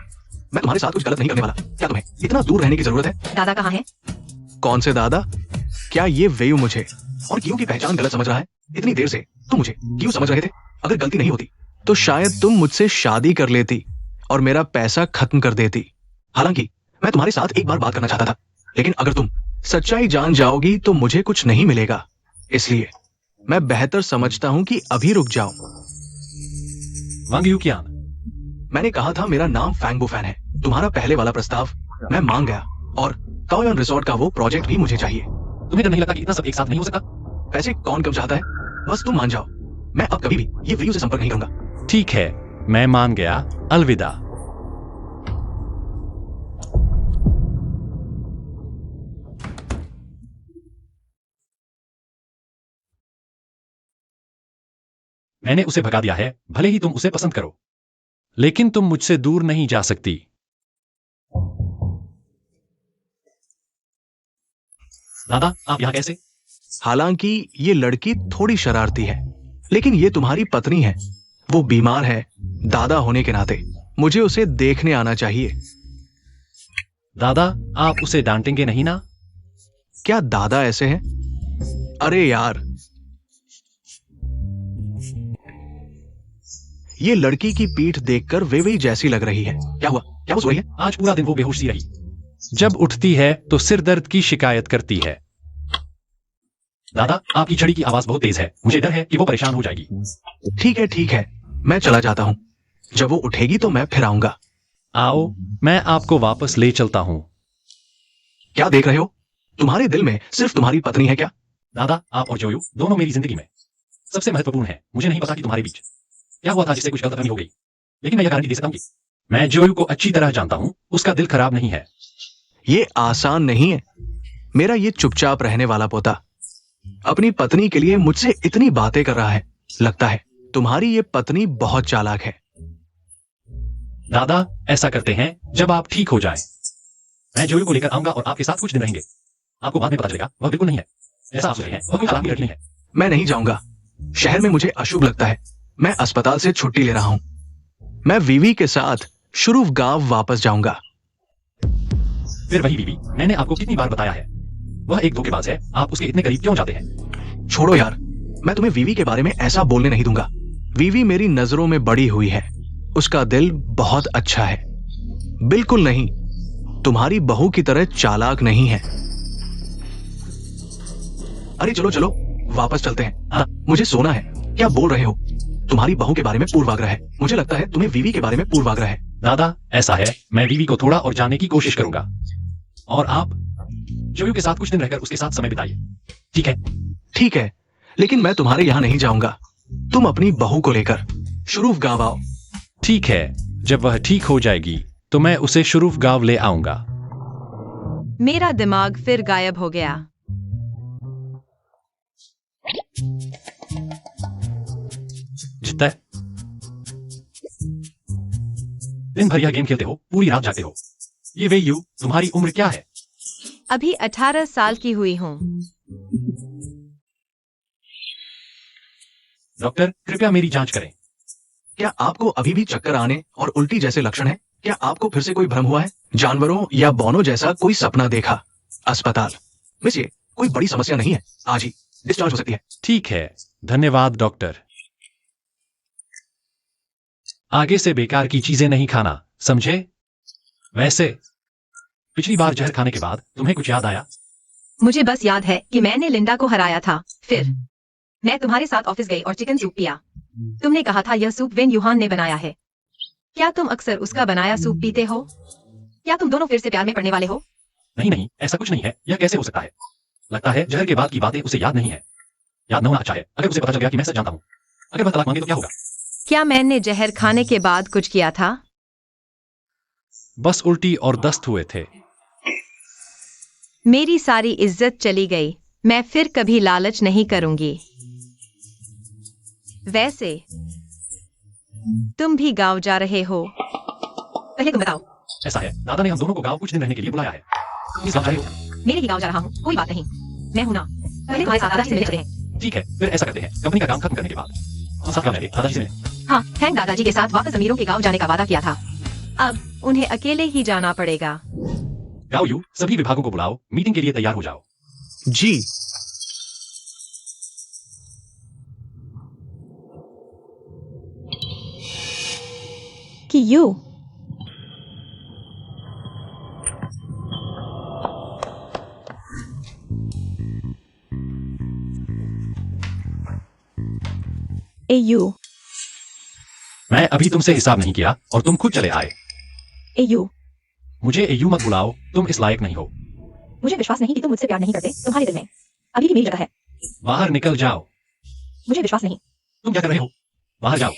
Speaker 2: मैं तुम्हारे साथ कुछ गलत नहीं करने वाला। क्या तुम्हें इतना दूर रहने की जरूरत है?
Speaker 1: दादा कहाँ है?
Speaker 2: कौन से दादा? क्या ये वेयू मुझे और क्यू की पहचान गलत समझ रहा है? इतनी देर से तुम मुझे क्यों समझ रहे थे? अगर गलती नहीं होती तो शायद तुम मुझसे शादी कर लेती और मेरा पैसा खत्म कर देती। हालांकि मैं तुम्हारे साथ एक बार बात करना चाहता था, लेकिन अगर तुम सच्चाई जान जाओगी तो मुझे कुछ नहीं मिलेगा। इसलिए मैं बेहतर समझता हूं कि अभी रुक जाओ।
Speaker 5: वांग यूकियान,
Speaker 2: मैंने कहा था मेरा नाम फैंग बुफैन है। तुम्हारा पहले वाला प्रस्ताव मैं मान गया और काओयन रिसोर्ट का वो प्रोजेक्ट भी मुझे चाहिए।
Speaker 4: तुम्हें डर नहीं लगता कि इतना सब एक साथ नहीं हो सकता?
Speaker 2: पैसे कौन कम चाहता है, बस तुम मान जाओ। मैं अब कभी भी ये वीडियो से संपर्क नहीं करूंगा।
Speaker 5: ठीक है, मैं मान गया। अलविदा। मैंने उसे भगा दिया है, भले ही तुम उसे पसंद करो, लेकिन तुम मुझसे दूर नहीं जा सकती।
Speaker 4: दादा, आप यहाँ कैसे?
Speaker 2: हालांकि ये लड़की थोड़ी शरारती है, लेकिन ये तुम्हारी पत्नी है। वो बीमार है। दादा होने के नाते मुझे उसे देखने आना चाहिए।
Speaker 5: दादा, आप उसे डांटेंगे नहीं ना?
Speaker 2: क्या दादा ऐसे हैं? अरे यार, ये लड़की की पीठ देखकर वेवी जैसी लग रही है। क्या हुआ? क्या वो सो रही है?
Speaker 4: आज पूरा दिन वो बेहोश सी रही।
Speaker 5: जब उठती है तो सिर दर्द की शिकायत करती है।
Speaker 4: दादा, आपकी छड़ी की आवाज बहुत तेज है। मुझे डर है कि वो परेशान हो जाएगी।
Speaker 2: ठीक है, मैं चला जाता हूं। जब वो उठेगी तो मैं फिर आऊंगा।
Speaker 5: आओ, मैं आपको वापस ले चलता हूं।
Speaker 2: क्या देख रहे हो? तुम्हारे दिल में सिर्फ तुम्हारी पत्नी है क्या?
Speaker 4: दादा, आप और जोयू दोनों मेरी जिंदगी में सबसे महत्वपूर्ण है। मुझे नहीं पता कि तुम्हारे बीच क्या हुआ था जिससे कुछ गलतफहमी हो गई, लेकिन मैं यह गारंटी दे सकता हूं कि
Speaker 5: मैं जोयू को अच्छी तरह जानता हूं। उसका दिल खराब नहीं है।
Speaker 2: ये आसान नहीं है। मेरा ये चुपचाप रहने वाला पोता अपनी पत्नी के लिए मुझसे इतनी बातें कर रहा है। लगता है तुम्हारी ये पत्नी बहुत चालाक है।
Speaker 5: दादा, ऐसा करते हैं जब आप ठीक हो जाए।
Speaker 4: मैं जोयू को लेकर आऊंगा और आपके साथ कुछ दिन रहेंगे। आपको बाद में पता चलेगा वह बिल्कुल नहीं है ऐसा आप सोच रहे हैं। वह कोई चालाकी लड़की नहीं है।
Speaker 2: मैं नहीं जाऊंगा। शहर में मुझे अशुभ लगता है। मैं अस्पताल से छुट्टी ले रहा हूं। मैं वीवी के साथ शुरूफ गांव वापस जाऊंगा।
Speaker 4: फिर वही बीवी, मैंने आपको कितनी बार बताया है, वह एक धोखेबाज है। आप उसके इतने करीब क्यों जाते हैं?
Speaker 2: छोड़ो यार, मैं तुम्हें वीवी के बारे में ऐसा बोलने नहीं दूंगा। वीवी मेरी नजरों में बड़ी हुई है। उसका दिल बहुत अच्छा है। बिल्कुल नहीं, तुम्हारी बहू की तरह चालाक नहीं है। अरे चलो चलो, वापस चलते हैं। हाँ, मुझे सोना है। क्या बोल रहे हो? तुम्हारी बहू के बारे में पूर्वाग्रह है। मुझे लगता है तुम्हें वीवी के बारे में पूर्वाग्रह है।
Speaker 4: दादा, ऐसा है, मैं बीवी को थोड़ा और जानने की कोशिश करूंगा और आप जोयू के साथ कुछ दिन रहकर उसके साथ समय बिताइए। ठीक है,
Speaker 2: लेकिन मैं तुम्हारे यहां नहीं जाऊंगा। तुम अपनी बहू को लेकर शुरूफ गांव आओ।
Speaker 5: ठीक है, जब वह ठीक हो जाएगी तो मैं उसे शुरूफ गांव ले आऊंगा।
Speaker 1: मेरा दिमाग फिर गायब हो गया।
Speaker 5: जितना है,
Speaker 4: दिन भर यह गेम खेलते हो, पूरी रात जागते हो। ये वे यू, तुम्हारी उम्र क्या है?
Speaker 1: अभी 18 साल की हुई हूँ।
Speaker 4: डॉक्टर, कृपया मेरी जांच करें।
Speaker 2: क्या आपको अभी भी चक्कर आने और उल्टी जैसे लक्षण हैं? क्या आपको फिर से कोई भ्रम हुआ है? जानवरों या बौनों जैसा कोई सपना देखा? अस्पताल मिस, ये कोई बड़ी समस्या नहीं है। आज ही डिस्चार्ज हो सकती है।
Speaker 5: ठीक है, धन्यवाद डॉक्टर। आगे से बेकार की चीजें नहीं खाना, समझे?
Speaker 4: वैसे पिछली बार जहर खाने के बाद तुम्हें कुछ याद आया?
Speaker 1: मुझे बस याद है कि मैंने लिंडा को हराया था। फिर मैं तुम्हारे साथ ऑफिस गई और चिकन सूप पिया। तुमने कहा था यह सूप वेन यूहान ने बनाया है। क्या तुम अक्सर उसका बनाया सूप पीते हो? क्या तुम दोनों फिर से प्यार में पड़ने वाले हो?
Speaker 4: नहीं, ऐसा कुछ नहीं है। यह कैसे हो सकता है? लगता है जहर के बाद की बातें उसे याद नहीं है। याद न होना अच्छा है। अगर उसे पता चल गया कि मैं सच जानता हूँ, अगर वह तलाक मांगे तो क्या होगा?
Speaker 1: क्या मैंने जहर खाने के बाद कुछ किया था?
Speaker 5: बस उल्टी और दस्त हुए थे।
Speaker 1: मेरी सारी इज्जत चली गई। मैं फिर कभी लालच नहीं करूंगी। वैसे तुम भी गांव जा रहे हो? पहले तुम बताओ।
Speaker 4: ऐसा है, दादा ने हम दोनों को गांव कुछ दिन रहने के लिए बुलाया है। किस गांव जा रहे हो?
Speaker 1: मेरे ही गांव जा रहा हूँ। कोई बात नहीं, मैं हूं ना। पहले तुम्हारे साथ दादाजी से मिलने चलते हैं।
Speaker 4: ठीक है, फिर ऐसा करते हैं। कंपनी का काम खत्म करने के बाद हम साथ जाएंगे दादाजी से मिलने।
Speaker 1: हाँ, हैंक दादाजी के साथ वापस अमीरों के गांव जाने का वादा किया था। अब उन्हें अकेले ही जाना पड़ेगा।
Speaker 4: गाओ यू, सभी विभागों को बुलाओ, मीटिंग के लिए तैयार हो जाओ।
Speaker 2: जी।
Speaker 3: कि यू एयू
Speaker 4: मैं अभी तुमसे हिसाब नहीं किया और तुम खुद चले आए।
Speaker 3: एयू
Speaker 4: मुझे एयू मत बुलाओ, तुम इस लायक नहीं हो।
Speaker 3: मुझे विश्वास नहीं कि तुम मुझसे प्यार नहीं करते। तुम्हारे दिल में अभी भी मेरी जगह है।
Speaker 5: बाहर निकल जाओ।
Speaker 3: मुझे विश्वास नहीं।
Speaker 5: तुम क्या कर रहे हो? बाहर जाओ।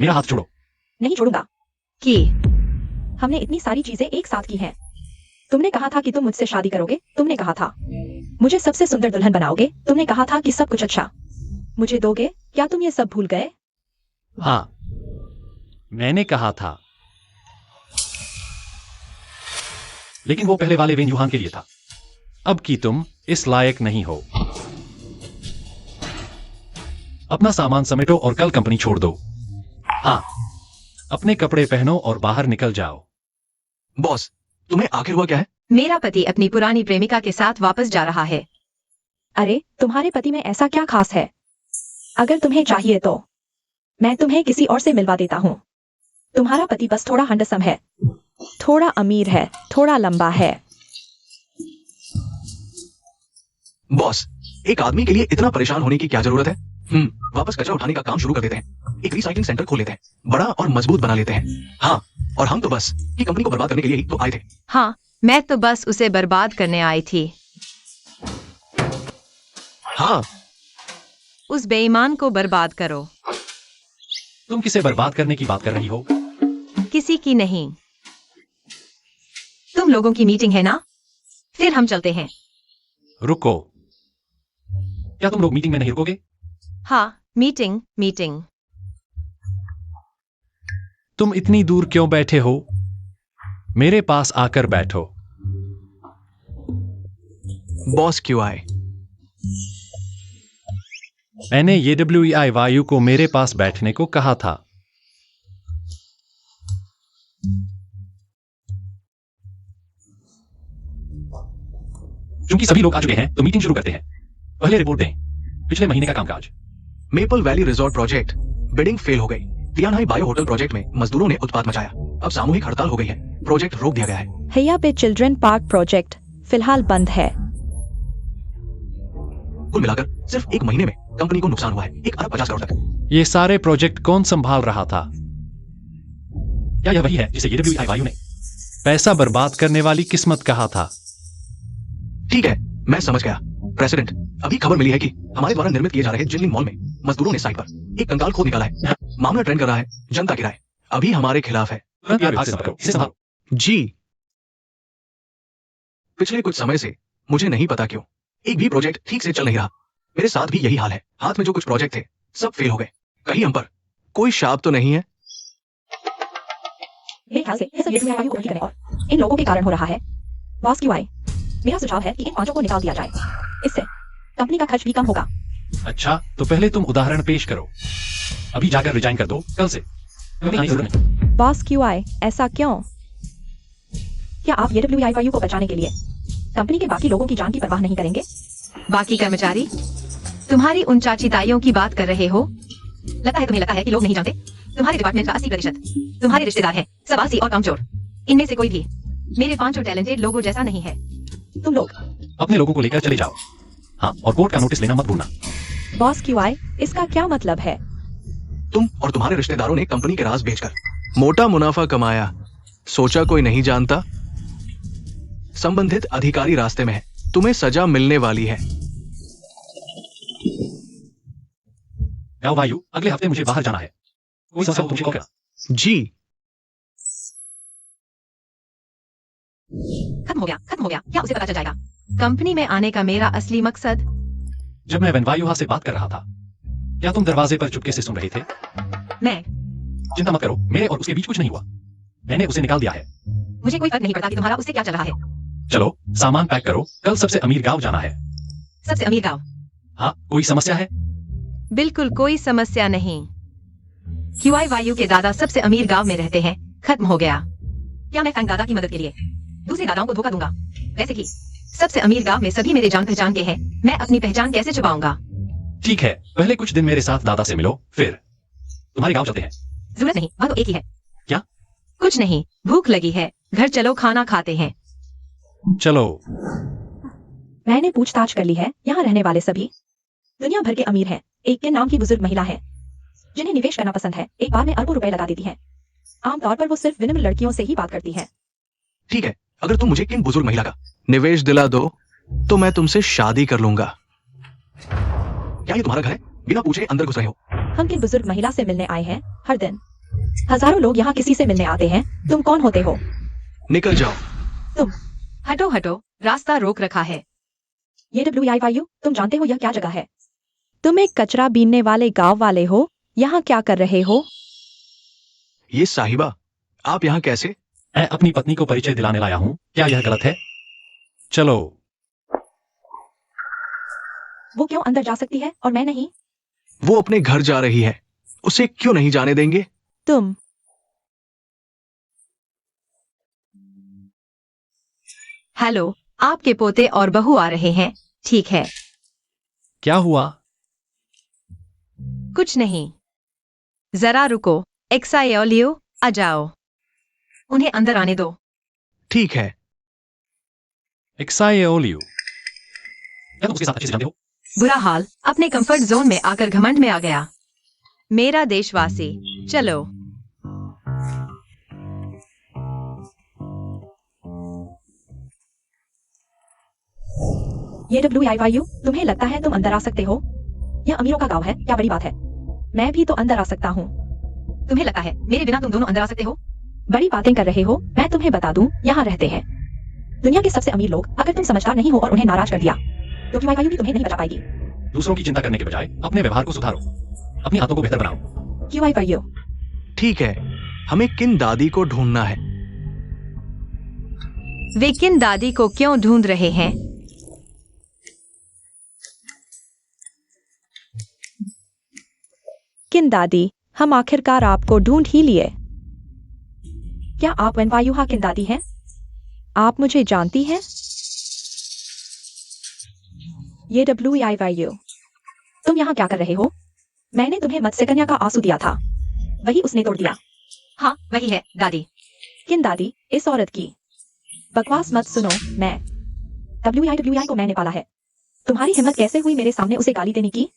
Speaker 5: मेरा हाथ छोड़ो।
Speaker 3: नहीं छोड़ूंगा।
Speaker 1: कि
Speaker 3: हमने इतनी सारी चीजें एक साथ की हैं। तुमने कहा था कि तुम मुझसे शादी करोगे। तुमने कहा था मुझे सबसे सुंदर दुल्हन बनाओगे। तुमने कहा था कि सब कुछ अच्छा मुझे दोगे। क्या तुम ये सब भूल गए?
Speaker 5: हाँ, मैंने कहा था, लेकिन वो पहले वाले वेन युहान के लिए था। अब की तुम इस लायक नहीं हो। अपना सामान समेटो और कल कंपनी छोड़ दो। हाँ, अपने कपड़े पहनो और बाहर निकल जाओ।
Speaker 2: बॉस, तुम्हें आखिर हुआ क्या है?
Speaker 1: मेरा पति अपनी पुरानी प्रेमिका के साथ वापस जा रहा है।
Speaker 3: अरे तुम्हारे पति में ऐसा क्या खास है? अगर तुम्हें चाहिए तो मैं तुम्हें किसी और से मिलवा देता हूँ। तुम्हारा पति बस थोड़ा हैंडसम है, थोड़ा अमीर है, थोड़ा लंबा है।
Speaker 2: बॉस, एक आदमी के लिए इतना परेशान होने की क्या जरूरत है? वापस कचरा उठाने का काम शुरू कर देते हैं। एक रिसाइकलिंग सेंटर खोल लेते हैं, बड़ा और मजबूत बना लेते हैं। हाँ, और हम तो बस ये कंपनी को बर्बाद करने के लिए ही तो आए थे।
Speaker 1: हाँ, मैं तो बस उसे बर्बाद करने आई थी।
Speaker 2: हाँ,
Speaker 1: उस बेईमान को बर्बाद करो।
Speaker 5: तुम किसे बर्बाद करने की बात कर रही हो?
Speaker 1: किसी की नहीं। तुम लोगों की मीटिंग है ना? फिर हम चलते हैं।
Speaker 5: रुको, क्या तुम लोग मीटिंग में नहीं रुकोगे?
Speaker 1: हाँ, मीटिंग।
Speaker 5: तुम इतनी दूर क्यों बैठे हो? मेरे पास आकर बैठो।
Speaker 2: बॉस क्यों आए?
Speaker 5: मैंने येडब्ल्यूईआई वायु को मेरे पास बैठने को कहा था। क्योंकि सभी लोग आ चुके हैं, तो मीटिंग शुरू करते हैं। पहले रिपोर्ट दें। पिछले महीने का कामकाज।
Speaker 2: Maple valley resort project bidding fail हो गई। तियानहाई बायो होटल प्रोजेक्ट में मजदूरों ने उत्पात मचाया। अब सामूहिक हड़ताल हो गई है। प्रोजेक्ट रोक दिया गया है।
Speaker 3: हैया पे चिल्ड्रन पार्क प्रोजेक्ट फिलहाल बंद है।
Speaker 2: कुल मिलाकर सिर्फ एक महीने में कंपनी को नुकसान हुआ है 1 अरब 50 करोड़ तक।
Speaker 5: ये सारे प्रोजेक्ट कौन संभाल रहा था? क्या यह वही है जिसे येडब्ल्यूईआई वायु ने पैसा बर्बाद करने वाली किस्मत कहा था?
Speaker 2: ठीक है, मैं समझ गया। प्रेसिडेंट, अभी खबर मिली है कि हमारे द्वारा निर्मित किए जा रहे जिनलिंग मॉल में मजदूरों ने साइट पर एक कंकाल खोद निकाला है। मामला ट्रेंड कर रहा है। जनता की राय अभी हमारे खिलाफ है।
Speaker 5: तुरंत विभाग से संपर्क करो। इसे संभालो।
Speaker 2: जी, पिछले कुछ समय से मुझे नहीं पता क्यों एक भी प्रोजेक्ट ठीक से चल नहीं रहा। मेरे साथ भी यही हाल है। हाथ में जो कुछ प्रोजेक्ट थे सब फेल हो गए। कहीं हम पर कोई शाप तो नहीं है?
Speaker 3: मेरे ख्याल से ये सब येडब्ल्यूईआई वायु को उल्टी करने और इन लोगों के कारण हो रहा है। बॉस क्यों आए? मेरा सुझाव है कि इन 5 को निकाल दिया जाए। इससे कंपनी का खर्च भी कम होगा।
Speaker 5: अच्छा, तो पहले तुम उदाहरण पेश करो। अभी जाकर रिजाइन कर दो कल से। कभी आने की जरूरत नहीं।
Speaker 3: बॉस क्यों आए? ऐसा क्यों? क्या आप येडब्ल्यूईआई वायु को बचाने के लिए कंपनी के बाकी लोगों की जान की परवाह नहीं करेंगे?
Speaker 1: बाकी कर्मचारी, तुम्हारी उन चाची ताइयों की बात कर रहे हो? तुम्हें लगता है कि लोग नहीं जानते? तुम्हारे डिपार्टमेंट का 80% तुम्हारे रिश्तेदार हैं, सब आलसी और कामचोर। इनमें से कोई भी मेरे 5 टैलेंटेड लोगों जैसा नहीं है।
Speaker 3: तुम लोग
Speaker 5: अपने लोगों को लेकर चले जाओ। हाँ, और कोर्ट का नोटिस लेना मत भूलना।
Speaker 3: बॉस क्यों आए? इसका क्या मतलब है?
Speaker 2: तुम और तुम्हारे रिश्तेदारों ने कंपनी के राज बेचकर मोटा मुनाफा कमाया। सोचा कोई नहीं जानता? संबंधित अधिकारी रास्ते में है। तुम्हें सजा मिलने वाली है।
Speaker 5: जाओ वायु, अगले हफ्ते मुझे बाहर जाना है। कोई समस्या हो तो मुझे कॉल करना।
Speaker 2: जी,
Speaker 1: खत्म हो गया। क्या उसे पता चल जाएगा? कंपनी में आने का मेरा असली मकसद।
Speaker 5: जब मैं वेनवायुहा से बात कर रहा था, क्या तुम दरवाजे पर चुपके से सुन रहे थे?
Speaker 1: मैं
Speaker 5: चिंता मत करो, मेरे और उसके बीच कुछ नहीं हुआ। मैंने उसे निकाल दिया है।
Speaker 1: मुझे कोई फर्क नहीं पड़ता कि तुम्हारा उससे क्या चल रहा है।
Speaker 5: चलो, सामान पैक करो, कल सबसे अमीर गांव जाना है।
Speaker 1: सबसे अमीर गांव?
Speaker 5: हाँ, कोई समस्या है?
Speaker 1: बिल्कुल कोई समस्या नहीं। क्यूआई वायु के दादा सबसे अमीर गांव में रहते हैं। खत्म हो गया। क्या मैं फैंग दादा की मदद के लिए दूसरे दादाओं को धोखा दूंगा? वैसे कि सबसे अमीर गांव में सभी मेरे जान पहचान के हैं। मैं अपनी पहचान कैसे छुपाऊंगा?
Speaker 5: ठीक है, पहले कुछ दिन मेरे साथ दादा से मिलो, फिर तुम्हारे गांव चलते हैं।
Speaker 1: जरूरत नहीं, वह तो एक ही है।
Speaker 5: क्या?
Speaker 1: कुछ नहीं, भूख लगी है। घर चलो, खाना खाते हैं।
Speaker 5: चलो।
Speaker 3: मैंने पूछताछ कर ली है। यहाँ रहने वाले सभी दुनिया भर के अमीर हैं। एक के नाम की बुजुर्ग महिला है जिन्हें निवेश करना पसंद है। एक बार में अरबों रुपए लगा देती है। आमतौर पर वो सिर्फ विनम्र लड़कियों से ही बात करती है।
Speaker 2: ठीक है, अगर तुम मुझे किन बुजुर्ग महिला का निवेश दिला दो तो मैं तुमसे शादी कर लूंगा। क्या ये तुम्हारा घर है? बिना पूछे अंदर घुस रहे हो।
Speaker 3: हम किन बुजुर्ग महिला से मिलने आए हैं? हर दिन हजारों लोग यहाँ किसी से मिलने आते हैं। तुम कौन होते हो?
Speaker 2: निकल जाओ।
Speaker 3: तुम
Speaker 1: हटो हटो, रास्ता रोक रखा है।
Speaker 3: ये WIYU, तुम जानते हो यह क्या जगह है? तुम एक कचरा बीनने वाले गांव वाले हो। यहाँ क्या कर रहे हो?
Speaker 2: ये साहिबा, आप यहाँ कैसे?
Speaker 5: मैं अपनी पत्नी को परिचय दिलाने लाया हूँ। क्या यह गलत है? चलो।
Speaker 3: वो क्यों अंदर जा सकती है और मैं नहीं?
Speaker 2: वो अपने घर जा रही है, उसे क्यों नहीं जाने देंगे?
Speaker 3: तुम
Speaker 1: हेलो, आपके पोते और बहू आ रहे हैं। ठीक है,
Speaker 5: क्या हुआ?
Speaker 1: कुछ नहीं। जरा रुको। एक्सायोलियो, आ जाओ। उन्हें अंदर आने दो।
Speaker 2: ठीक है।
Speaker 5: एक्सायोलियो, क्या तुम उसके साथ अच्छे से जानते हो?
Speaker 1: बुरा हाल, अपने कंफर्ट जोन में आकर घमंड में आ गया। मेरा देशवासी, चलो।
Speaker 3: ये WIYU, तुम्हें लगता है तुम अंदर आ सकते हो? यह अमीरों का गांव है, क्या बड़ी बात है? मैं भी तो अंदर आ सकता हूँ।
Speaker 1: तुम्हें लगता है मेरे बिना तुम दोनों अंदर आ सकते हो?
Speaker 3: बड़ी बातें कर रहे हो। मैं तुम्हें बता दूं, यहाँ रहते हैं दुनिया के सबसे अमीर लोग। अगर तुम समझदार नहीं हो और उन्हें नाराज कर दिया तो QIYU भी तुम्हें नहीं बचा पाएगी।
Speaker 5: दूसरों की चिंता करने के बजाय अपने व्यवहार को सुधारो, अपनी आदतों को बेहतर बनाओ।
Speaker 3: QIYU,
Speaker 2: ठीक है, हमें किन दादी को ढूंढना है?
Speaker 1: वे किन दादी को क्यों ढूंढ रहे हैं?
Speaker 3: किन दादी, हम आखिरकार आपको ढूंढ ही लिए। क्या आप वनवायुहा किन दादी हैं? आप मुझे जानती हैं? ये WIYU, तुम यहाँ क्या कर रहे हो? मैंने तुम्हें मत्स्यकन्या का आंसू दिया था, वही उसने तोड़ दिया।
Speaker 1: हाँ, वही है दादी।
Speaker 3: किन दादी, इस औरत की बकवास मत सुनो। मैं WIWI को मैंने पाला है। तुम्हारी हिम्मत कैसे हुई मेरे सामने उसे गाली देने की?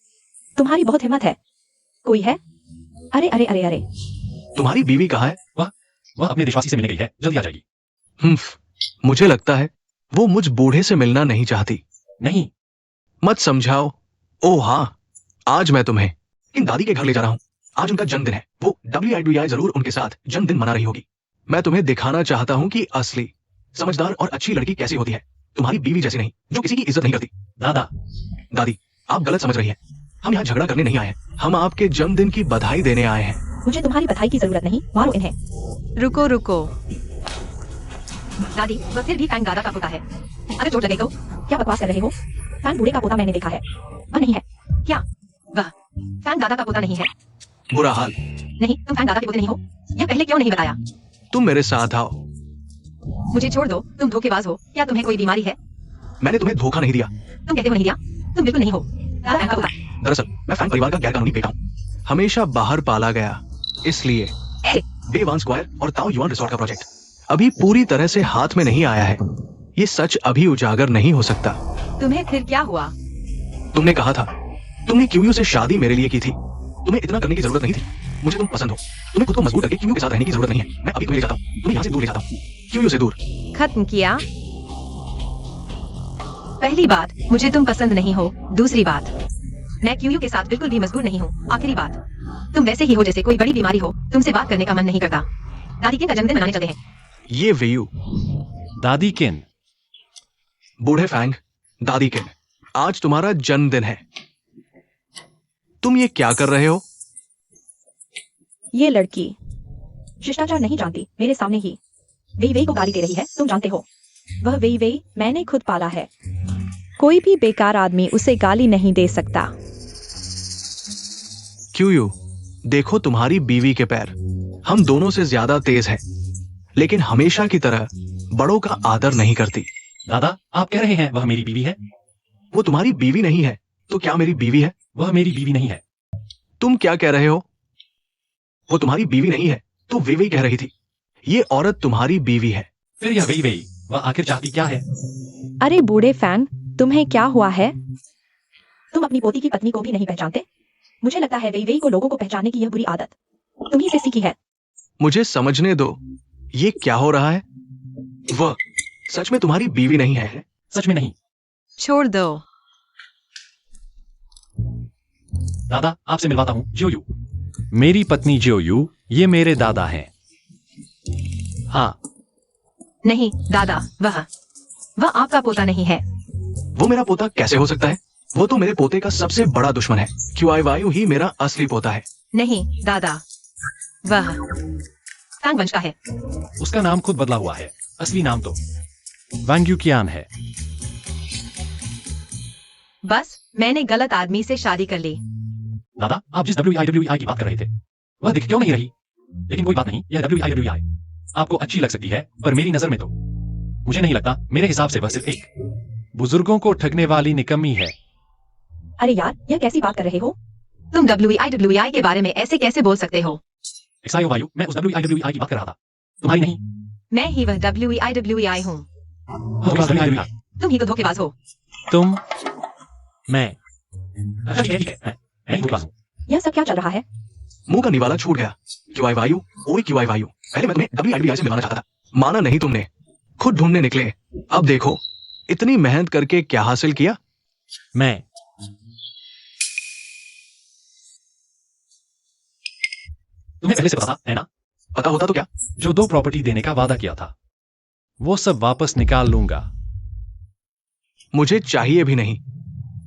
Speaker 3: तुम्हारी बहुत हिम्मत है। कोई है? अरे अरे अरे अरे,
Speaker 2: तुम्हारी बीवी कहाँ है?
Speaker 5: वह अपने देशवासी से मिलने गई है, जल्दी आ जाएगी।
Speaker 2: मुझे लगता है वो मुझ बूढ़े से मिलना नहीं चाहती।
Speaker 5: नहीं,
Speaker 2: मत समझाओ। ओह हाँ, आज मैं तुम्हें इन दादी के घर ले जा रहा हूँ। आज उनका जन्मदिन है। वो WIWI जरूर उनके साथ जन्मदिन मना रही होगी। मैं तुम्हें दिखाना चाहता हूँ कि असली समझदार और अच्छी लड़की कैसी होती है। तुम्हारी बीवी जैसी नहीं, जो किसी की इज्जत नहीं करती।
Speaker 5: दादा।
Speaker 2: दादी, आप गलत समझ रही हैं। हम यहाँ झगड़ा करने नहीं आए हैं, हम आपके जन्मदिन की बधाई देने आए हैं।
Speaker 3: मुझे तुम्हारी बधाई की जरूरत नहीं, मारो इन्हें।
Speaker 1: रुको रुको। दादी, वह फिर भी फैंग दादा का पोता है। अगर चोट लगे तो?
Speaker 3: क्या बकवास कर रहे हो? फैन बूढ़े का पोता मैंने देखा है, वह नहीं है।
Speaker 1: क्या वह फैंग दादा का पोता नहीं है?
Speaker 2: बुरा हाल।
Speaker 1: नहीं, तुम फैंग दादा के पोते नहीं हो। यह पहले क्यों नहीं बताया?
Speaker 2: तुम मेरे साथ आओ।
Speaker 1: मुझे छोड़ दो, तुम धोखेबाज हो। क्या तुम्हें कोई बीमारी है?
Speaker 2: मैंने तुम्हें धोखा नहीं दिया।
Speaker 1: तुम कहते हो नहीं दिया, तुम बिल्कुल नहीं हो। दादा फैंग का पोता।
Speaker 2: दरअसल मैं फैंग परिवार का गैरकानूनी बेटा हूँ, हमेशा बाहर पाला गया। इसलिए बेवान स्क्वायर और ताओ युआन रिसोर्ट का प्रोजेक्ट अभी पूरी तरह से हाथ में नहीं आया है। ये सच अभी उजागर नहीं हो सकता।
Speaker 1: तुम्हें फिर क्या हुआ?
Speaker 2: तुमने कहा था, तुमने क्यूयू से शादी मेरे लिए की थी। तुम्हें इतना करने की जरूरत नहीं थी। मुझे तुम पसंद हो। तुम्हें खुद को मजबूत करके क्यूयू के साथ रहने की जरूरत नहीं है। मैं अभी तुम्हें ले जाता हूँ, तुम्हें यहाँ से दूर ले जाता हूँ, क्यूयू से दूर।
Speaker 1: खत्म किया? पहली बात, मुझे तुम पसंद नहीं हो। दूसरी बात, मैं क्यूयू के साथ बिल्कुल भी मजबूर नहीं हूँ। आखिरी बात, तुम वैसे ही हो जैसे कोई बड़ी बीमारी हो। तुमसे बात करने का मन नहीं करता। दादी किन का जन्मदिन मनाने चले हैं।
Speaker 2: ये वेयू,
Speaker 5: दादी किन।
Speaker 2: बूढ़े फैंग, दादी किन, आज तुम्हारा जन्मदिन है। तुम ये क्या कर रहे हो?
Speaker 3: ये लड़की शिष्टाचार नहीं जानती, मेरे सामने ही वेई वेई को गाली दे रही है। तुम जानते हो, वह वेई वेई मैंने खुद पाला है। कोई भी बेकार आदमी उसे गाली नहीं दे सकता।
Speaker 2: क्यूयू, देखो तुम्हारी बीवी के पैर हम दोनों से ज्यादा तेज है, लेकिन हमेशा की तरह बड़ों का आदर नहीं करती।
Speaker 5: दादा, आप कह रहे हैं वह मेरी बीवी है?
Speaker 2: वो तुम्हारी बीवी नहीं है तो क्या मेरी बीवी है?
Speaker 5: वह मेरी बीवी नहीं है।
Speaker 2: तुम क्या कह रहे हो? वो तुम्हारी बीवी नहीं है तो वे कह रही थी। ये औरत तुम्हारी बीवी है।
Speaker 5: फिर यह वही वही, वह आखिर चाहती क्या है?
Speaker 3: अरे बूढ़े फैंग, तुम्हें क्या हुआ है? तुम अपनी पोती की पत्नी को भी नहीं पहचानते। मुझे लगता है वेई वेई को लोगों को पहचानने की यह बुरी आदत तुम्ही से सीखी है।
Speaker 2: मुझे समझने दो, ये क्या हो रहा है? वह सच में तुम्हारी बीवी नहीं है?
Speaker 5: सच में नहीं।
Speaker 1: छोड़ दो।
Speaker 4: दादा आपसे मिलवाता हूँ जियोयू।
Speaker 5: मेरी पत्नी जियोयू, ये मेरे दादा हैं।
Speaker 4: हाँ
Speaker 1: नहीं दादा, वह आपका पोता नहीं है।
Speaker 2: वो मेरा पोता कैसे हो सकता है? वो तो मेरे पोते का सबसे बड़ा दुश्मन है। क्यूआई वायु ही मेरा असली पोता है।
Speaker 1: नहीं दादा, वह फैंग वंश का है।
Speaker 4: उसका नाम खुद बदला हुआ है, असली नाम तो
Speaker 5: वांग्युकियान है।
Speaker 1: बस मैंने गलत आदमी से शादी कर ली।
Speaker 4: दादा आप जिस WEI की बात कर रहे थे वह दिख क्यों नहीं रही? लेकिन कोई बात नहीं, यह WEI आपको अच्छी लग सकती है, पर मेरी नजर में तो मुझे नहीं लगता। मेरे हिसाब से वह सिर्फ एक
Speaker 5: बुजुर्गों को ठगने वाली निकम्मी है।
Speaker 3: अरे यार, यह कैसी बात कर रहे हो?
Speaker 1: तुम WEI के बारे में ऐसे कैसे बोल सकते हो?
Speaker 4: एक्सायो वायु, मैं उस WEI की बात कर रहा था, तुम्हारी नहीं।
Speaker 1: मैं ही वह WEI हूँ।
Speaker 4: WEI।
Speaker 1: तुम ही तो धोखेबाज हो।
Speaker 5: तुम, मैं।
Speaker 4: अच्छा ठीक है, मैं धोखेबाज हूँ।
Speaker 3: यह सब क्या चल रहा है?
Speaker 2: मुंह का निवाला छूट गया। क्यूआई वायु, ओए क्यूआई वायु। पहले मैं तुम्हें WEI से मिलवाना चाहता था, माना नहीं तुमने। खुद ढूंढने निकले। अब देखो इतनी मेहनत करके क्या हासिल किया।
Speaker 5: मैं
Speaker 4: तुम्हें पहले से पता था, है ना?
Speaker 2: पता होता तो क्या?
Speaker 5: जो 2 प्रॉपर्टी देने का वादा किया था, वो सब वापस निकाल लूंगा।
Speaker 2: मुझे चाहिए भी नहीं।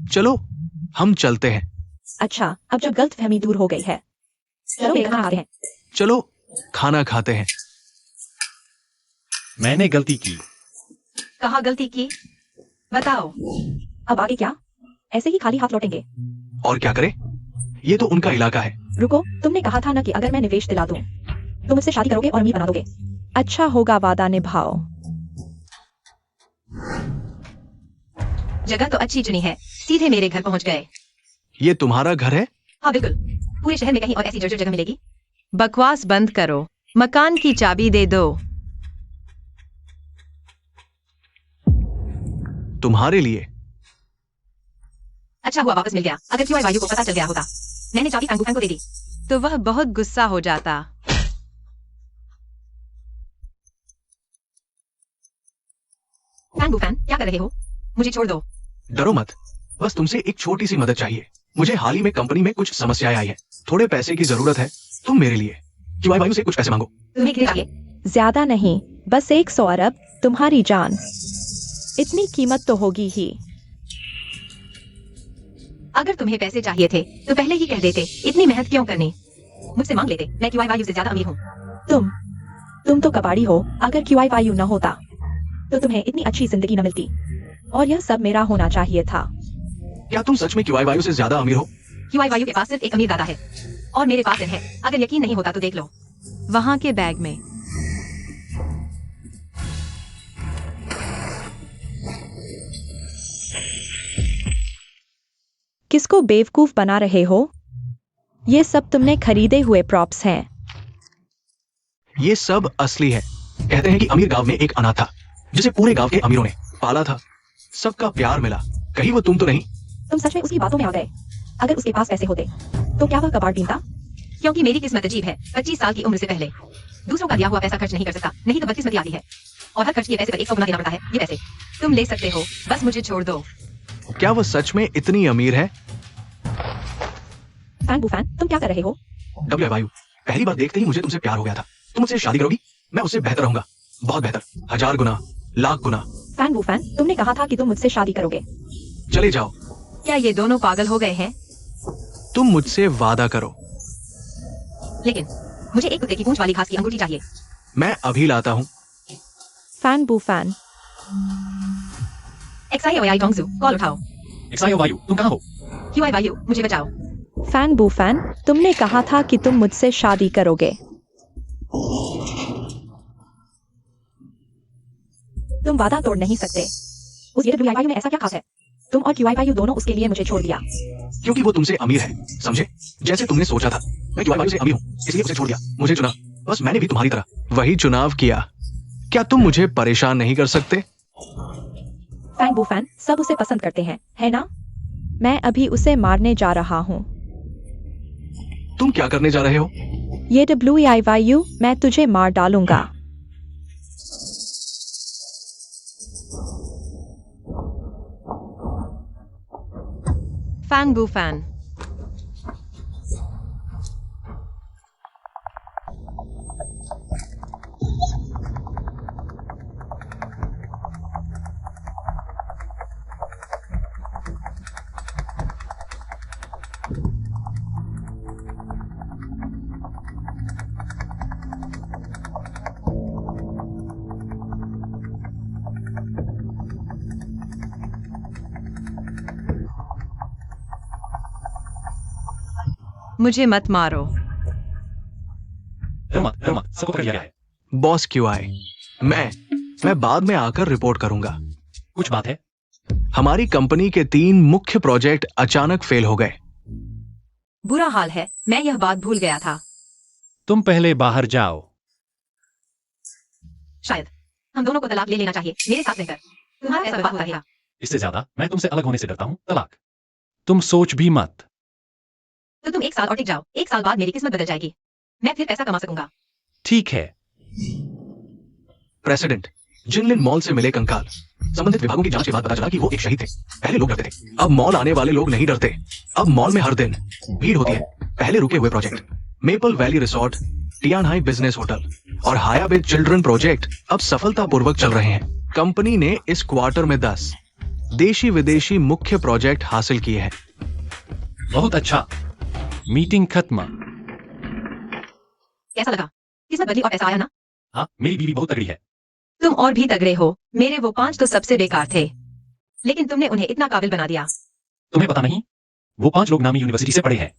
Speaker 2: चलो हम चलते हैं।
Speaker 3: अच्छा, अब जब गलतफहमी दूर हो गई है, चलो मेरे खाना खाते हैं।
Speaker 2: चलो खाना खाते हैं।
Speaker 5: मैंने गलती की।
Speaker 1: कहाँ गलती की? बताओ।
Speaker 3: अब आगे क्या? ऐसे ही खाली हाथ लौटेंगे?
Speaker 2: और क्या करें? ये तो उनका इलाका है।
Speaker 3: रुको, तुमने कहा था ना कि अगर मैं निवेश दिला दूं, तो मुझसे शादी करोगे और अमीर बना दोगे। अच्छा होगा, वादा निभाओ।
Speaker 1: जगह तो अच्छी चुनी है, सीधे मेरे घर पहुँच गए।
Speaker 2: ये तुम्हारा घर है?
Speaker 1: हाँ बिल्कुल, पूरे शहर में कहीं और ऐसी जर्जर जगह मिलेगी? बकवास बंद करो, मकान की चाबी दे दो।
Speaker 2: तुम्हारे लिए।
Speaker 1: अच्छा हुआ वापस मिल गया। अगर क्यूआई वायु को पता चल गया होता, मैंने चाबी फैंग को दे दी, तो वह बहुत गुस्सा हो जाता। फैन क्या कर रहे हो? मुझे छोड़ दो।
Speaker 2: डरो मत, बस तुमसे एक छोटी सी मदद चाहिए। मुझे हाल ही में कंपनी में कुछ समस्याएं आई है, थोड़े पैसे की जरूरत है। तुम मेरे लिए क्यूआई वायु से कुछ पैसे मांगो।
Speaker 1: तुम्हें कितने चाहिए?
Speaker 3: ज्यादा नहीं, बस 100 अरब, तुम्हारी जान। इतनी कीमत तो होगी ही।
Speaker 1: अगर तुम्हें पैसे चाहिए थे तो पहले ही कह देते, इतनी मेहनत क्यों करनी? मुझसे मांग लेते, मैं क्यूआई वायु से ज्यादा अमीर हूँ।
Speaker 3: तुम तो कबाड़ी हो। अगर क्यूआई वायु न होता, तो तुम्हें इतनी अच्छी जिंदगी न मिलती। और यह सब मेरा होना चाहिए था।
Speaker 2: क्या तुम सच में क्यूआई वायु से ज्यादा अमीर हो?
Speaker 1: क्यूआई वायु के पास सिर्फ एक अमीर दादा है, और मेरे पास है। अगर यकीन नहीं होता तो देख लो, वहाँ के बैग में।
Speaker 3: किसको बेवकूफ बना रहे हो? ये सब तुमने खरीदे हुए प्रॉप्स हैं।
Speaker 2: ये सब असली है। कहते हैं कि अमीर गांव में एक अनाथ था, जिसे पूरे गांव के अमीरों ने पाला था। सबका प्यार मिला। कहीं वो तुम तो नहीं?
Speaker 3: तुम सच में उसकी बातों में आ गए? अगर उसके पास पैसे होते, तो क्या वह कबाड़ बीनता?
Speaker 1: क्योंकि मेरी किस्मत अजीब है। 25 साल की उम्र से पहले दूसरों का दिया हुआ पैसा खर्च नहीं कर सकता, नहीं तो बदकिस्मती आती है। और हर खर्च के पैसे पर 100 गुना देना पड़ता है। ये पैसे तुम ले सकते हो, बस मुझे छोड़ दो।
Speaker 2: क्या वो सच में इतनी अमीर है?
Speaker 3: फैन, तुम क्या कर रहे हो?
Speaker 2: डब्ल्यू वायु, पहली बार देखते ही मुझे तुमसे प्यार हो गया था। तुम मुझसे शादी करोगी? मैं उससे बेहतर रहूंगा, बहुत बेहतर, 1000 गुना, लाख गुना।
Speaker 3: फैन, तुमने कहा था कि तुम मुझसे शादी करोगे।
Speaker 2: चले जाओ।
Speaker 1: क्या ये दोनों पागल हो गए हैं?
Speaker 2: तुम मुझसे वादा करो।
Speaker 1: लेकिन मुझे एक कुत्ते की पूंछ वाली घास की अंगूठी चाहिए।
Speaker 2: मैं अभी लाता हूँ।
Speaker 3: फैन,
Speaker 1: एक्साई डोंगजू, कॉल उठाओ।
Speaker 4: एक्सायो वायु, तुम कहाँ हो?
Speaker 1: क्यूआई वायु, मुझे बचाओ।
Speaker 3: फैन, तुमने कहा था कि तुम मुझसे शादी करोगे। तुम वादा तोड़ नहीं सकते। उस WEI में ऐसा क्या खास है? तुम और QI दोनों उसके लिए मुझे छोड़ दिया।
Speaker 2: क्योंकि वो तुमसे अमीर है, समझे? जैसे तुमने सोचा था। मैं क्यूआई वायु से अमीर हूँ, इसलिए उसे छोड़ दिया। मुझे चुना, बस मैंने भी तुम्हारी तरह वही चुनाव किया। क्या तुम मुझे परेशान नहीं कर सकते?
Speaker 3: फैन, सब उसे पसंद करते हैं, है ना? मैं अभी उसे मारने जा रहा हूँ।
Speaker 2: तुम क्या करने जा रहे हो?
Speaker 3: ये WEI, मैं तुझे मार डालूंगा।
Speaker 1: फैंग बू फैन। मुझे मत मारो।
Speaker 4: डरो मत, सबको पकड़ लिया गया है।
Speaker 2: बॉस क्यों आए? मैं बाद में आकर रिपोर्ट करूंगा।
Speaker 4: कुछ बात है?
Speaker 2: हमारी कंपनी के 3 मुख्य प्रोजेक्ट अचानक फेल हो गए।
Speaker 1: बुरा हाल है, मैं यह बात भूल गया था।
Speaker 5: तुम पहले बाहर जाओ।
Speaker 1: शायद हम दोनों को तलाक ले लेना चाहिए, मेरे साथ रहकर। तुम्हारा ऐसा व्यवहार रहेगा।
Speaker 4: इससे ज्यादा मैं तुमसे अलग होने से डरता हूँ। तलाक।
Speaker 5: तुम सोच भी मत।
Speaker 1: तो तुम 1 साल और टिक जाओ, 1 साल बाद मेरी किस्मत बदल जाएगी। मैं फिर पैसा कमा सकूंगा।
Speaker 5: ठीक है।
Speaker 2: प्रेसिडेंट, जिनलिन मॉल से मिले कंकाल। संबंधित विभागों की जांच के बाद पता चला कि वो एक शहीद थे। पहले लोग डरते थे, अब मॉल आने वाले लोग नहीं डरते। अब मॉल में हर दिन भीड़ होती है। पहले रुके हुए project, Maple Valley resort, Tianhai business hotel और हायाबे चिल्ड्रन प्रोजेक्ट अब सफलतापूर्वक चल रहे हैं। कंपनी ने इस क्वार्टर में 10 देशी विदेशी मुख्य प्रोजेक्ट हासिल किए हैं।
Speaker 4: बहुत अच्छा।
Speaker 5: मीटिंग खत्म।
Speaker 1: कैसा लगा? किस्मत बदली और पैसा आया ना?
Speaker 4: हाँ, मेरी बीवी बहुत तगड़ी है।
Speaker 1: तुम और भी तगड़े हो। मेरे वो 5 तो सबसे बेकार थे, लेकिन तुमने उन्हें इतना काबिल बना दिया।
Speaker 4: तुम्हें पता नहीं, वो 5 लोग नामी यूनिवर्सिटी से पढ़े हैं।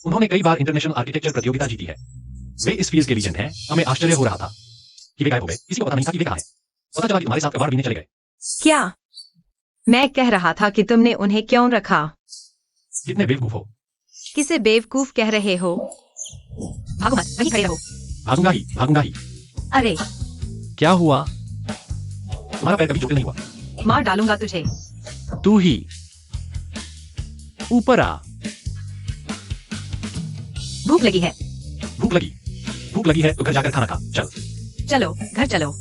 Speaker 4: उन्होंने कई बार इंटरनेशनल आर्किटेक्चर प्रतियोगिता जीती है। वे इस फील्ड के लीजेंड हैं। हमें आश्चर्य हो रहा था कि वे गायब हो गए। किसी को पता नहीं था कि वे कहाँ हैं। पता चला कि तुम्हारे साथ कबाड़ बीने चले गए।
Speaker 1: क्या? मैं कह रहा था कि तुमने उन्हें क्यों रखा।
Speaker 4: कितने बेवकूफ हो।
Speaker 1: किसे बेवकूफ कह रहे हो? भागो मत, वहीं खड़े रहो।
Speaker 4: भागूंगा ही।
Speaker 1: अरे,
Speaker 5: क्या हुआ?
Speaker 4: तुम्हारा पैर कभी चोटिल नहीं हुआ।
Speaker 1: मार डालूंगा तुझे।
Speaker 5: तू ही ऊपर आ।
Speaker 1: भूख लगी है।
Speaker 4: भूख लगी है तो घर जाकर खाना खा। चल।
Speaker 1: चलो, घर चलो।